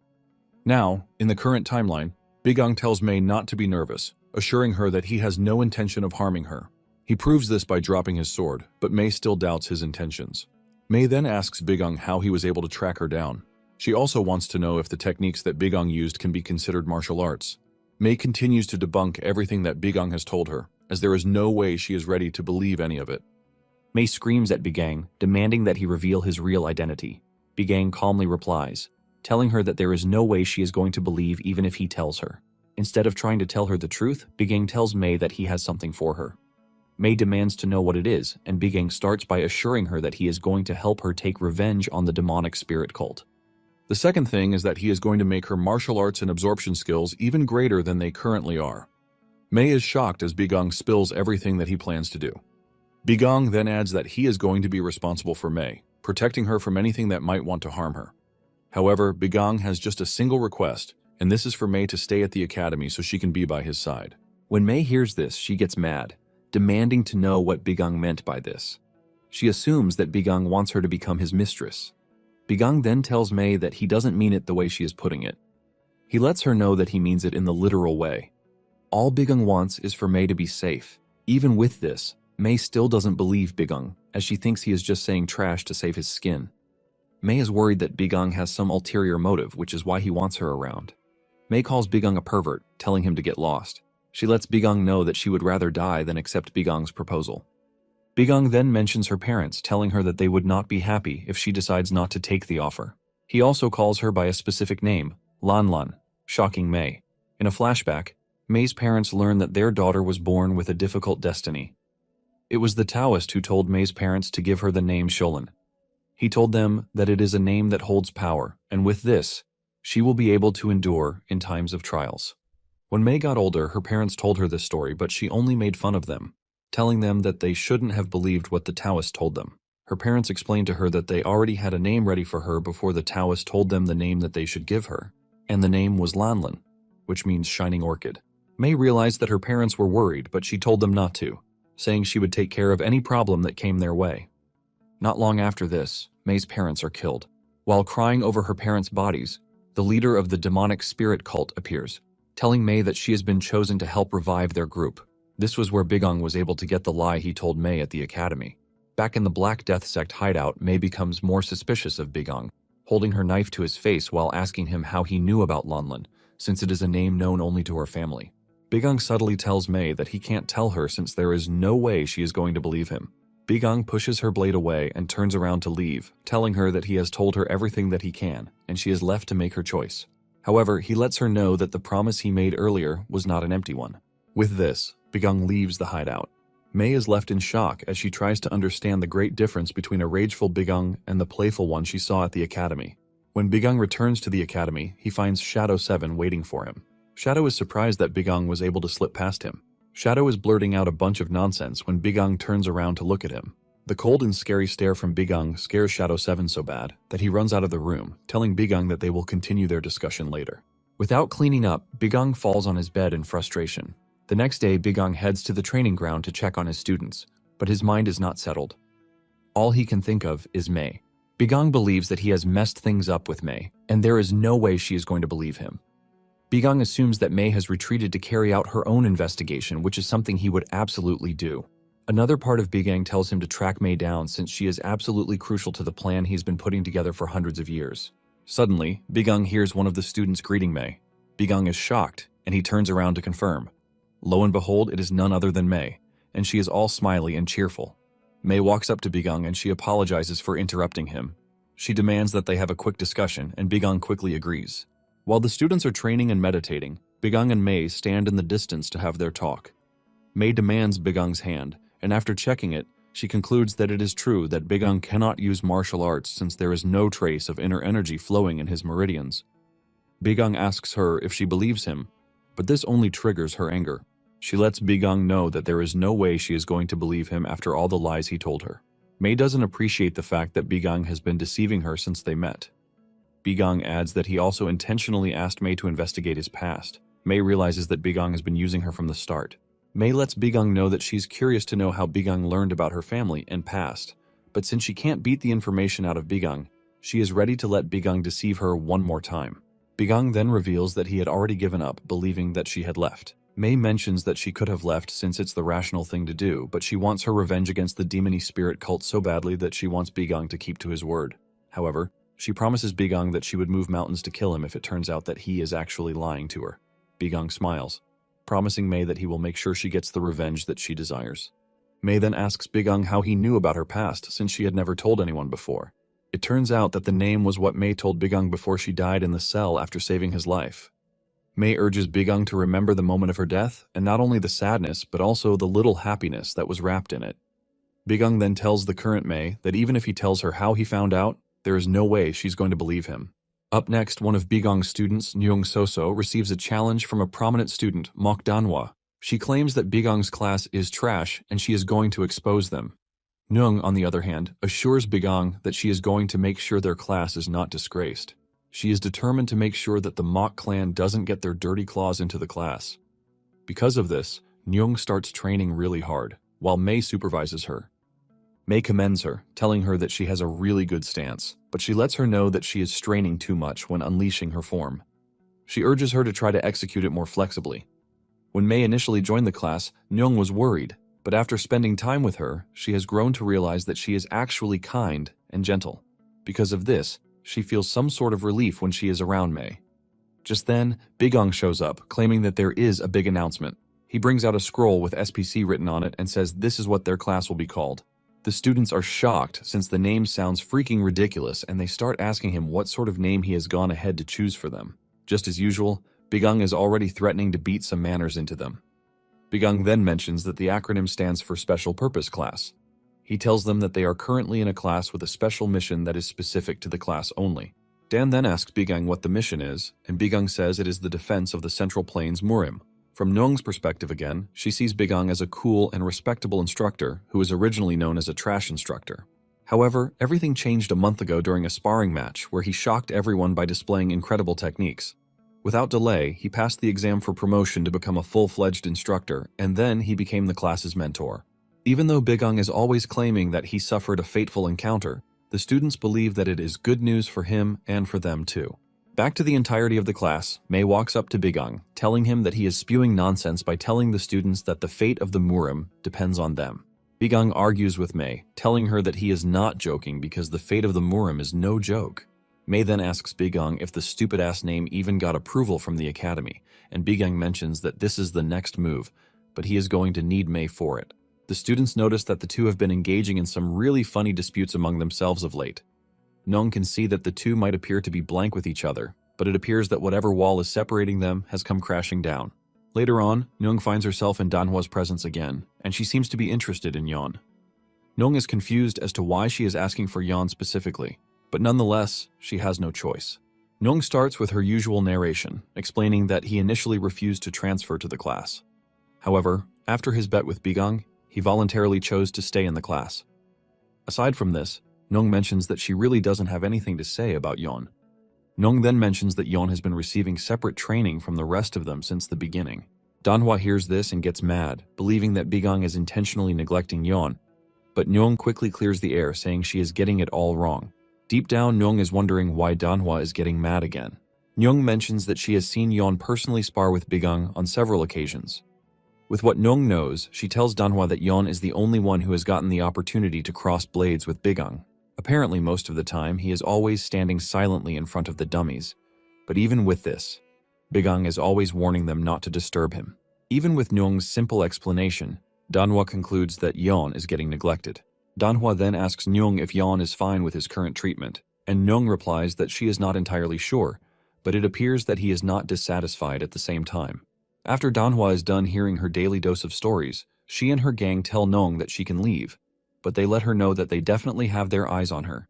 Now, in the current timeline, Bigung tells Mei not to be nervous, assuring her that he has no intention of harming her. He proves this by dropping his sword, but Mei still doubts his intentions. Mei then asks Bigung how he was able to track her down. She also wants to know if the techniques that Bigung used can be considered martial arts. Mei continues to debunk everything that Bigung has told her, as there is no way she is ready to believe any of it. Mei screams at Bigung, demanding that he reveal his real identity. Bigung calmly replies, telling her that there is no way she is going to believe even if he tells her. Instead of trying to tell her the truth, Bigung tells Mei that he has something for her. Mei demands to know what it is, and Bigung starts by assuring her that he is going to help her take revenge on the demonic spirit cult. The second thing is that he is going to make her martial arts and absorption skills even greater than they currently are. Mei is shocked as Bigung spills everything that he plans to do. Bigung then adds that he is going to be responsible for Mei, protecting her from anything that might want to harm her. However, Bigung has just a single request, and this is for Mei to stay at the academy so she can be by his side. When Mei hears this, she gets mad, demanding to know what Bigung meant by this. She assumes that Bigung wants her to become his mistress. Bigung then tells Mei that he doesn't mean it the way she is putting it. He lets her know that he means it in the literal way. All Bigung wants is for Mei to be safe. Even with this, Mei still doesn't believe Bigung, as she thinks he is just saying trash to save his skin. Mei is worried that Bigung has some ulterior motive, which is why he wants her around. Mei calls Bigung a pervert, telling him to get lost. She lets Bigung know that she would rather die than accept Bigung's proposal. Bigung then mentions her parents, telling her that they would not be happy if she decides not to take the offer. He also calls her by a specific name, Lan Lan, shocking May. In a flashback, May's parents learn that their daughter was born with a difficult destiny. It was the Taoist who told May's parents to give her the name Sholin. He told them that it is a name that holds power, and with this, she will be able to endure in times of trials. When May got older, her parents told her this story, but she only made fun of them, telling them that they shouldn't have believed what the Taoist told them. Her parents explained to her that they already had a name ready for her before the Taoist told them the name that they should give her, and the name was Lanlan, which means shining orchid. May realized that her parents were worried, but she told them not to, saying she would take care of any problem that came their way. Not long after this, May's parents are killed. While crying over her parents' bodies, the leader of the demonic spirit cult appears, telling May that she has been chosen to help revive their group. This was where Bigong was able to get the lie he told May at the academy. Back in the Black Death sect hideout, May becomes more suspicious of Bigong, holding her knife to his face while asking him how he knew about Lanlan, since it is a name known only to her family. Bigong subtly tells May that he can't tell her since there is no way she is going to believe him. Bigong pushes her blade away and turns around to leave, telling her that he has told her everything that he can, and she is left to make her choice. However, he lets her know that the promise he made earlier was not an empty one. With this, Bigong leaves the hideout. May is left in shock as she tries to understand the great difference between a rageful Bigong and the playful one she saw at the academy. When Bigong returns to the academy, he finds Shadow 7 waiting for him. Shadow is surprised that Bigong was able to slip past him. Shadow is blurting out a bunch of nonsense when Bigong turns around to look at him. The cold and scary stare from Bigong scares Shadow 7 so bad that he runs out of the room, telling Bigong that they will continue their discussion later. Without cleaning up, Bigong falls on his bed in frustration. The next day, Bigong heads to the training ground to check on his students, but his mind is not settled. All he can think of is May. Bigong believes that he has messed things up with May, and there is no way she is going to believe him. Bigong assumes that May has retreated to carry out her own investigation, which is something he would absolutely do. Another part of Bigong tells him to track May down since she is absolutely crucial to the plan he's been putting together for hundreds of years. Suddenly, Bigong hears one of the students greeting May. Bigong is shocked, and he turns around to confirm. Lo and behold, it is none other than May, and she is all smiley and cheerful. May walks up to Bigong and she apologizes for interrupting him. She demands that they have a quick discussion, and Bigong quickly agrees. While the students are training and meditating, Bigong and May stand in the distance to have their talk. May demands Bigong's hand, and after checking it, she concludes that it is true that Bigong cannot use martial arts since there is no trace of inner energy flowing in his meridians. Bigong asks her if she believes him, but this only triggers her anger. She lets Bigong know that there is no way she is going to believe him after all the lies he told her. May doesn't appreciate the fact that Bigong has been deceiving her since they met. Bigong adds that he also intentionally asked May to investigate his past. May realizes that Bigong has been using her from the start. May lets Bigong know that she's curious to know how Bigong learned about her family and past, but since she can't beat the information out of Bigong, she is ready to let Bigong deceive her one more time. Bigong then reveals that he had already given up, believing that she had left. May mentions that she could have left since it's the rational thing to do, but she wants her revenge against the demony spirit cult so badly that she wants Bigong to keep to his word. However, she promises Bigong that she would move mountains to kill him if it turns out that he is actually lying to her. Bigong smiles, promising May that he will make sure she gets the revenge that she desires. May then asks Bigong how he knew about her past since she had never told anyone before. It turns out that the name was what May told Bigong before she died in the cell after saving his life. May urges Bigong to remember the moment of her death, and not only the sadness, but also the little happiness that was wrapped in it. Bigong then tells the current May that even if he tells her how he found out, there is no way she's going to believe him. Up next, one of Bigong's students, Nyung Soso, receives a challenge from a prominent student, Mok Danhwa. She claims that Bigong's class is trash and she is going to expose them. Nyung, on the other hand, assures Bigong that she is going to make sure their class is not disgraced. She is determined to make sure that the Mok clan doesn't get their dirty claws into the class. Because of this, Nyung starts training really hard, while May supervises her. May commends her, telling her that she has a really good stance, but she lets her know that she is straining too much when unleashing her form. She urges her to try to execute it more flexibly. When May initially joined the class, Nyung was worried, but after spending time with her, she has grown to realize that she is actually kind and gentle. Because of this, she feels some sort of relief when she is around May. Just then, Bigong shows up, claiming that there is a big announcement. He brings out a scroll with SPC written on it and says this is what their class will be called. The students are shocked since the name sounds freaking ridiculous, and they start asking him what sort of name he has gone ahead to choose for them. Just as usual, Bigung is already threatening to beat some manners into them. Bigung then mentions that the acronym stands for Special Purpose Class. He tells them that they are currently in a class with a special mission that is specific to the class only. Dan then asks Bigung what the mission is, and Bigung says it is the defense of the Central Plains Murim. From Nung's perspective again, she sees Bigung as a cool and respectable instructor who was originally known as a trash instructor. However, everything changed a month ago during a sparring match where he shocked everyone by displaying incredible techniques. Without delay, he passed the exam for promotion to become a full-fledged instructor, and then he became the class's mentor. Even though Bigung is always claiming that he suffered a fateful encounter, the students believe that it is good news for him and for them too. Back to the entirety of the class, Mei walks up to Bigung, telling him that he is spewing nonsense by telling the students that the fate of the Murim depends on them. Bigung argues with Mei, telling her that he is not joking because the fate of the Murim is no joke. Mei then asks Bigung if the stupid-ass name even got approval from the academy, and Bigung mentions that this is the next move, but he is going to need Mei for it. The students notice that the two have been engaging in some really funny disputes among themselves of late. Nung can see that the two might appear to be blank with each other, but it appears that whatever wall is separating them has come crashing down. Later on, Nung finds herself in Danhwa's presence again, and she seems to be interested in Yeon. Nung is confused as to why she is asking for Yeon specifically, but nonetheless, she has no choice. Nung starts with her usual narration, explaining that he initially refused to transfer to the class. However, after his bet with Bigung, he voluntarily chose to stay in the class. Aside from this, Nung mentions that she really doesn't have anything to say about Yeon. Nung then mentions that Yeon has been receiving separate training from the rest of them since the beginning. Danhwa hears this and gets mad, believing that Bigung is intentionally neglecting Yeon, but Nung quickly clears the air, saying she is getting it all wrong. Deep down, Nung is wondering why Danhwa is getting mad again. Nung mentions that she has seen Yeon personally spar with Bigung on several occasions. With what Nung knows, she tells Danhwa that Yeon is the only one who has gotten the opportunity to cross blades with Bigung. Apparently, most of the time, he is always standing silently in front of the dummies. But even with this, Bigung is always warning them not to disturb him. Even with Nung's simple explanation, Danhwa concludes that Yeon is getting neglected. Danhwa then asks Nung if Yeon is fine with his current treatment, and Nung replies that she is not entirely sure, but it appears that he is not dissatisfied at the same time. After Danhwa is done hearing her daily dose of stories, she and her gang tell Nung that she can leave, but they let her know that they definitely have their eyes on her.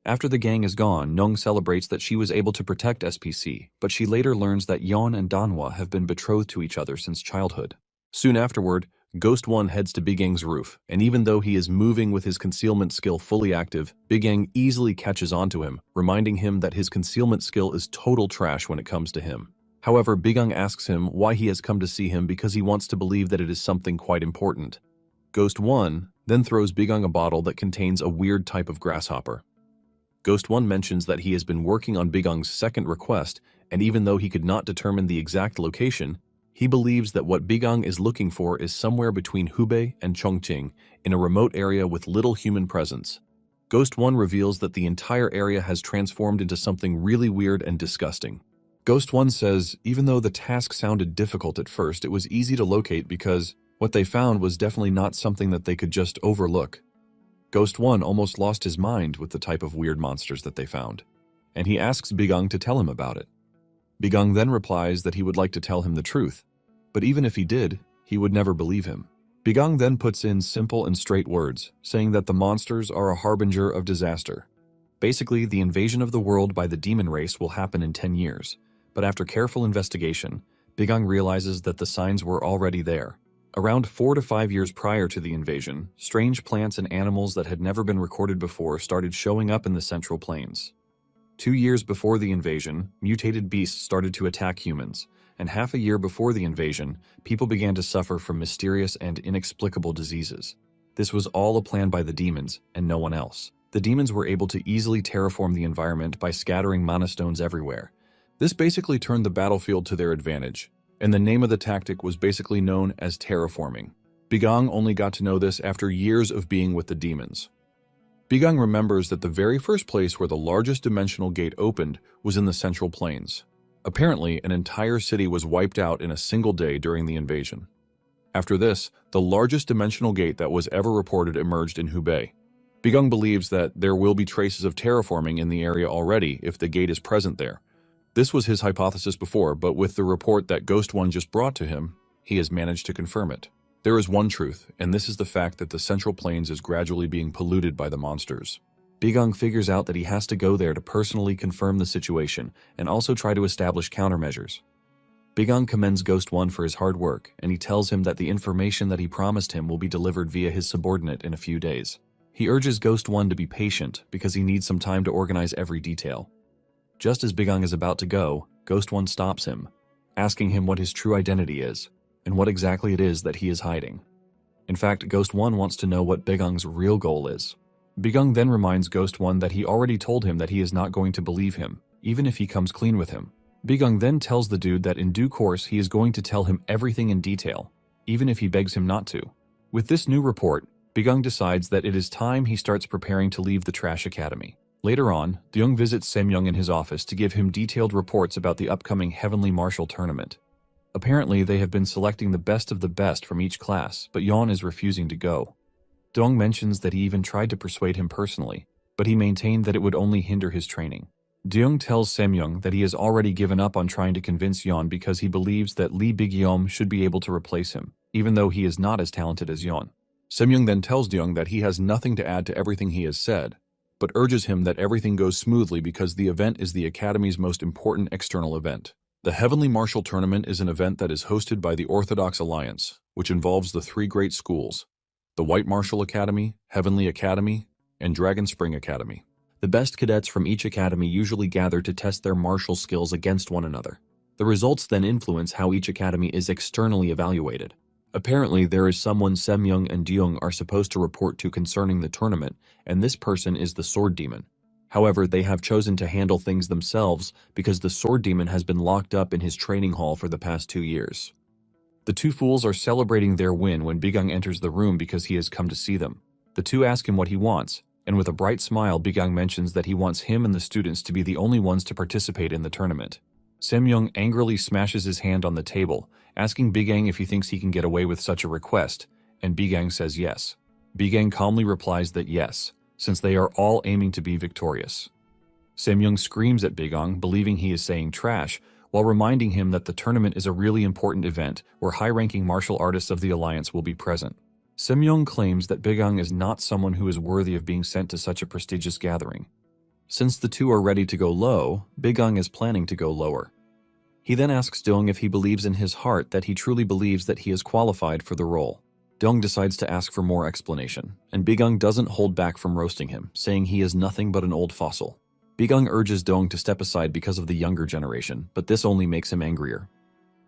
After the gang is gone, Nung celebrates that she was able to protect SPC, but she later learns that Yeon and Danhwa have been betrothed to each other since childhood. Soon afterward, Ghost 1 heads to Big Ang's roof, and even though he is moving with his concealment skill fully active, Big Ang easily catches onto him, reminding him that his concealment skill is total trash when it comes to him. However, Bigung asks him why he has come to see him because he wants to believe that it is something quite important. Ghost 1 then throws Bigung a bottle that contains a weird type of grasshopper. Ghost 1 mentions that he has been working on Bigung's second request, and even though he could not determine the exact location, he believes that what Bigung is looking for is somewhere between Hubei and Chongqing, in a remote area with little human presence. Ghost 1 reveals that the entire area has transformed into something really weird and disgusting. Ghost 1 says, even though the task sounded difficult at first, it was easy to locate because what they found was definitely not something that they could just overlook. Ghost 1 almost lost his mind with the type of weird monsters that they found, and he asks Bigung to tell him about it. Bigung then replies that he would like to tell him the truth, but even if he did, he would never believe him. Bigung then puts in simple and straight words, saying that the monsters are a harbinger of disaster. Basically, the invasion of the world by the demon race will happen in 10 years. But after careful investigation, Bigung realizes that the signs were already there. Around 4 to 5 years prior to the invasion, strange plants and animals that had never been recorded before started showing up in the Central Plains. 2 years before the invasion, mutated beasts started to attack humans, and half a year before the invasion, people began to suffer from mysterious and inexplicable diseases. This was all a plan by the demons, and no one else. The demons were able to easily terraform the environment by scattering mana stones everywhere. This basically turned the battlefield to their advantage, and the name of the tactic was basically known as terraforming. Bigung only got to know this after years of being with the demons. Bigung remembers that the very first place where the largest dimensional gate opened was in the Central Plains. Apparently, an entire city was wiped out in a single day during the invasion. After this, the largest dimensional gate that was ever reported emerged in Hubei. Bigung believes that there will be traces of terraforming in the area already if the gate is present there. This was his hypothesis before, but with the report that Ghost One just brought to him, he has managed to confirm it. There is one truth, and this is the fact that the Central Plains is gradually being polluted by the monsters. Bigong figures out that he has to go there to personally confirm the situation and also try to establish countermeasures. Bigong commends Ghost One for his hard work, and he tells him that the information that he promised him will be delivered via his subordinate in a few days. He urges Ghost One to be patient because he needs some time to organize every detail. Just as Bigong is about to go, Ghost One stops him, asking him what his true identity is, and what exactly it is that he is hiding. In fact, Ghost One wants to know what Bigong's real goal is. Bigong then reminds Ghost One that he already told him that he is not going to believe him, even if he comes clean with him. Bigong then tells the dude that in due course he is going to tell him everything in detail, even if he begs him not to. With this new report, Bigong decides that it is time he starts preparing to leave the Trash Academy. Later on, Deung visits Semyoung in his office to give him detailed reports about the upcoming Heavenly Martial Tournament. Apparently, they have been selecting the best of the best from each class, but Yeon is refusing to go. Deung mentions that he even tried to persuade him personally, but he maintained that it would only hinder his training. Deung tells Semyoung that he has already given up on trying to convince Yeon because he believes that Lee Big-yeom should be able to replace him, even though he is not as talented as Yeon. Semyoung then tells Deung that he has nothing to add to everything he has said, but urges him that everything goes smoothly because the event is the Academy's most important external event. The Heavenly Martial Tournament is an event that is hosted by the Orthodox Alliance, which involves the three great schools, the White Martial Academy, Heavenly Academy, and Dragon Spring Academy. The best cadets from each academy usually gather to test their martial skills against one another. The results then influence how each academy is externally evaluated. Apparently, there is someone Semyoung and Deung are supposed to report to concerning the tournament, and this person is the Sword Demon. However, they have chosen to handle things themselves because the Sword Demon has been locked up in his training hall for the past 2 years. The two fools are celebrating their win when Bigong enters the room because he has come to see them. The two ask him what he wants, and with a bright smile, Bigong mentions that he wants him and the students to be the only ones to participate in the tournament. Semyoung angrily smashes his hand on the table, asking Bigong if he thinks he can get away with such a request, and Bigong says yes. Bigong calmly replies that yes, since they are all aiming to be victorious. Semyoung screams at Bigong, believing he is saying trash, while reminding him that the tournament is a really important event where high-ranking martial artists of the Alliance will be present. Semyoung claims that Bigong is not someone who is worthy of being sent to such a prestigious gathering. Since the two are ready to go low, Bigong is planning to go lower. He then asks Deung if he believes in his heart that he truly believes that he is qualified for the role. Deung decides to ask for more explanation, and Bigong doesn't hold back from roasting him, saying he is nothing but an old fossil. Bigong urges Deung to step aside because of the younger generation, but this only makes him angrier.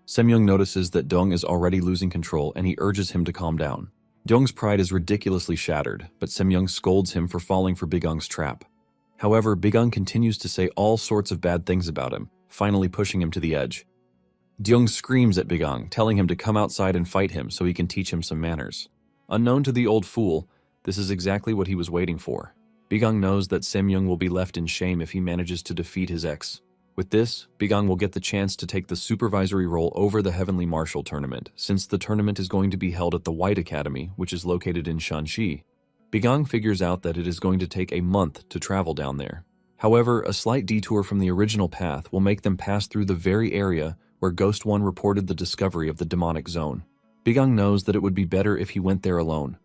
Semyoung notices that Deung is already losing control and he urges him to calm down. Deung's pride is ridiculously shattered, but Semyoung scolds him for falling for Bigong's trap. However, Bigong continues to say all sorts of bad things about him, finally pushing him to the edge. Deung screams at Bigong, telling him to come outside and fight him so he can teach him some manners. Unknown to the old fool, this is exactly what he was waiting for. Bigong knows that Semyoung will be left in shame if he manages to defeat his ex. With this, Bigong will get the chance to take the supervisory role over the Heavenly Martial Tournament, since the tournament is going to be held at the White Academy, which is located in Shanxi. Bigong figures out that it is going to take a month to travel down there. However, a slight detour from the original path will make them pass through the very area where Ghost One reported the discovery of the demonic zone. Bigong knows that it would be better if he went there alone,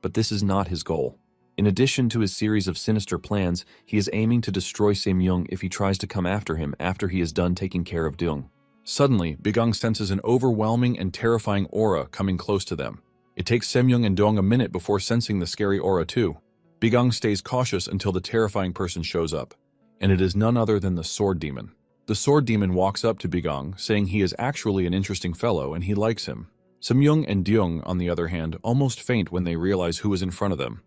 but this is not his goal. In addition to his series of sinister plans, he is aiming to destroy Semyoung if he tries to come after him after he is done taking care of Deung. Suddenly, Bigong senses an overwhelming and terrifying aura coming close to them. It takes Semyoung and Deung a minute before sensing the scary aura too. Bigong stays cautious until the terrifying person shows up, and it is none other than the Sword Demon. The Sword Demon walks up to Bigong, saying he is actually an interesting fellow and he likes him. Semyoung and Deung, on the other hand, almost faint when they realize who is in front of them.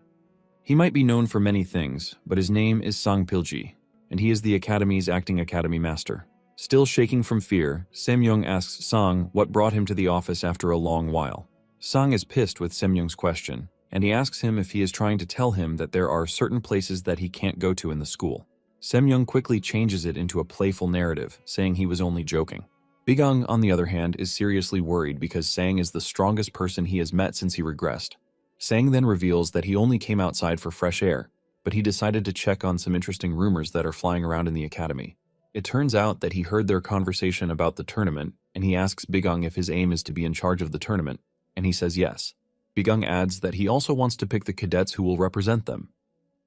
He might be known for many things, but his name is Sang Pilji, and he is the Academy's acting academy master. Still shaking from fear, Semyoung asks Sang what brought him to the office after a long while. Sang is pissed with Semyoung's question, and he asks him if he is trying to tell him that there are certain places that he can't go to in the school. Semyoung quickly changes it into a playful narrative, saying he was only joking. Bigong, on the other hand, is seriously worried because Sang is the strongest person he has met since he regressed. Sang then reveals that he only came outside for fresh air, but he decided to check on some interesting rumors that are flying around in the academy. It turns out that he heard their conversation about the tournament, and he asks Bigung if his aim is to be in charge of the tournament, and he says yes. Bigung adds that he also wants to pick the cadets who will represent them.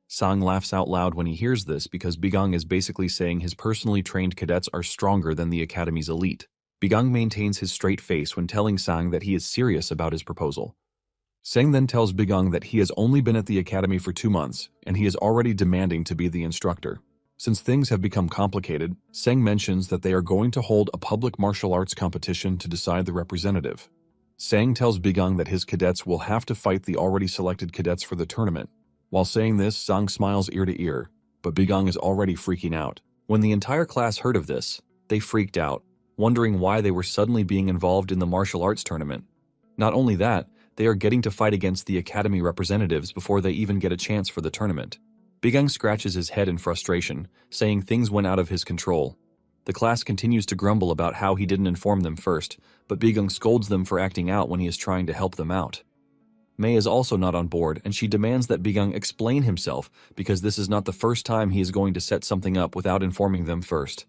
Sang laughs out loud when he hears this because Bigung is basically saying his personally trained cadets are stronger than the academy's elite. Bigung maintains his straight face when telling Sang that he is serious about his proposal. Sang then tells Bigung that he has only been at the academy for 2 months, and he is already demanding to be the instructor. Since things have become complicated, Sang mentions that they are going to hold a public martial arts competition to decide the representative. Sang tells Bigung that his cadets will have to fight the already selected cadets for the tournament. While saying this, Sang smiles ear to ear, but Bigung is already freaking out. When the entire class heard of this, they freaked out, wondering why they were suddenly being involved in the martial arts tournament. Not only that, they are getting to fight against the academy representatives before they even get a chance for the tournament. Bigung scratches his head in frustration, saying things went out of his control. The class continues to grumble about how he didn't inform them first, but Bigung scolds them for acting out when he is trying to help them out. Mei is also not on board, and she demands that Bigung explain himself because this is not the first time he is going to set something up without informing them first.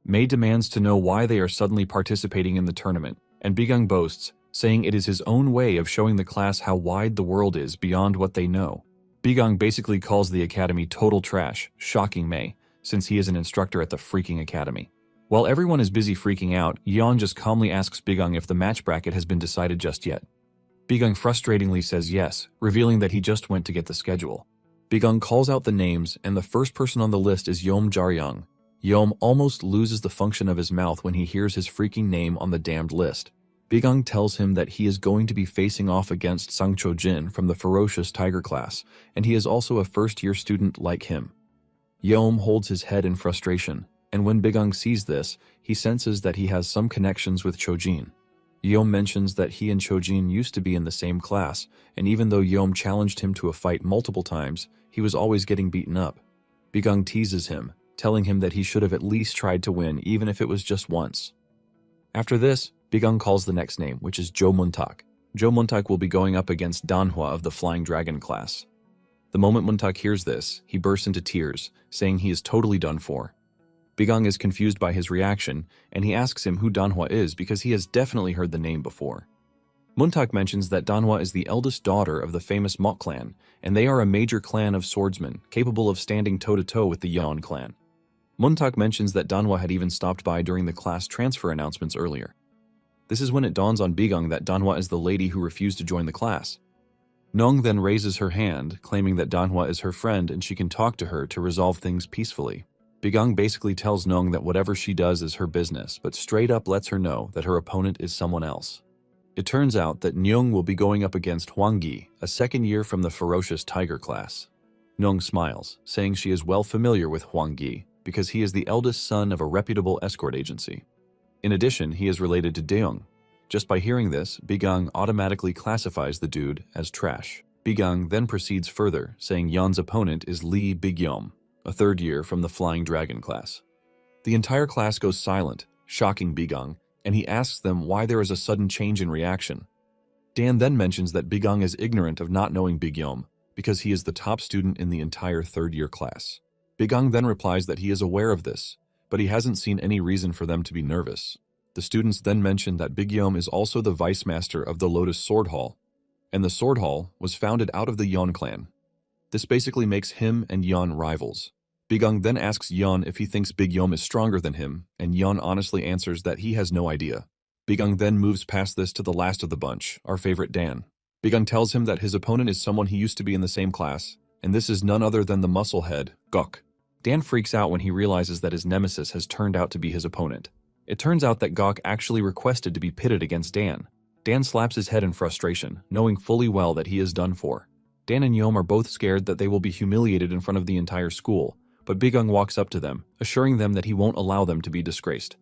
Mei demands to know why they are suddenly participating in the tournament, and Bigung boasts, saying it is his own way of showing the class how wide the world is beyond what they know. Bigung basically calls the academy total trash, shocking Mei, since he is an instructor at the freaking academy. While everyone is busy freaking out, Yeon just calmly asks Bigung if the match bracket has been decided just yet. Bigung frustratingly says yes, revealing that he just went to get the schedule. Bigung calls out the names, and the first person on the list is Yeom Jaryung. Yeom almost loses the function of his mouth when he hears his freaking name on the damned list. Bigung tells him that he is going to be facing off against Sang Cho-jin from the Ferocious Tiger class, and he is also a first-year student like him. Yeom holds his head in frustration, and when Bigung sees this, he senses that he has some connections with Cho-jin. Yeom mentions that he and Cho-jin used to be in the same class, and even though Yeom challenged him to a fight multiple times, he was always getting beaten up. Bigung teases him, telling him that he should have at least tried to win even if it was just once. After this, Bigung calls the next name, which is Jo Muntak. Jo Muntak will be going up against Danhwa of the Flying Dragon class. The moment Muntak hears this, he bursts into tears, saying he is totally done for. Bigung is confused by his reaction, and he asks him who Danhwa is because he has definitely heard the name before. Muntak mentions that Danhwa is the eldest daughter of the famous Mok clan, and they are a major clan of swordsmen capable of standing toe-to-toe with the Yeon clan. Muntak mentions that Danhwa had even stopped by during the class transfer announcements earlier. This is when it dawns on Bigung that Danhwa is the lady who refused to join the class. Nong then raises her hand, claiming that Danhwa is her friend and she can talk to her to resolve things peacefully. Bigung basically tells Nong that whatever she does is her business, but straight up lets her know that her opponent is someone else. It turns out that Nyung will be going up against Hwang Gi, a second year from the Ferocious Tiger class. Nong smiles, saying she is well familiar with Hwang Gi because he is the eldest son of a reputable escort agency. In addition, he is related to Deung. Just by hearing this, Bigung automatically classifies the dude as trash. Bigung then proceeds further, saying Yeon's opponent is Lee Bigyom, a third year from the Flying Dragon class. The entire class goes silent, shocking Bigung, and he asks them why there is a sudden change in reaction. Dan then mentions that Bigung is ignorant of not knowing Bigyom because he is the top student in the entire third-year class. Bigung then replies that he is aware of this, but he hasn't seen any reason for them to be nervous. The students then mention that Bigyom is also the vice master of the Lotus Sword Hall, and the Sword Hall was founded out of the Yeon clan. This basically makes him and Yeon rivals. Bigung then asks Yeon if he thinks Bigyom is stronger than him, and Yeon honestly answers that he has no idea. Bigung then moves past this to the last of the bunch, our favorite Dan. Bigung tells him that his opponent is someone he used to be in the same class, and this is none other than the musclehead, Gok. Dan freaks out when he realizes that his nemesis has turned out to be his opponent. It turns out that Gok actually requested to be pitted against Dan. Dan slaps his head in frustration, knowing fully well that he is done for. Dan and Yeom are both scared that they will be humiliated in front of the entire school, but Bigung walks up to them, assuring them that he won't allow them to be disgraced.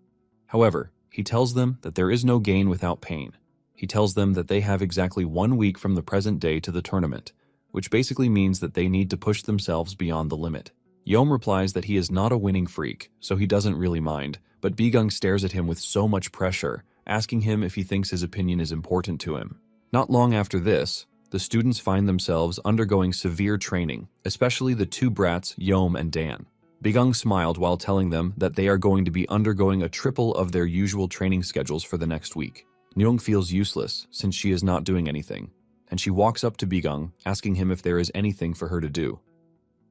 However, he tells them that there is no gain without pain. He tells them that they have exactly 1 week from the present day to the tournament, which basically means that they need to push themselves beyond the limit. Yeom replies that he is not a winning freak, so he doesn't really mind, but Bigung stares at him with so much pressure, asking him if he thinks his opinion is important to him. Not long after this, the students find themselves undergoing severe training, especially the two brats, Yeom and Dan. Bigang smiled while telling them that they are going to be undergoing a triple of their usual training schedules for the next week. Nyong feels useless since she is not doing anything, and she walks up to Bigang, asking him if there is anything for her to do.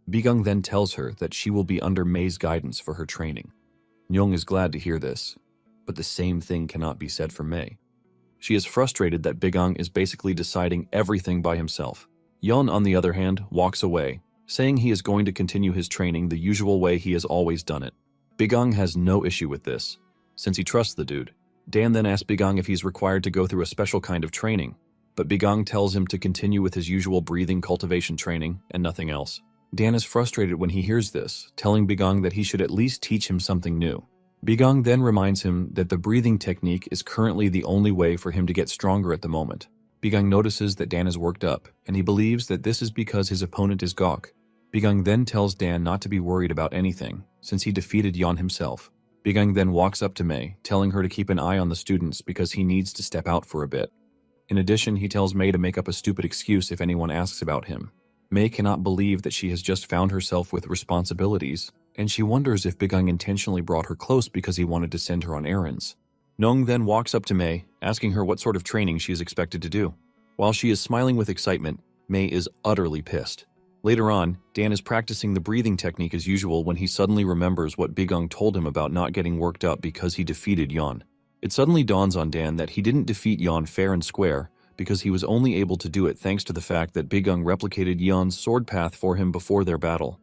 Bigang then tells her that she will be under May's guidance for her training. Nyong is glad to hear this, but the same thing cannot be said for May. She is frustrated that Bigang is basically deciding everything by himself. Yeon, on the other hand, walks away, saying he is going to continue his training the usual way he has always done it. Bigang has no issue with this, since he trusts the dude. Dan then asks Bigang if he's required to go through a special kind of training, but Bigang tells him to continue with his usual breathing cultivation training and nothing else. Dan is frustrated when he hears this, telling Bigang that he should at least teach him something new. Bigang then reminds him that the breathing technique is currently the only way for him to get stronger at the moment. Bigang notices that Dan is worked up, and he believes that this is because his opponent is Gok. Bigang then tells Dan not to be worried about anything, since he defeated Yeon himself. Bigang then walks up to May, telling her to keep an eye on the students because he needs to step out for a bit. In addition, he tells May to make up a stupid excuse if anyone asks about him. May cannot believe that she has just found herself with responsibilities, and she wonders if Bigang intentionally brought her close because he wanted to send her on errands. Nong then walks up to May, asking her what sort of training she is expected to do. While she is smiling with excitement, May is utterly pissed. Later on, Dan is practicing the breathing technique as usual when he suddenly remembers what Bigang told him about not getting worked up because he defeated Yeon. It suddenly dawns on Dan that he didn't defeat Yeon fair and square, because he was only able to do it thanks to the fact that Bigang replicated Yeon's sword path for him before their battle.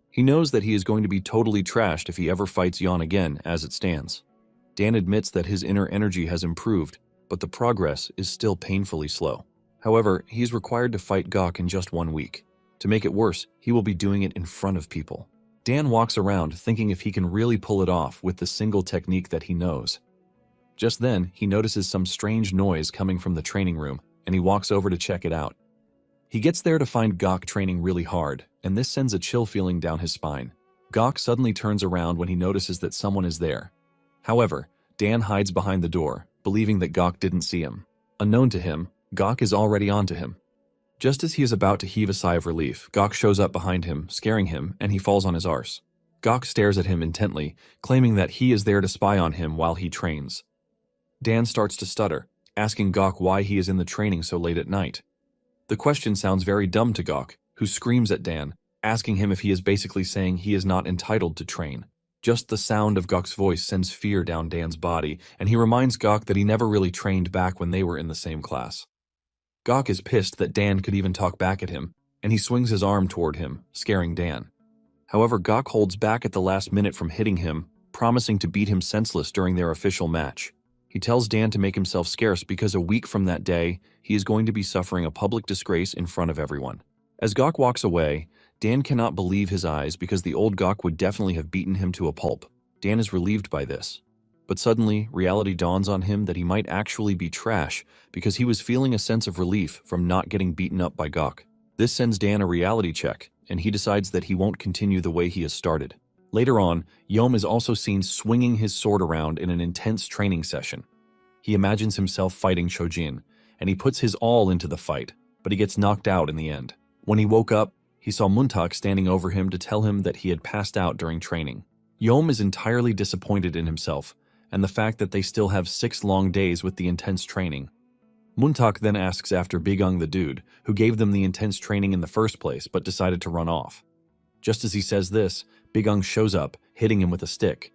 He knows that he is going to be totally trashed if he ever fights Yeon again, as it stands. Dan admits that his inner energy has improved, but the progress is still painfully slow. However, he is required to fight Gok in just 1 week. To make it worse, he will be doing it in front of people. Dan walks around thinking if he can really pull it off with the single technique that he knows. Just then, he notices some strange noise coming from the training room, and he walks over to check it out. He gets there to find Gok training really hard, and this sends a chill feeling down his spine. Gok suddenly turns around when he notices that someone is there. However, Dan hides behind the door, believing that Gok didn't see him. Unknown to him, Gok is already onto him. Just as he is about to heave a sigh of relief, Gok shows up behind him, scaring him, and he falls on his arse. Gok stares at him intently, claiming that he is there to spy on him while he trains. Dan starts to stutter, asking Gok why he is in the training so late at night. The question sounds very dumb to Gok, who screams at Dan, asking him if he is basically saying he is not entitled to train. Just the sound of Gok's voice sends fear down Dan's body, and he reminds Gok that he never really trained back when they were in the same class. Gok is pissed that Dan could even talk back at him, and he swings his arm toward him, scaring Dan. However, Gok holds back at the last minute from hitting him, promising to beat him senseless during their official match. He tells Dan to make himself scarce because a week from that day, he is going to be suffering a public disgrace in front of everyone. As Gok walks away, Dan cannot believe his eyes because the old Gok would definitely have beaten him to a pulp. Dan is relieved by this. But suddenly, reality dawns on him that he might actually be trash because he was feeling a sense of relief from not getting beaten up by Gok. This sends Dan a reality check, and he decides that he won't continue the way he has started. Later on, Yom is also seen swinging his sword around in an intense training session. He imagines himself fighting Chojin, and he puts his all into the fight, but he gets knocked out in the end. When he woke up, he saw Muntak standing over him to tell him that he had passed out during training. Yom is entirely disappointed in himself, and the fact that they still have 6 long days with the intense training. Muntak then asks after Bigang the dude, who gave them the intense training in the first place but decided to run off. Just as he says this, Bigang shows up, hitting him with a stick.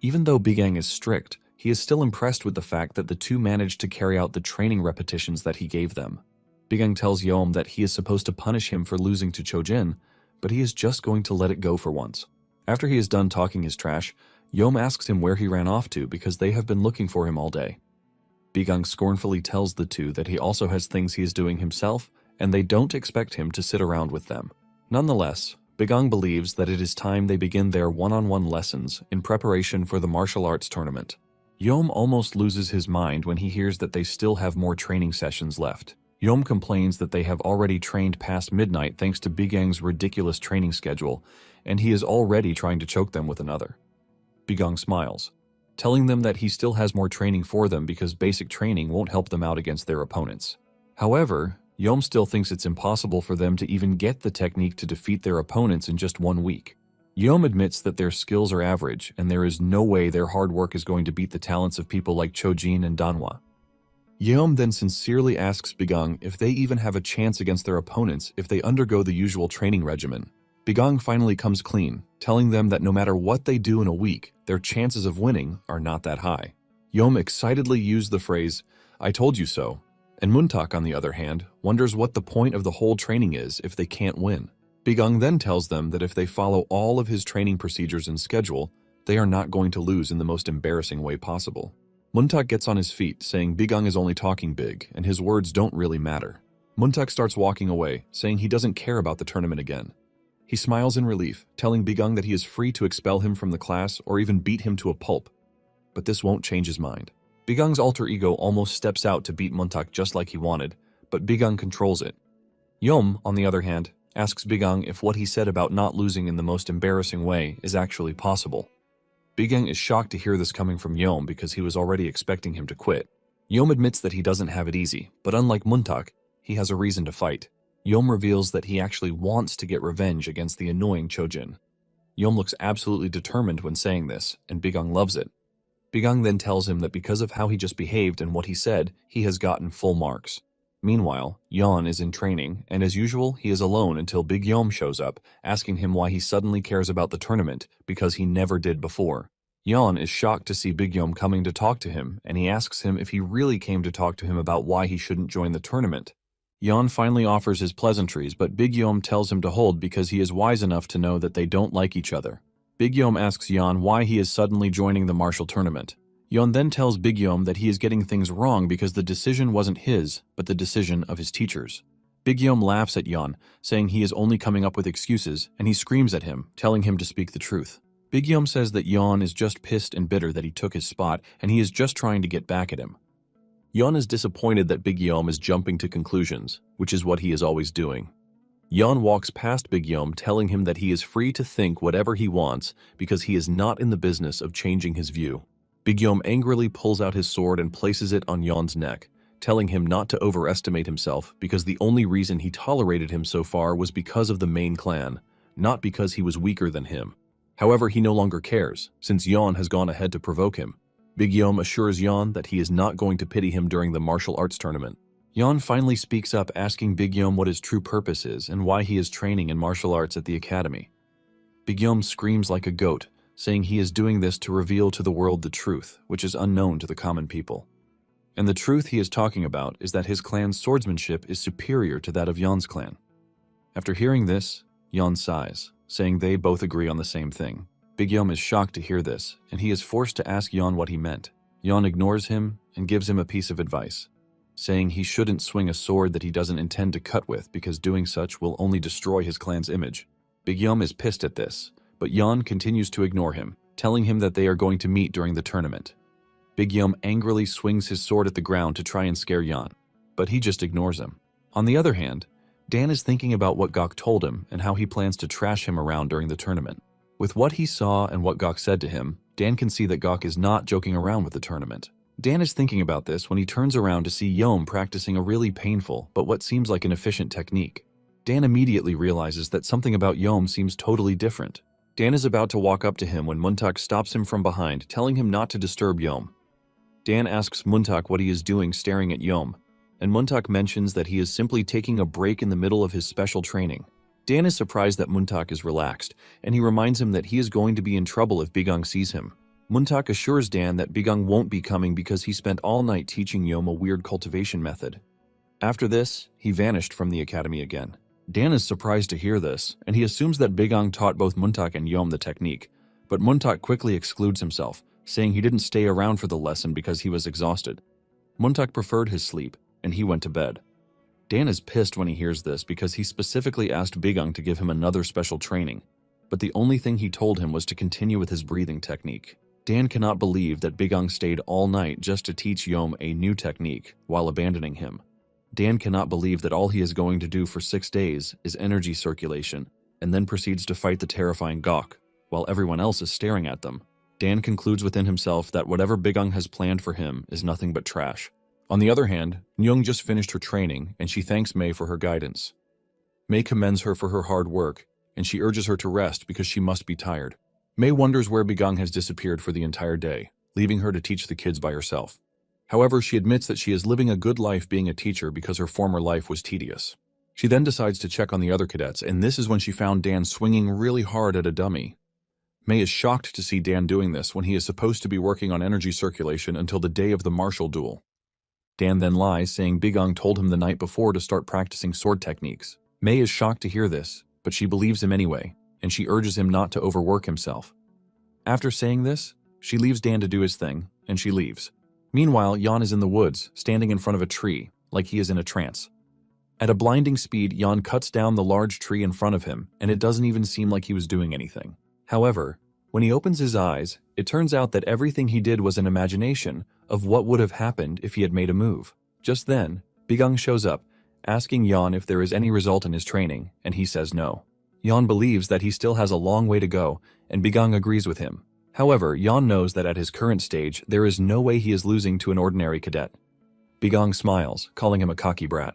Even though Bigang is strict, he is still impressed with the fact that the two managed to carry out the training repetitions that he gave them. Bigang tells Yom that he is supposed to punish him for losing to Chojin, but he is just going to let it go for once. After he is done talking his trash, Yom asks him where he ran off to because they have been looking for him all day. Bigang scornfully tells the two that he also has things he is doing himself, and they don't expect him to sit around with them. Nonetheless, Bigang believes that it is time they begin their one-on-one lessons in preparation for the martial arts tournament. Yom almost loses his mind when he hears that they still have more training sessions left. Yom complains that they have already trained past midnight thanks to Bigang's ridiculous training schedule, and he is already trying to choke them with another. Bigang smiles, telling them that he still has more training for them because basic training won't help them out against their opponents. However, Yom still thinks it's impossible for them to even get the technique to defeat their opponents in just 1 week. Yeom admits that their skills are average, and there is no way their hard work is going to beat the talents of people like Chojin and Danhwa. Yeom then sincerely asks Bigang if they even have a chance against their opponents if they undergo the usual training regimen. Bigang finally comes clean, telling them that no matter what they do in a week, their chances of winning are not that high. Yeom excitedly used the phrase, "I told you so," and Muntak, on the other hand, wonders what the point of the whole training is if they can't win. Bigang then tells them that if they follow all of his training procedures and schedule, they are not going to lose in the most embarrassing way possible. Muntak gets on his feet, saying Bigang is only talking big, and his words don't really matter. Muntak starts walking away, saying he doesn't care about the tournament again. He smiles in relief, telling Bigang that he is free to expel him from the class or even beat him to a pulp. But this won't change his mind. Bigang's alter ego almost steps out to beat Muntak just like he wanted, but Bigang controls it. Yeom, on the other hand, asks Bigang if what he said about not losing in the most embarrassing way is actually possible. Bigang is shocked to hear this coming from Yeom because he was already expecting him to quit. Yeom admits that he doesn't have it easy, but unlike Muntak, he has a reason to fight. Yeom reveals that he actually wants to get revenge against the annoying Chojin. Yeom looks absolutely determined when saying this, and Bigang loves it. Bigang then tells him that because of how he just behaved and what he said, he has gotten full marks. Meanwhile, Yeon is in training, and as usual, he is alone until Big Yeom shows up, asking him why he suddenly cares about the tournament, because he never did before. Yeon is shocked to see Big Yeom coming to talk to him, and he asks him if he really came to talk to him about why he shouldn't join the tournament. Yeon finally offers his pleasantries, but Big Yeom tells him to hold because he is wise enough to know that they don't like each other. Big Yeom asks Yeon why he is suddenly joining the martial tournament. Yeon then tells Big Yeom that he is getting things wrong because the decision wasn't his, but the decision of his teachers. Big Yeom laughs at Yeon, saying he is only coming up with excuses, and he screams at him, telling him to speak the truth. Big Yeom says that Yeon is just pissed and bitter that he took his spot, and he is just trying to get back at him. Yeon is disappointed that Big Yeom is jumping to conclusions, which is what he is always doing. Yeon walks past Big Yeom, telling him that he is free to think whatever he wants because he is not in the business of changing his view. Big Yeom angrily pulls out his sword and places it on Yeon's neck, telling him not to overestimate himself because the only reason he tolerated him so far was because of the main clan, not because he was weaker than him. However, he no longer cares, since Yeon has gone ahead to provoke him. Big Yeom assures Yeon that he is not going to pity him during the martial arts tournament. Yeon finally speaks up, asking Big Yeom what his true purpose is and why he is training in martial arts at the academy. Big Yeom screams like a goat, saying he is doing this to reveal to the world the truth, which is unknown to the common people. And the truth he is talking about is that his clan's swordsmanship is superior to that of Yeon's clan. After hearing this, Yeon sighs, saying they both agree on the same thing. Big Yeom is shocked to hear this, and he is forced to ask Yeon what he meant. Yeon ignores him and gives him a piece of advice, saying he shouldn't swing a sword that he doesn't intend to cut with because doing such will only destroy his clan's image. Big Yeom is pissed at this, but Yeon continues to ignore him, telling him that they are going to meet during the tournament. Big Yeom angrily swings his sword at the ground to try and scare Yeon, but he just ignores him. On the other hand, Dan is thinking about what Gok told him and how he plans to trash him around during the tournament. With what he saw and what Gok said to him, Dan can see that Gok is not joking around with the tournament. Dan is thinking about this when he turns around to see Yeom practicing a really painful but what seems like an efficient technique. Dan immediately realizes that something about Yeom seems totally different. Dan is about to walk up to him when Muntak stops him from behind, telling him not to disturb Yeom. Dan asks Muntak what he is doing staring at Yeom, and Muntak mentions that he is simply taking a break in the middle of his special training. Dan is surprised that Muntak is relaxed, and he reminds him that he is going to be in trouble if Bigang sees him. Muntak assures Dan that Bigang won't be coming because he spent all night teaching Yeom a weird cultivation method. After this, he vanished from the academy again. Dan is surprised to hear this, and he assumes that Bigang taught both Muntak and Yeom the technique, but Muntak quickly excludes himself, saying he didn't stay around for the lesson because he was exhausted. Muntak preferred his sleep, and he went to bed. Dan is pissed when he hears this because he specifically asked Bigang to give him another special training, but the only thing he told him was to continue with his breathing technique. Dan cannot believe that Bigang stayed all night just to teach Yeom a new technique while abandoning him. Dan cannot believe that all he is going to do for 6 days is energy circulation, and then proceeds to fight the terrifying Gok, while everyone else is staring at them. Dan concludes within himself that whatever Bigang has planned for him is nothing but trash. On the other hand, Nyung just finished her training, and she thanks Mei for her guidance. Mei commends her for her hard work, and she urges her to rest because she must be tired. Mei wonders where Bigang has disappeared for the entire day, leaving her to teach the kids by herself. However, she admits that she is living a good life being a teacher because her former life was tedious. She then decides to check on the other cadets, and this is when she found Dan swinging really hard at a dummy. Mei is shocked to see Dan doing this when he is supposed to be working on energy circulation until the day of the martial duel. Dan then lies, saying Bigang told him the night before to start practicing sword techniques. Mei is shocked to hear this, but she believes him anyway, and she urges him not to overwork himself. After saying this, she leaves Dan to do his thing, and she leaves. Meanwhile, Yan is in the woods, standing in front of a tree, like he is in a trance. At a blinding speed, Yan cuts down the large tree in front of him, and it doesn't even seem like he was doing anything. However, when he opens his eyes, it turns out that everything he did was an imagination of what would have happened if he had made a move. Just then, Bigang shows up, asking Yan if there is any result in his training, and he says no. Yan believes that he still has a long way to go, and Bigang agrees with him. However, Yan knows that at his current stage, there is no way he is losing to an ordinary cadet. Bigang smiles, calling him a cocky brat.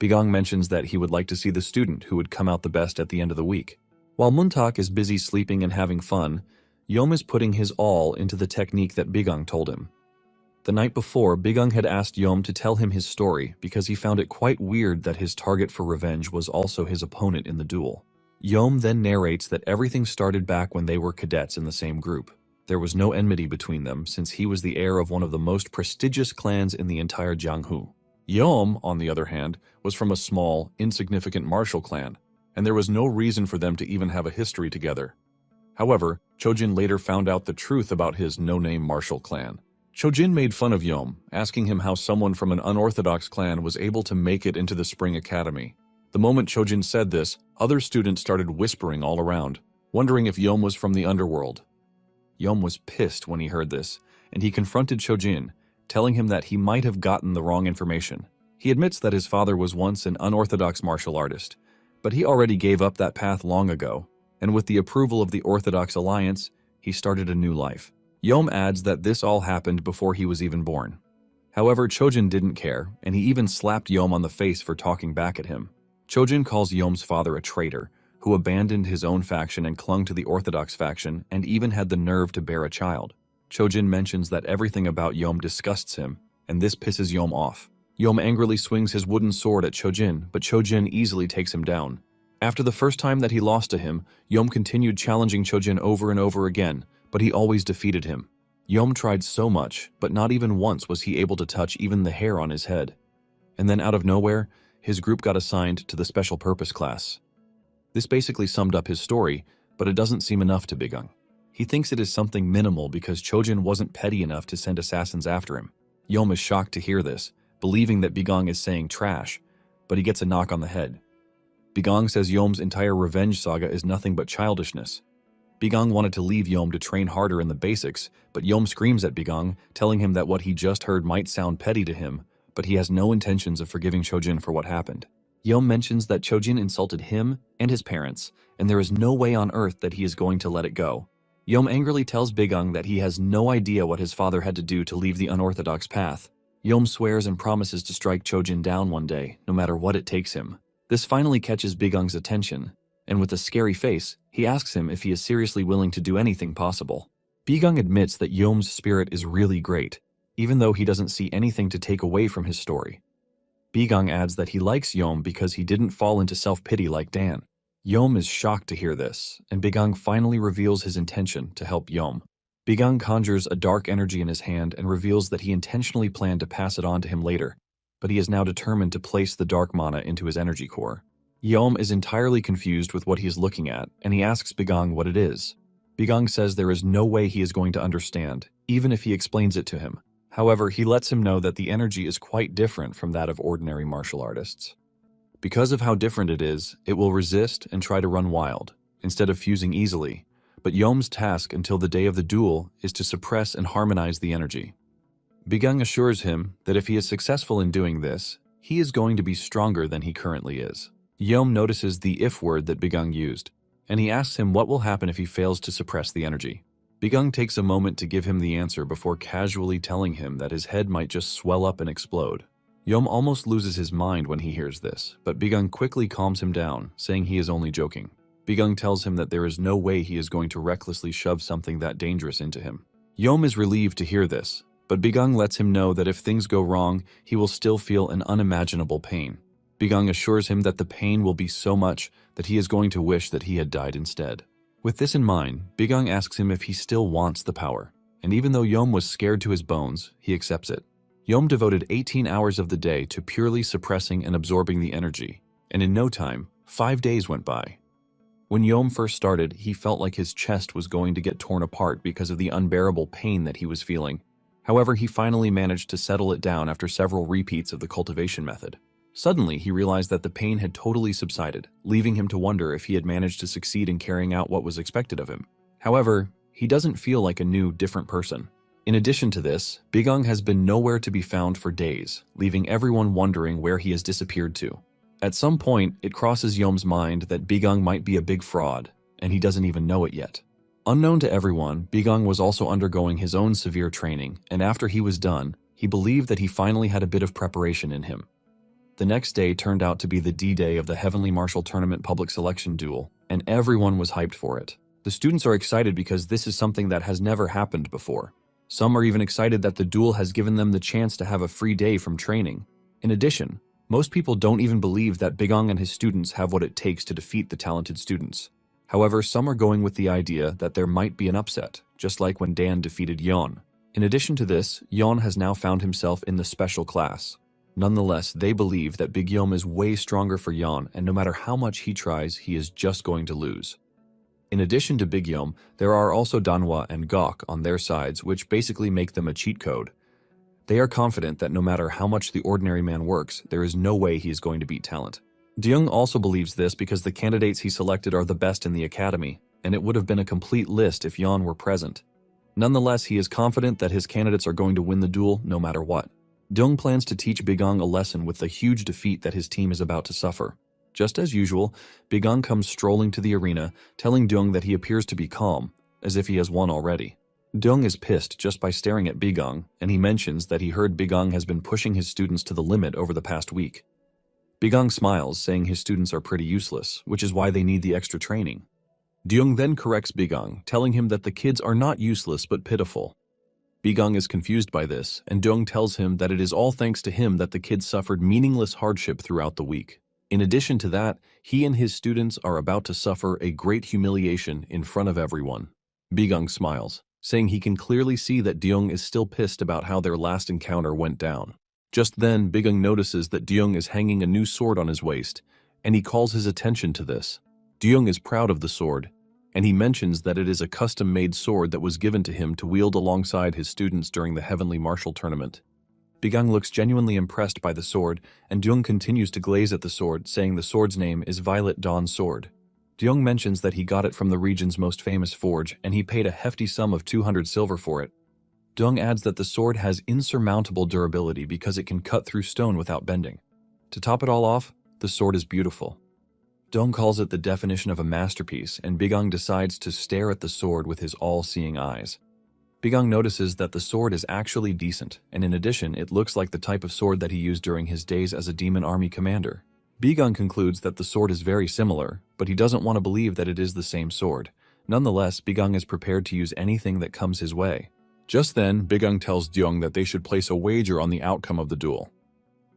Bigang mentions that he would like to see the student who would come out the best at the end of the week. While Muntak is busy sleeping and having fun, Yom is putting his all into the technique that Bigang told him. The night before, Bigang had asked Yom to tell him his story because he found it quite weird that his target for revenge was also his opponent in the duel. Yom then narrates that everything started back when they were cadets in the same group. There was no enmity between them since he was the heir of one of the most prestigious clans in the entire Jianghu. Yom, on the other hand, was from a small, insignificant martial clan, and there was no reason for them to even have a history together. However, Chojin later found out the truth about his no-name martial clan. Chojin made fun of Yom, asking him how someone from an unorthodox clan was able to make it into the Spring Academy. The moment Chojin said this, other students started whispering all around, wondering if Yom was from the underworld. Yom was pissed when he heard this, and he confronted Chojin, telling him that he might have gotten the wrong information. He admits that his father was once an unorthodox martial artist, but he already gave up that path long ago, and with the approval of the Orthodox Alliance, he started a new life. Yom adds that this all happened before he was even born. However, Chojin didn't care, and he even slapped Yom on the face for talking back at him. Chojin calls Yom's father a traitor, who abandoned his own faction and clung to the Orthodox faction and even had the nerve to bear a child. Chojin mentions that everything about Yom disgusts him, and this pisses Yom off. Yom angrily swings his wooden sword at Chojin, but Chojin easily takes him down. After the first time that he lost to him, Yom continued challenging Chojin over and over again, but he always defeated him. Yom tried so much, but not even once was he able to touch even the hair on his head. And then out of nowhere, his group got assigned to the Special Purpose class. This basically summed up his story, but it doesn't seem enough to Bigang. He thinks it is something minimal because Chojin wasn't petty enough to send assassins after him. Yom is shocked to hear this, believing that Bigang is saying trash, but he gets a knock on the head. Bigang says Yom's entire revenge saga is nothing but childishness. Bigang wanted to leave Yom to train harder in the basics, but Yom screams at Bigang, telling him that what he just heard might sound petty to him, but he has no intentions of forgiving Chojin for what happened. Yom mentions that Chojin insulted him and his parents, and there is no way on earth that he is going to let it go. Yom angrily tells Bigang that he has no idea what his father had to do to leave the unorthodox path. Yom swears and promises to strike Chojin down one day, no matter what it takes him. This finally catches Bigang's attention, and with a scary face, he asks him if he is seriously willing to do anything possible. Bigang admits that Yom's spirit is really great, even though he doesn't see anything to take away from his story. Bigang adds that he likes Yom because he didn't fall into self-pity like Dan. Yom is shocked to hear this, and Bigang finally reveals his intention to help Yom. Bigang conjures a dark energy in his hand and reveals that he intentionally planned to pass it on to him later, but he is now determined to place the dark mana into his energy core. Yom is entirely confused with what he is looking at, and he asks Bigang what it is. Bigang says there is no way he is going to understand, even if he explains it to him. However, he lets him know that the energy is quite different from that of ordinary martial artists. Because of how different it is, it will resist and try to run wild, instead of fusing easily, but Yom's task until the day of the duel is to suppress and harmonize the energy. Bigang assures him that if he is successful in doing this, he is going to be stronger than he currently is. Yom notices the if word that Bigang used, and he asks him what will happen if he fails to suppress the energy. Bigang takes a moment to give him the answer before casually telling him that his head might just swell up and explode. Yom almost loses his mind when he hears this, but Bigang quickly calms him down, saying he is only joking. Bigung tells him that there is no way he is going to recklessly shove something that dangerous into him. Yom is relieved to hear this, but Bigung lets him know that if things go wrong, he will still feel an unimaginable pain. Bigung assures him that the pain will be so much that he is going to wish that he had died instead. With this in mind, Bigung asks him if he still wants the power, and even though Yom was scared to his bones, he accepts it. Yom devoted 18 hours of the day to purely suppressing and absorbing the energy, and in no time, 5 days went by. When Yom first started, he felt like his chest was going to get torn apart because of the unbearable pain that he was feeling. However, he finally managed to settle it down after several repeats of the cultivation method. Suddenly, he realized that the pain had totally subsided, leaving him to wonder if he had managed to succeed in carrying out what was expected of him. However, he doesn't feel like a new, different person. In addition to this, Bigung has been nowhere to be found for days, leaving everyone wondering where he has disappeared to. At some point, it crosses Yom's mind that Bigung might be a big fraud, and he doesn't even know it yet. Unknown to everyone, Bigung was also undergoing his own severe training, and after he was done, he believed that he finally had a bit of preparation in him. The next day turned out to be the D-Day of the Heavenly Martial Tournament public selection duel, and everyone was hyped for it. The students are excited because this is something that has never happened before. Some are even excited that the duel has given them the chance to have a free day from training. In addition, most people don't even believe that Bigung and his students have what it takes to defeat the talented students. However, some are going with the idea that there might be an upset, just like when Dan defeated Yon. In addition to this, Yon has now found himself in the special class. Nonetheless, they believe that Big Yom is way stronger for Yon, and no matter how much he tries, he is just going to lose. In addition to Big Yom, there are also Danhwa and Gok on their sides, which basically make them a cheat code. They are confident that no matter how much the ordinary man works, there is no way he is going to beat talent. Deyoung also believes this because the candidates he selected are the best in the academy, and it would have been a complete list if Yon were present. Nonetheless, he is confident that his candidates are going to win the duel no matter what. Deyoung plans to teach Bigung a lesson with the huge defeat that his team is about to suffer. Just as usual, Bigung comes strolling to the arena, telling Deyoung that he appears to be calm, as if he has won already. Deyoung is pissed just by staring at Bigung, and he mentions that he heard Bigung has been pushing his students to the limit over the past week. Bigung smiles, saying his students are pretty useless, which is why they need the extra training. Deyoung then corrects Bigung, telling him that the kids are not useless but pitiful. Bigung is confused by this, and Deyoung tells him that it is all thanks to him that the kids suffered meaningless hardship throughout the week. In addition to that, he and his students are about to suffer a great humiliation in front of everyone. Bigung smiles, saying he can clearly see that Deyoung is still pissed about how their last encounter went down. Just then, Bigung notices that Deyoung is hanging a new sword on his waist, and he calls his attention to this. Deyoung is proud of the sword, and he mentions that it is a custom-made sword that was given to him to wield alongside his students during the Heavenly Martial Tournament. Bigung looks genuinely impressed by the sword, and Deyoung continues to glaze at the sword, saying the sword's name is Violet Dawn Sword. Deyoung mentions that he got it from the region's most famous forge, and he paid a hefty sum of 200 silver for it. Deyoung adds that the sword has insurmountable durability because it can cut through stone without bending. To top it all off, the sword is beautiful. Deyoung calls it the definition of a masterpiece, and Bigung decides to stare at the sword with his all-seeing eyes. Bigung notices that the sword is actually decent, and in addition, it looks like the type of sword that he used during his days as a demon army commander. Bigung concludes that the sword is very similar, but he doesn't want to believe that it is the same sword. Nonetheless, Bigung is prepared to use anything that comes his way. Just then, Bigung tells Deyoung that they should place a wager on the outcome of the duel.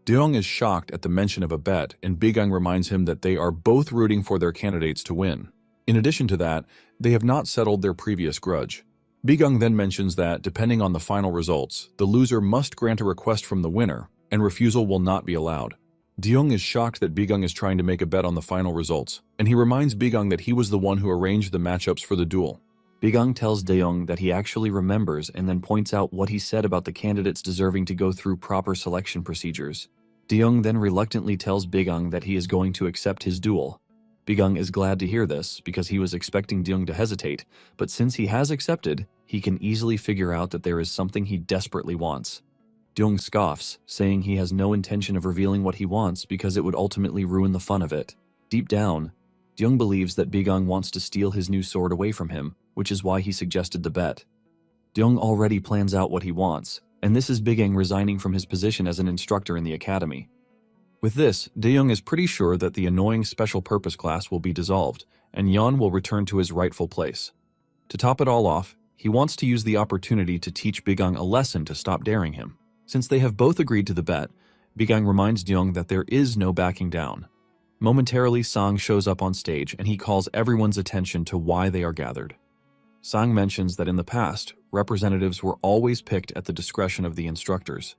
Deyoung is shocked at the mention of a bet, and Bigung reminds him that they are both rooting for their candidates to win. In addition to that, they have not settled their previous grudge. Bigung then mentions that, depending on the final results, the loser must grant a request from the winner, and refusal will not be allowed. Deyoung is shocked that Bigung is trying to make a bet on the final results, and he reminds Bigung that he was the one who arranged the matchups for the duel. Bigung tells Deyoung that he actually remembers and then points out what he said about the candidates deserving to go through proper selection procedures. Deyoung then reluctantly tells Bigung that he is going to accept his duel. Bigung is glad to hear this because he was expecting Deyoung to hesitate, but since he has accepted, he can easily figure out that there is something he desperately wants. Deyoung scoffs, saying he has no intention of revealing what he wants because it would ultimately ruin the fun of it. Deep down, Deyoung believes that Bigung wants to steal his new sword away from him, which is why he suggested the bet. Deyoung already plans out what he wants, and this is Bigung resigning from his position as an instructor in the academy. With this, Deyoung is pretty sure that the annoying special purpose class will be dissolved, and Yeon will return to his rightful place. To top it all off, he wants to use the opportunity to teach Bigang a lesson to stop daring him. Since they have both agreed to the bet, Bigang reminds Deong that there is no backing down. Momentarily, Sang shows up on stage and he calls everyone's attention to why they are gathered. Sang mentions that in the past, representatives were always picked at the discretion of the instructors.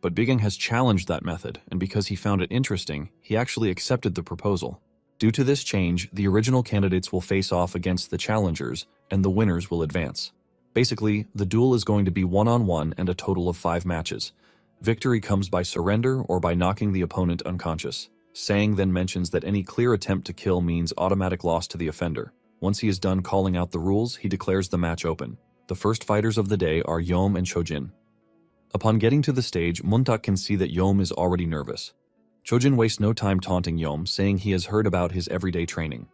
But Bigang has challenged that method, and because he found it interesting, he actually accepted the proposal. Due to this change, the original candidates will face off against the challengers, and the winners will advance. Basically, the duel is going to be one-on-one and a total of 5 matches. Victory comes by surrender or by knocking the opponent unconscious. Sang then mentions that any clear attempt to kill means automatic loss to the offender. Once he is done calling out the rules, he declares the match open. The first fighters of the day are Yeom and Chojin. Upon getting to the stage, Muntak can see that Yeom is already nervous. Chojin wastes no time taunting Yeom, saying he has heard about his everyday training.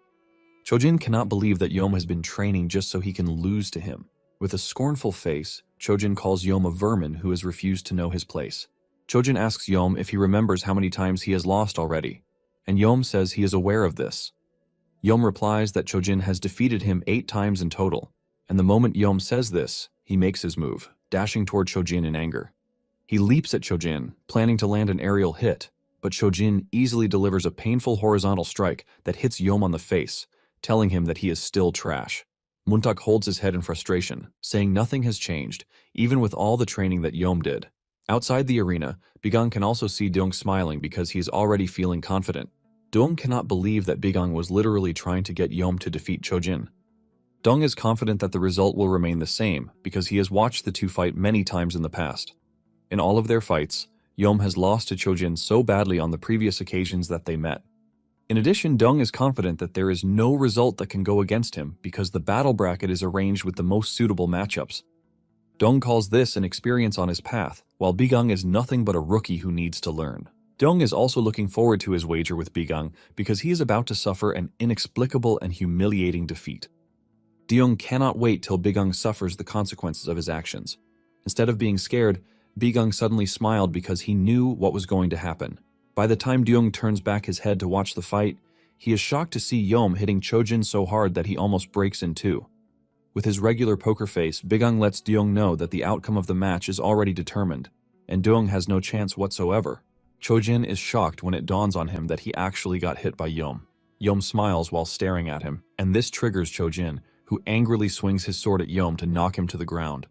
Chojin cannot believe that Yeom has been training just so he can lose to him. With a scornful face, Chojin calls Yeom a vermin who has refused to know his place. Chojin asks Yeom if he remembers how many times he has lost already, and Yeom says he is aware of this. Yeom replies that Chojin has defeated him 8 times in total, and the moment Yeom says this, he makes his move, dashing toward Chojin in anger. He leaps at Chojin, planning to land an aerial hit, but Chojin easily delivers a painful horizontal strike that hits Yeom on the face, telling him that he is still trash. Muntak holds his head in frustration, saying nothing has changed, even with all the training that Yeom did. Outside the arena, Bigang can also see Deong smiling because he is already feeling confident. Deong cannot believe that Bigang was literally trying to get Yeom to defeat Chojin. Deong is confident that the result will remain the same because he has watched the two fight many times in the past. In all of their fights, Yeom has lost to Chojin so badly on the previous occasions that they met. In addition, Deong is confident that there is no result that can go against him because the battle bracket is arranged with the most suitable matchups. Deong calls this an experience on his path, while Bigang is nothing but a rookie who needs to learn. Deong is also looking forward to his wager with Bigang because he is about to suffer an inexplicable and humiliating defeat. Deong cannot wait till Bigang suffers the consequences of his actions. Instead of being scared, Bigang suddenly smiled because he knew what was going to happen. By the time Deong turns back his head to watch the fight, he is shocked to see Yeom hitting Chojin so hard that he almost breaks in two. With his regular poker face, Bigang lets Deong know that the outcome of the match is already determined, and Deong has no chance whatsoever. Chojin is shocked when it dawns on him that he actually got hit by Yeom. Yeom smiles while staring at him, and this triggers Chojin, who angrily swings his sword at Yeom to knock him to the ground.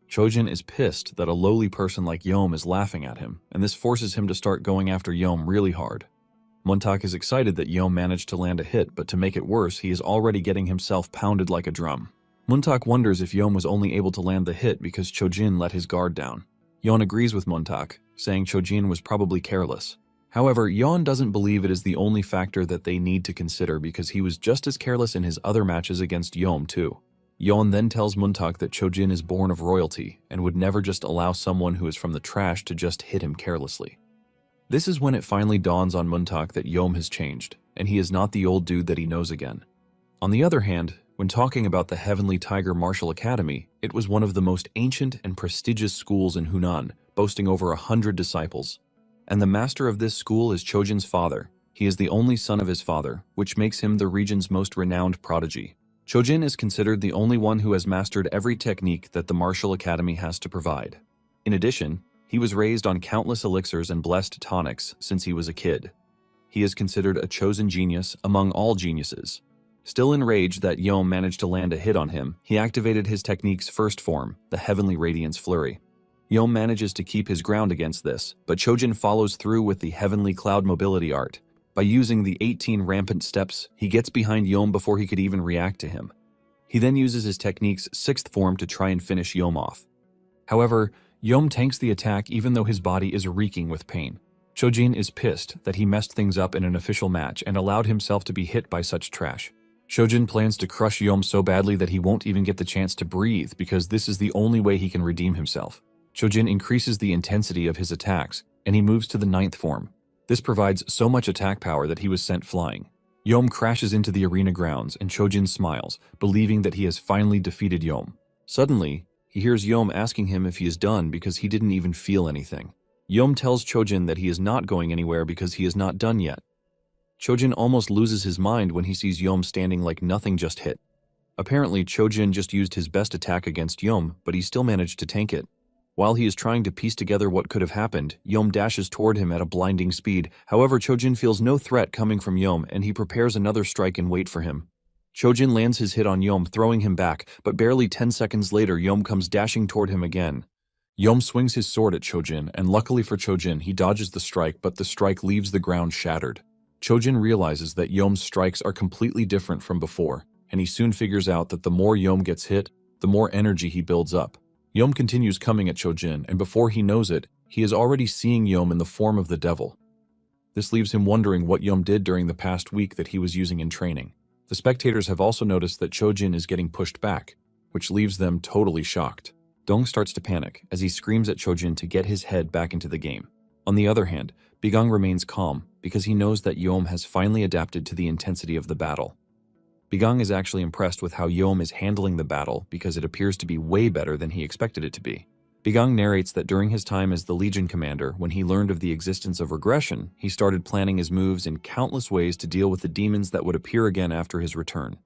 Chojin is pissed that a lowly person like Yeom is laughing at him, and this forces him to start going after Yeom really hard. Muntak is excited that Yeom managed to land a hit, but to make it worse, he is already getting himself pounded like a drum. Muntak wonders if Yeom was only able to land the hit because Chojin let his guard down. Yeon agrees with Muntak, saying Chojin was probably careless. However, Yeon doesn't believe it is the only factor that they need to consider because he was just as careless in his other matches against Yeom too. Yeon then tells Muntak that Chojin is born of royalty and would never just allow someone who is from the trash to just hit him carelessly. This is when it finally dawns on Muntak that Yeom has changed, and he is not the old dude that he knows again. On the other hand, when talking about the Heavenly Tiger Martial Academy, it was one of the most ancient and prestigious schools in Hunan, boasting over 100 disciples. And the master of this school is Chojin's father. He is the only son of his father, which makes him the region's most renowned prodigy. Chojin is considered the only one who has mastered every technique that the Martial Academy has to provide. In addition, he was raised on countless elixirs and blessed tonics since he was a kid. He is considered a chosen genius among all geniuses. Still enraged that Yeom managed to land a hit on him, he activated his technique's first form, the Heavenly Radiance Flurry. Yeom manages to keep his ground against this, but Chojin follows through with the Heavenly Cloud Mobility art. By using the 18 rampant steps, he gets behind Yeom before he could even react to him. He then uses his technique's sixth form to try and finish Yeom off. However, Yeom tanks the attack even though his body is reeking with pain. Chojin is pissed that he messed things up in an official match and allowed himself to be hit by such trash. Chojin plans to crush Yeom so badly that he won't even get the chance to breathe because this is the only way he can redeem himself. Chojin increases the intensity of his attacks, and he moves to the 9th form. This provides so much attack power that he was sent flying. Yeom crashes into the arena grounds, and Chojin smiles, believing that he has finally defeated Yeom. Suddenly, he hears Yeom asking him if he is done because he didn't even feel anything. Yeom tells Chojin that he is not going anywhere because he is not done yet. Chojin almost loses his mind when he sees Yom standing like nothing just hit. Apparently, Chojin just used his best attack against Yom, but he still managed to tank it. While he is trying to piece together what could have happened, Yom dashes toward him at a blinding speed. However, Chojin feels no threat coming from Yom, and he prepares another strike in wait for him. Chojin lands his hit on Yom, throwing him back, but barely 10 seconds later, Yom comes dashing toward him again. Yom swings his sword at Chojin, and luckily for Chojin, he dodges the strike, but the strike leaves the ground shattered. Chojin realizes that Yom's strikes are completely different from before, and he soon figures out that the more Yom gets hit, the more energy he builds up. Yom continues coming at Chojin, and before he knows it, he is already seeing Yom in the form of the devil. This leaves him wondering what Yom did during the past week that he was using in training. The spectators have also noticed that Chojin is getting pushed back, which leaves them totally shocked. Dong starts to panic as he screams at Chojin to get his head back into the game. On the other hand, Bigang remains calm because he knows that Yom has finally adapted to the intensity of the battle. Bigang is actually impressed with how Yom is handling the battle because it appears to be way better than he expected it to be. Bigang narrates that during his time as the Legion commander, when he learned of the existence of regression, he started planning his moves in countless ways to deal with the demons that would appear again after his return.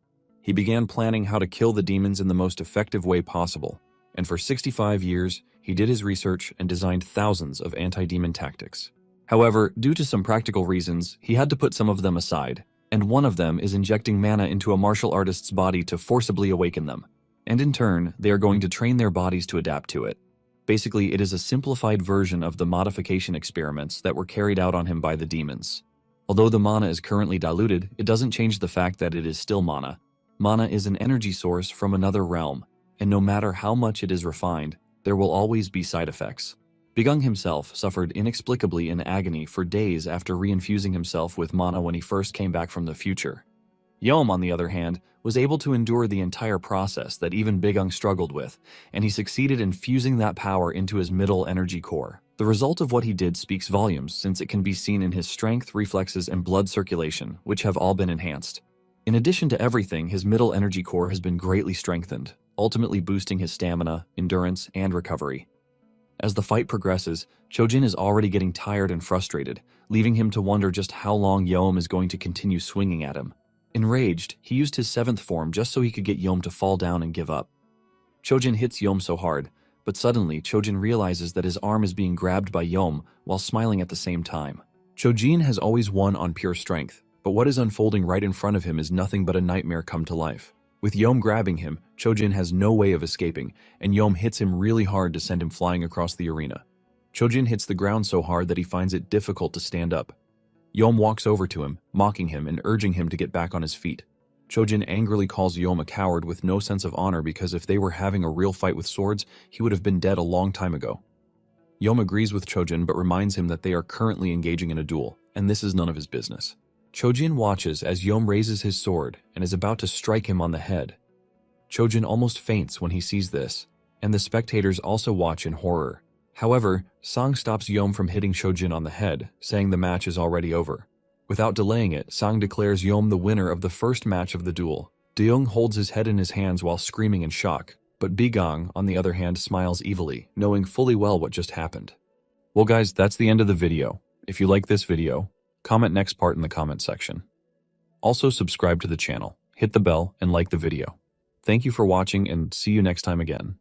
He began planning how to kill the demons in the most effective way possible, and for 65 years, he did his research and designed thousands of anti-demon tactics. However, due to some practical reasons, he had to put some of them aside, and one of them is injecting mana into a martial artist's body to forcibly awaken them. And in turn, they are going to train their bodies to adapt to it. Basically, it is a simplified version of the modification experiments that were carried out on him by the demons. Although the mana is currently diluted, it doesn't change the fact that it is still mana. Mana is an energy source from another realm, and no matter how much it is refined, there will always be side effects. Bigang himself suffered inexplicably in agony for days after reinfusing himself with mana when he first came back from the future. Yom, on the other hand, was able to endure the entire process that even Bigang struggled with, and he succeeded in fusing that power into his middle energy core. The result of what he did speaks volumes, since it can be seen in his strength, reflexes, and blood circulation, which have all been enhanced. In addition to everything, his middle energy core has been greatly strengthened, ultimately boosting his stamina, endurance, and recovery. As the fight progresses, Chojin is already getting tired and frustrated, leaving him to wonder just how long Yom is going to continue swinging at him. Enraged, he used his 7th form just so he could get Yom to fall down and give up. Chojin hits Yom so hard, but suddenly Chojin realizes that his arm is being grabbed by Yom while smiling at the same time. Chojin has always won on pure strength, but what is unfolding right in front of him is nothing but a nightmare come to life. With Yom grabbing him, Chojin has no way of escaping, and Yom hits him really hard to send him flying across the arena. Chojin hits the ground so hard that he finds it difficult to stand up. Yom walks over to him, mocking him and urging him to get back on his feet. Chojin angrily calls Yom a coward with no sense of honor because if they were having a real fight with swords, he would have been dead a long time ago. Yom agrees with Chojin but reminds him that they are currently engaging in a duel, and this is none of his business. Chojin watches as Yom raises his sword and is about to strike him on the head. Chojin almost faints when he sees this, and the spectators also watch in horror. However, Sang stops Yom from hitting Chojin on the head, saying the match is already over. Without delaying it, Sang declares Yom the winner of the first match of the duel. Deyoung holds his head in his hands while screaming in shock, but Bigang, on the other hand, smiles evilly, knowing fully well what just happened. Well guys, that's the end of the video. If you like this video, comment next part in the comment section. Also subscribe to the channel, hit the bell, and like the video. Thank you for watching and see you next time again.